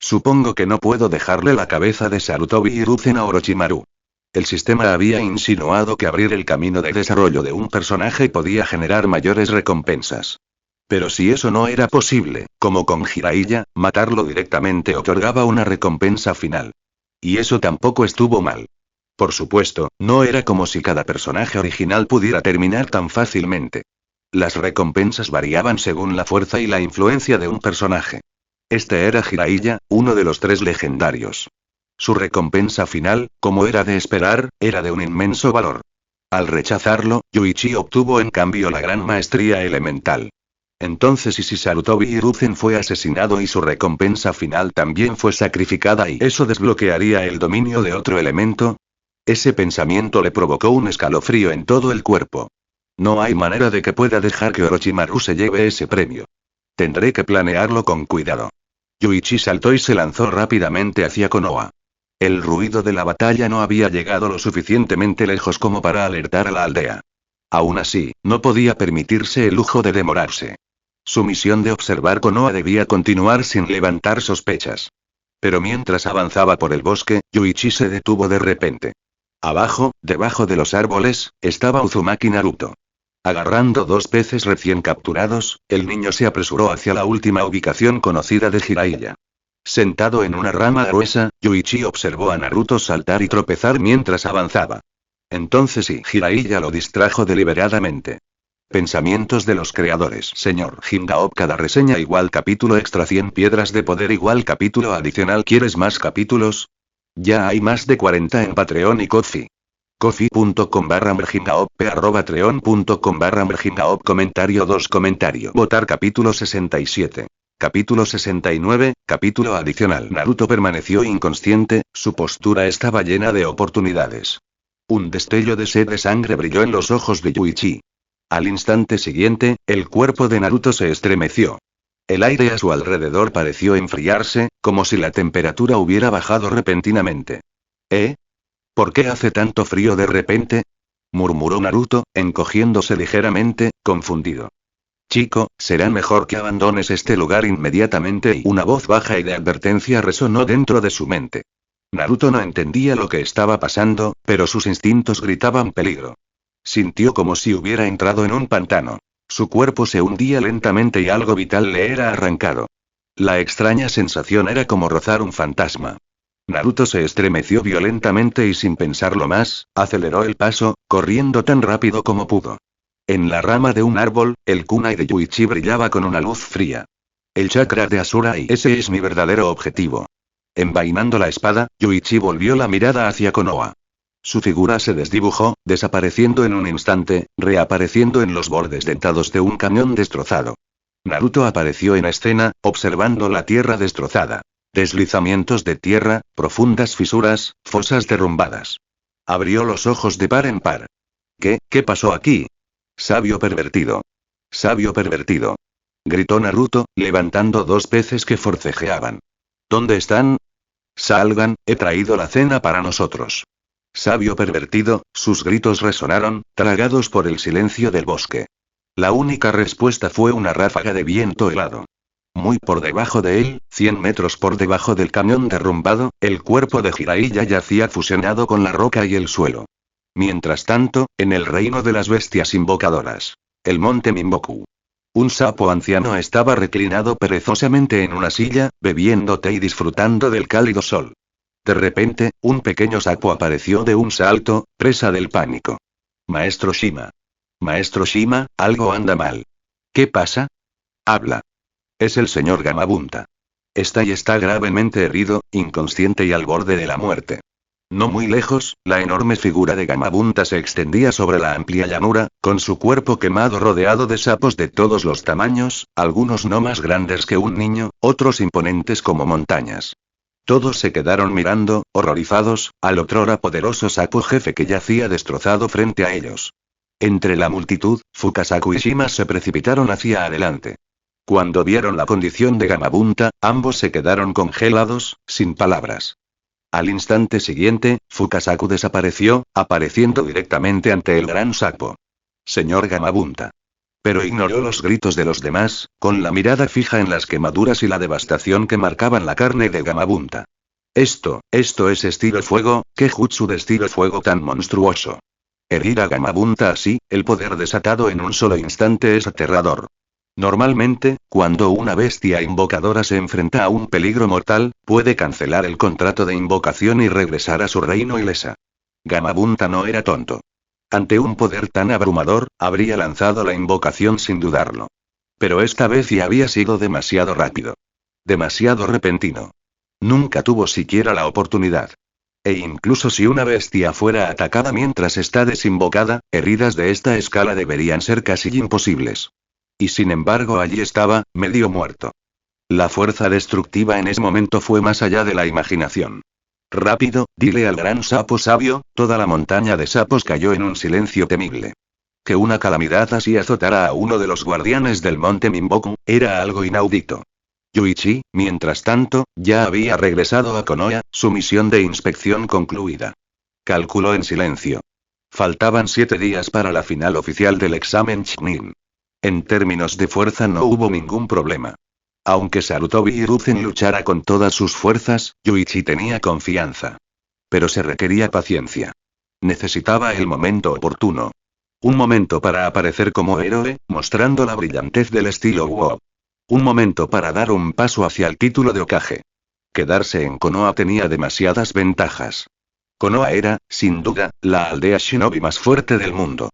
Supongo que no puedo dejarle la cabeza de Sarutobi Hiruzen a Orochimaru. El sistema había insinuado que abrir el camino de desarrollo de un personaje podía generar mayores recompensas. Pero si eso no era posible, como con Jiraiya, matarlo directamente otorgaba una recompensa final. Y eso tampoco estuvo mal. Por supuesto, no era como si cada personaje original pudiera terminar tan fácilmente. Las recompensas variaban según la fuerza y la influencia de un personaje. Este era Jiraiya, uno de los 3 legendarios. Su recompensa final, como era de esperar, era de un inmenso valor. Al rechazarlo, Yuichi obtuvo en cambio la gran maestría elemental. Entonces, ¿y si Sarutobi Hiruzen fue asesinado y su recompensa final también fue sacrificada y eso desbloquearía el dominio de otro elemento? Ese pensamiento le provocó un escalofrío en todo el cuerpo. No hay manera de que pueda dejar que Orochimaru se lleve ese premio. Tendré que planearlo con cuidado. Yuichi saltó y se lanzó rápidamente hacia Konoha. El ruido de la batalla no había llegado lo suficientemente lejos como para alertar a la aldea. Aún así, no podía permitirse el lujo de demorarse. Su misión de observar Konoha debía continuar sin levantar sospechas. Pero mientras avanzaba por el bosque, Yuichi se detuvo de repente. Abajo, debajo de los árboles, estaba Uzumaki Naruto. Agarrando 2 peces recién capturados, el niño se apresuró hacia la última ubicación conocida de Jiraiya. Sentado en una rama gruesa, Yuichi observó a Naruto saltar y tropezar mientras avanzaba. Entonces Jiraiya lo distrajo deliberadamente. Pensamientos de los creadores. Señor Hingaop. Cada reseña igual capítulo extra 100 piedras de poder igual capítulo adicional. ¿Quieres más capítulos? Ya hay más de 40 en Patreon y Ko-fi. Ko-fi.com/merhingaop. Treon.com/merhingaop. Comentario 2. Comentario. Votar capítulo 67. Capítulo 69, capítulo adicional. Naruto permaneció inconsciente, su postura estaba llena de oportunidades. Un destello de sed de sangre brilló en los ojos de Yuichi. Al instante siguiente, el cuerpo de Naruto se estremeció. El aire a su alrededor pareció enfriarse, como si la temperatura hubiera bajado repentinamente. ¿Eh? ¿Por qué hace tanto frío de repente? Murmuró Naruto, encogiéndose ligeramente, confundido. Chico, será mejor que abandones este lugar inmediatamente. Y una voz baja y de advertencia resonó dentro de su mente. Naruto no entendía lo que estaba pasando, pero sus instintos gritaban peligro. Sintió como si hubiera entrado en un pantano. Su cuerpo se hundía lentamente y algo vital le era arrancado. La extraña sensación era como rozar un fantasma. Naruto se estremeció violentamente y sin pensarlo más, aceleró el paso, corriendo tan rápido como pudo. En la rama de un árbol, el kunai de Yuichi brillaba con una luz fría. El chakra de Asura y ese es mi verdadero objetivo. Envainando la espada, Yuichi volvió la mirada hacia Konoha. Su figura se desdibujó, desapareciendo en un instante, reapareciendo en los bordes dentados de un camión destrozado. Naruto apareció en escena, observando la tierra destrozada. Deslizamientos de tierra, profundas fisuras, fosas derrumbadas. Abrió los ojos de par en par. ¿Qué pasó aquí? Sabio pervertido. Sabio pervertido. Gritó Naruto, levantando dos peces que forcejeaban. ¿Dónde están? Salgan, he traído la cena para nosotros. Sabio pervertido, sus gritos resonaron, tragados por el silencio del bosque. La única respuesta fue una ráfaga de viento helado. Muy por debajo de él, 100 metros por debajo del camión derrumbado, el cuerpo de Jiraiya yacía fusionado con la roca y el suelo. Mientras tanto, en el reino de las bestias invocadoras. El monte Mimboku. Un sapo anciano estaba reclinado perezosamente en una silla, bebiendo té y disfrutando del cálido sol. De repente, un pequeño sapo apareció de un salto, presa del pánico. Maestro Shima. Maestro Shima, algo anda mal. ¿Qué pasa? Habla. Es el señor Gamabunta. Está gravemente herido, inconsciente y al borde de la muerte. No muy lejos, la enorme figura de Gamabunta se extendía sobre la amplia llanura, con su cuerpo quemado rodeado de sapos de todos los tamaños, algunos no más grandes que un niño, otros imponentes como montañas. Todos se quedaron mirando, horrorizados, al otrora poderoso sapo jefe que yacía destrozado frente a ellos. Entre la multitud, Fukasaku y Shima se precipitaron hacia adelante. Cuando vieron la condición de Gamabunta, ambos se quedaron congelados, sin palabras. Al instante siguiente, Fukasaku desapareció, apareciendo directamente ante el gran sapo. Señor Gamabunta. Pero ignoró los gritos de los demás, con la mirada fija en las quemaduras y la devastación que marcaban la carne de Gamabunta. Esto es estilo fuego, ¿qué jutsu de estilo fuego tan monstruoso? Herir a Gamabunta así, el poder desatado en un solo instante es aterrador. Normalmente, cuando una bestia invocadora se enfrenta a un peligro mortal, puede cancelar el contrato de invocación y regresar a su reino ilesa. Gamabunta no era tonto. Ante un poder tan abrumador, habría lanzado la invocación sin dudarlo. Pero esta vez ya había sido demasiado rápido. Demasiado repentino. Nunca tuvo siquiera la oportunidad. E incluso si una bestia fuera atacada mientras está desinvocada, heridas de esta escala deberían ser casi imposibles. Y sin embargo allí estaba, medio muerto. La fuerza destructiva en ese momento fue más allá de la imaginación. Rápido, dile al gran sapo sabio, toda la montaña de sapos cayó en un silencio temible. Que una calamidad así azotara a uno de los guardianes del monte Mimboku, era algo inaudito. Yuichi, mientras tanto, ya había regresado a Konoha, su misión de inspección concluida. Calculó en silencio. Faltaban 7 días para la final oficial del examen Chunin. En términos de fuerza no hubo ningún problema. Aunque Sarutobi Hiruzen luchara con todas sus fuerzas, Yuichi tenía confianza. Pero se requería paciencia. Necesitaba el momento oportuno. Un momento para aparecer como héroe, mostrando la brillantez del estilo WoW. Un momento para dar un paso hacia el título de Hokage. Quedarse en Konoha tenía demasiadas ventajas. Konoha era, sin duda, la aldea shinobi más fuerte del mundo.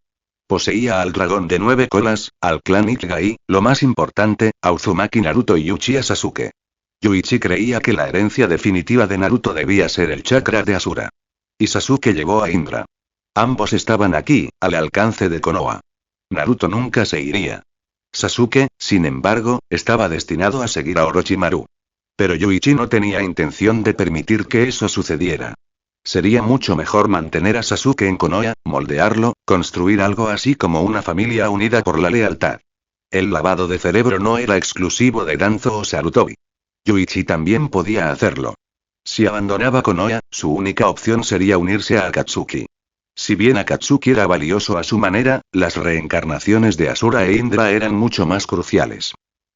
Poseía al dragón de 9 colas, al clan Ichigai, lo más importante, a Uzumaki Naruto y Uchiha Sasuke. Yuichi creía que la herencia definitiva de Naruto debía ser el chakra de Asura. Y Sasuke llevó a Indra. Ambos estaban aquí, al alcance de Konoha. Naruto nunca se iría. Sasuke, sin embargo, estaba destinado a seguir a Orochimaru. Pero Yuichi no tenía intención de permitir que eso sucediera. Sería mucho mejor mantener a Sasuke en Konoha, moldearlo, construir algo así como una familia unida por la lealtad. El lavado de cerebro no era exclusivo de Danzo o Sarutobi. Yuichi también podía hacerlo. Si abandonaba Konoha, su única opción sería unirse a Akatsuki. Si bien Akatsuki era valioso a su manera, las reencarnaciones de Asura e Indra eran mucho más cruciales.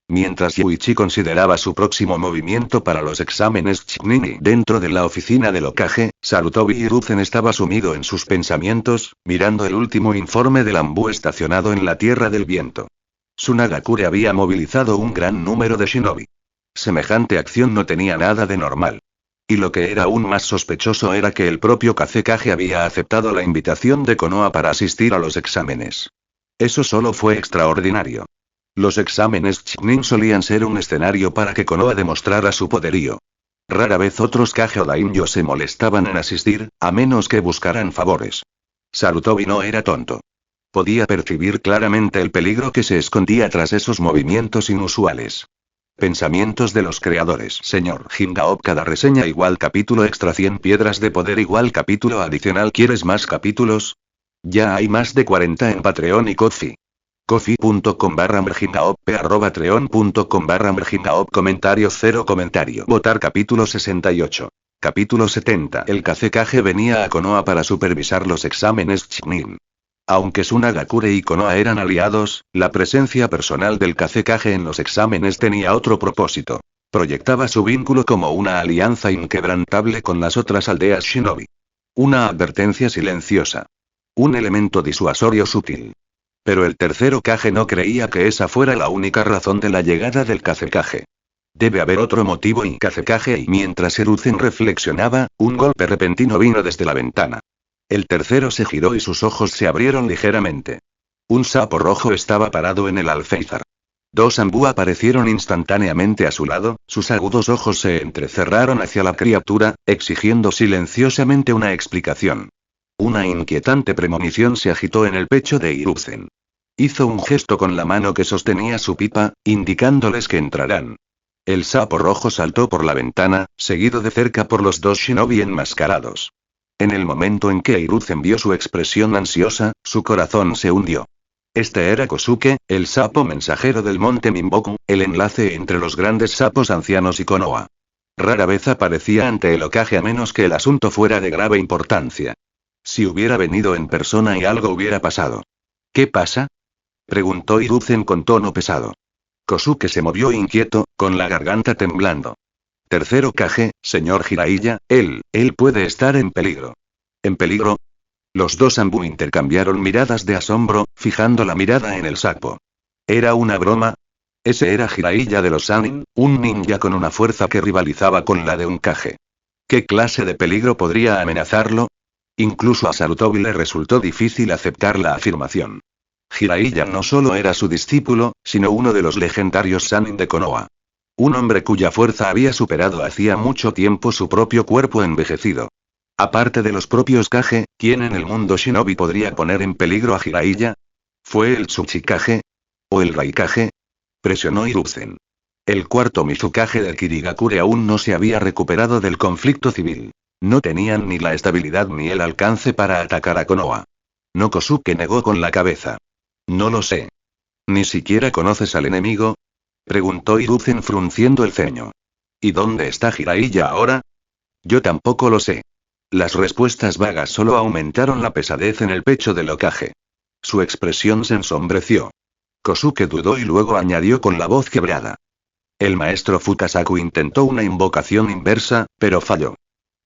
Mientras Yuichi consideraba su próximo movimiento para los exámenes Chunin dentro de la oficina del Hokage, Sarutobi Hiruzen estaba sumido en sus pensamientos, mirando el último informe del Anbu estacionado en la Tierra del Viento. Tsunagakure había movilizado un gran número de shinobi. Semejante acción no tenía nada de normal. Y lo que era aún más sospechoso era que el propio Kazekage había aceptado la invitación de Konoha para asistir a los exámenes. Eso solo fue extraordinario. Los exámenes Chunin solían ser un escenario para que Konoha demostrara su poderío. Rara vez otros kage o daimyo se molestaban en asistir, a menos que buscaran favores. Sarutobi no era tonto. Podía percibir claramente el peligro que se escondía tras esos movimientos inusuales. Pensamientos de los creadores. Señor Hingaop, cada reseña igual capítulo extra 100 piedras de poder igual capítulo adicional. ¿Quieres más capítulos? Ya hay más de 40 en Patreon y Ko-fi. Ko-fi.com/merhingaop, patreon.com/merhingaop. Comentario 0 comentario. Votar capítulo 68. Capítulo 70. El Kazekage venía a Konoha para supervisar los exámenes Chunin. Aunque Tsunagakure y Konoha eran aliados, la presencia personal del Kazekage en los exámenes tenía otro propósito. Proyectaba su vínculo como una alianza inquebrantable con las otras aldeas shinobi. Una advertencia silenciosa. Un elemento disuasorio sutil. Pero el tercero Kage no creía que esa fuera la única razón de la llegada del Kazekage. Debe haber otro motivo y Kazekage, y mientras Hiruzen reflexionaba, un golpe repentino vino desde la ventana. El tercero se giró y sus ojos se abrieron ligeramente. Un sapo rojo estaba parado en el alféizar. Dos ambú aparecieron instantáneamente a su lado, sus agudos ojos se entrecerraron hacia la criatura, exigiendo silenciosamente una explicación. Una inquietante premonición se agitó en el pecho de Hiruzen. Hizo un gesto con la mano que sostenía su pipa, indicándoles que entrarán. El sapo rojo saltó por la ventana, seguido de cerca por los dos shinobi enmascarados. En el momento en que Hiruzen vio su expresión ansiosa, su corazón se hundió. Este era Kosuke, el sapo mensajero del monte Minboku, el enlace entre los grandes sapos ancianos y Konoha. Rara vez aparecía ante el Hokage a menos que el asunto fuera de grave importancia. Si hubiera venido en persona y algo hubiera pasado. ¿Qué pasa?, preguntó Hiruzen con tono pesado. Kosuke se movió inquieto, con la garganta temblando. Tercero Kage, señor Jiraiya, él puede estar en peligro. ¿En peligro? Los dos ambú intercambiaron miradas de asombro, fijando la mirada en el sapo. ¿Era una broma? Ese era Jiraiya de los Sannin, un ninja con una fuerza que rivalizaba con la de un Kage. ¿Qué clase de peligro podría amenazarlo? Incluso a Sarutobi le resultó difícil aceptar la afirmación. Jiraiya no solo era su discípulo, sino uno de los legendarios Sannin de Konoha. Un hombre cuya fuerza había superado hacía mucho tiempo su propio cuerpo envejecido. Aparte de los propios Kage, ¿quién en el mundo shinobi podría poner en peligro a Jiraiya? ¿Fue el Tsuchikage? ¿O el Raikage? Presionó Hiruzen. El cuarto Mizukage del Kirigakure aún no se había recuperado del conflicto civil. No tenían ni la estabilidad ni el alcance para atacar a Konoha. No. Kosuke negó con la cabeza. No lo sé. ¿Ni siquiera conoces al enemigo?, preguntó Hiruzen frunciendo el ceño. ¿Y dónde está Jiraiya ahora? Yo tampoco lo sé. Las respuestas vagas solo aumentaron la pesadez en el pecho del Hokage. Su expresión se ensombreció. Kosuke dudó y luego añadió con la voz quebrada. El maestro Fukasaku intentó una invocación inversa, pero falló.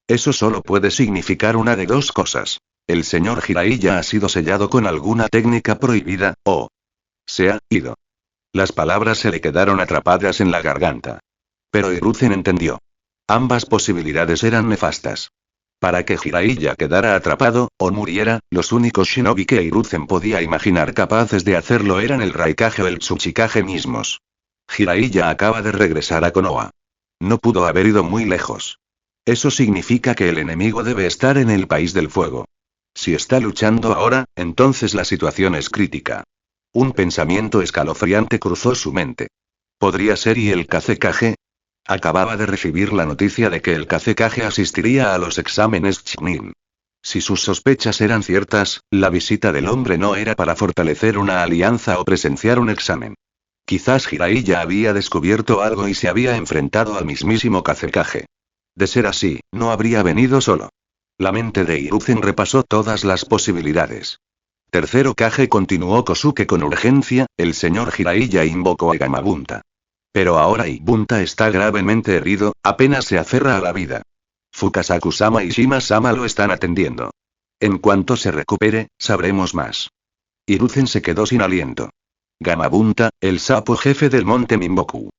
Eso solo puede significar una de dos cosas. El señor Jiraiya ha sido sellado con alguna técnica prohibida, o se ha ido. Las palabras se le quedaron atrapadas en la garganta. Pero Hiruzen entendió. Ambas posibilidades eran nefastas. Para que Jiraiya quedara atrapado, o muriera, los únicos shinobi que Hiruzen podía imaginar capaces de hacerlo eran el Raikage o el Tsuchikage mismos. Jiraiya acaba de regresar a Konoha. No pudo haber ido muy lejos. Eso significa que el enemigo debe estar en el país del fuego. Si está luchando ahora, entonces la situación es crítica. Un pensamiento escalofriante cruzó su mente. ¿Podría ser y el Kazekage? Acababa de recibir la noticia de que el Kazekage asistiría a los exámenes Chunin. Si sus sospechas eran ciertas, la visita del hombre no era para fortalecer una alianza o presenciar un examen. Quizás Jiraiya había descubierto algo y se había enfrentado al mismísimo Kazekage. De ser así, no habría venido solo. La mente de Hiruzen repasó todas las posibilidades. Tercero Kage, continuó Kosuke con urgencia, el señor Jiraiya invocó a Gamabunta. Pero ahora Ibunta está gravemente herido, apenas se aferra a la vida. Fukasaku-sama y Shima-sama lo están atendiendo. En cuanto se recupere, sabremos más. Hiruzen se quedó sin aliento. Gamabunta, el sapo jefe del monte Minboku.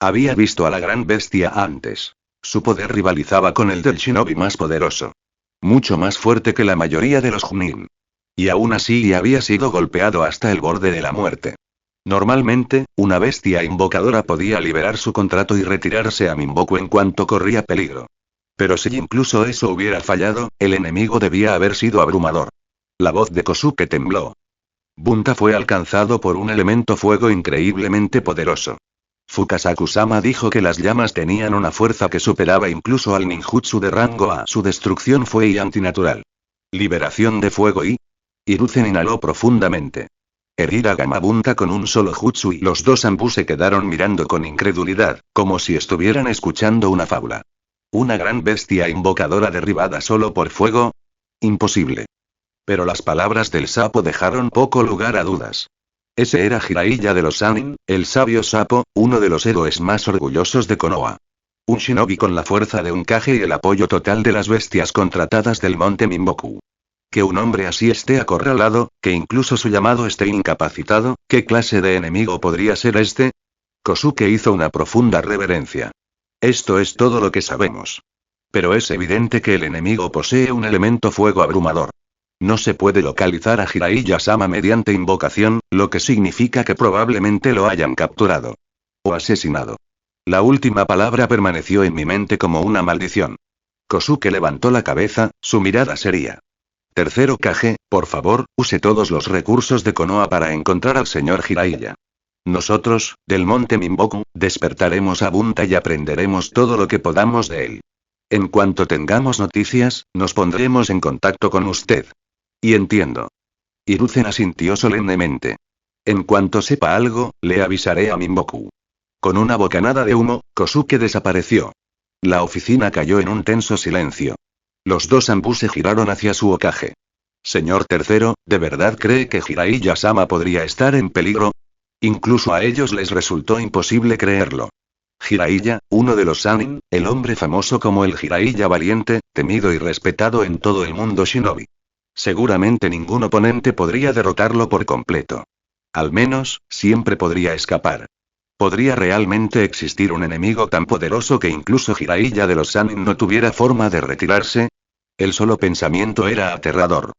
Había visto a la gran bestia antes. Su poder rivalizaba con el del shinobi más poderoso. Mucho más fuerte que la mayoría de los Chunin. Y aún así había sido golpeado hasta el borde de la muerte. Normalmente, una bestia invocadora podía liberar su contrato y retirarse a Minboku en cuanto corría peligro. Pero si incluso eso hubiera fallado, el enemigo debía haber sido abrumador. La voz de Kosuke tembló. Bunta fue alcanzado por un elemento fuego increíblemente poderoso. Fukasaku-sama dijo que las llamas tenían una fuerza que superaba incluso al ninjutsu de rango A. Su destrucción fue y antinatural. Liberación de fuego y... Hiruzen inhaló profundamente. Herir a Gamabunta con un solo jutsu y los dos Anbu se quedaron mirando con incredulidad, como si estuvieran escuchando una fábula. ¿Una gran bestia invocadora derribada solo por fuego? Imposible. Pero las palabras del sapo dejaron poco lugar a dudas. Ese era Jiraiya de los Sannin, el sabio sapo, uno de los héroes más orgullosos de Konoha. Un shinobi con la fuerza de un Kage y el apoyo total de las bestias contratadas del monte Minboku. Que un hombre así esté acorralado, que incluso su llamado esté incapacitado, ¿qué clase de enemigo podría ser este? Kosuke hizo una profunda reverencia. Esto es todo lo que sabemos. Pero es evidente que el enemigo posee un elemento fuego abrumador. No se puede localizar a Jiraiya-sama mediante invocación, lo que significa que probablemente lo hayan capturado. O asesinado. La última palabra permaneció en mi mente como una maldición. Kosuke levantó la cabeza, su mirada seria. Tercero Kage, por favor, use todos los recursos de Konoha para encontrar al señor Jiraiya. Nosotros, del monte Minboku, despertaremos a Bunta y aprenderemos todo lo que podamos de él. En cuanto tengamos noticias, nos pondremos en contacto con usted. Y entiendo. Hiruzen asintió solemnemente. En cuanto sepa algo, le avisaré a Minboku. Con una bocanada de humo, Kosuke desapareció. La oficina cayó en un tenso silencio. Los dos Anbu se giraron hacia su Hokage. Señor tercero, ¿de verdad cree que Jiraiya-sama podría estar en peligro? Incluso a ellos les resultó imposible creerlo. Jiraiya, uno de los Sannin, el hombre famoso como el Jiraiya valiente, temido y respetado en todo el mundo shinobi. Seguramente ningún oponente podría derrotarlo por completo. Al menos, siempre podría escapar. ¿Podría realmente existir un enemigo tan poderoso que incluso Jiraiya de los Sannin no tuviera forma de retirarse? El solo pensamiento era aterrador.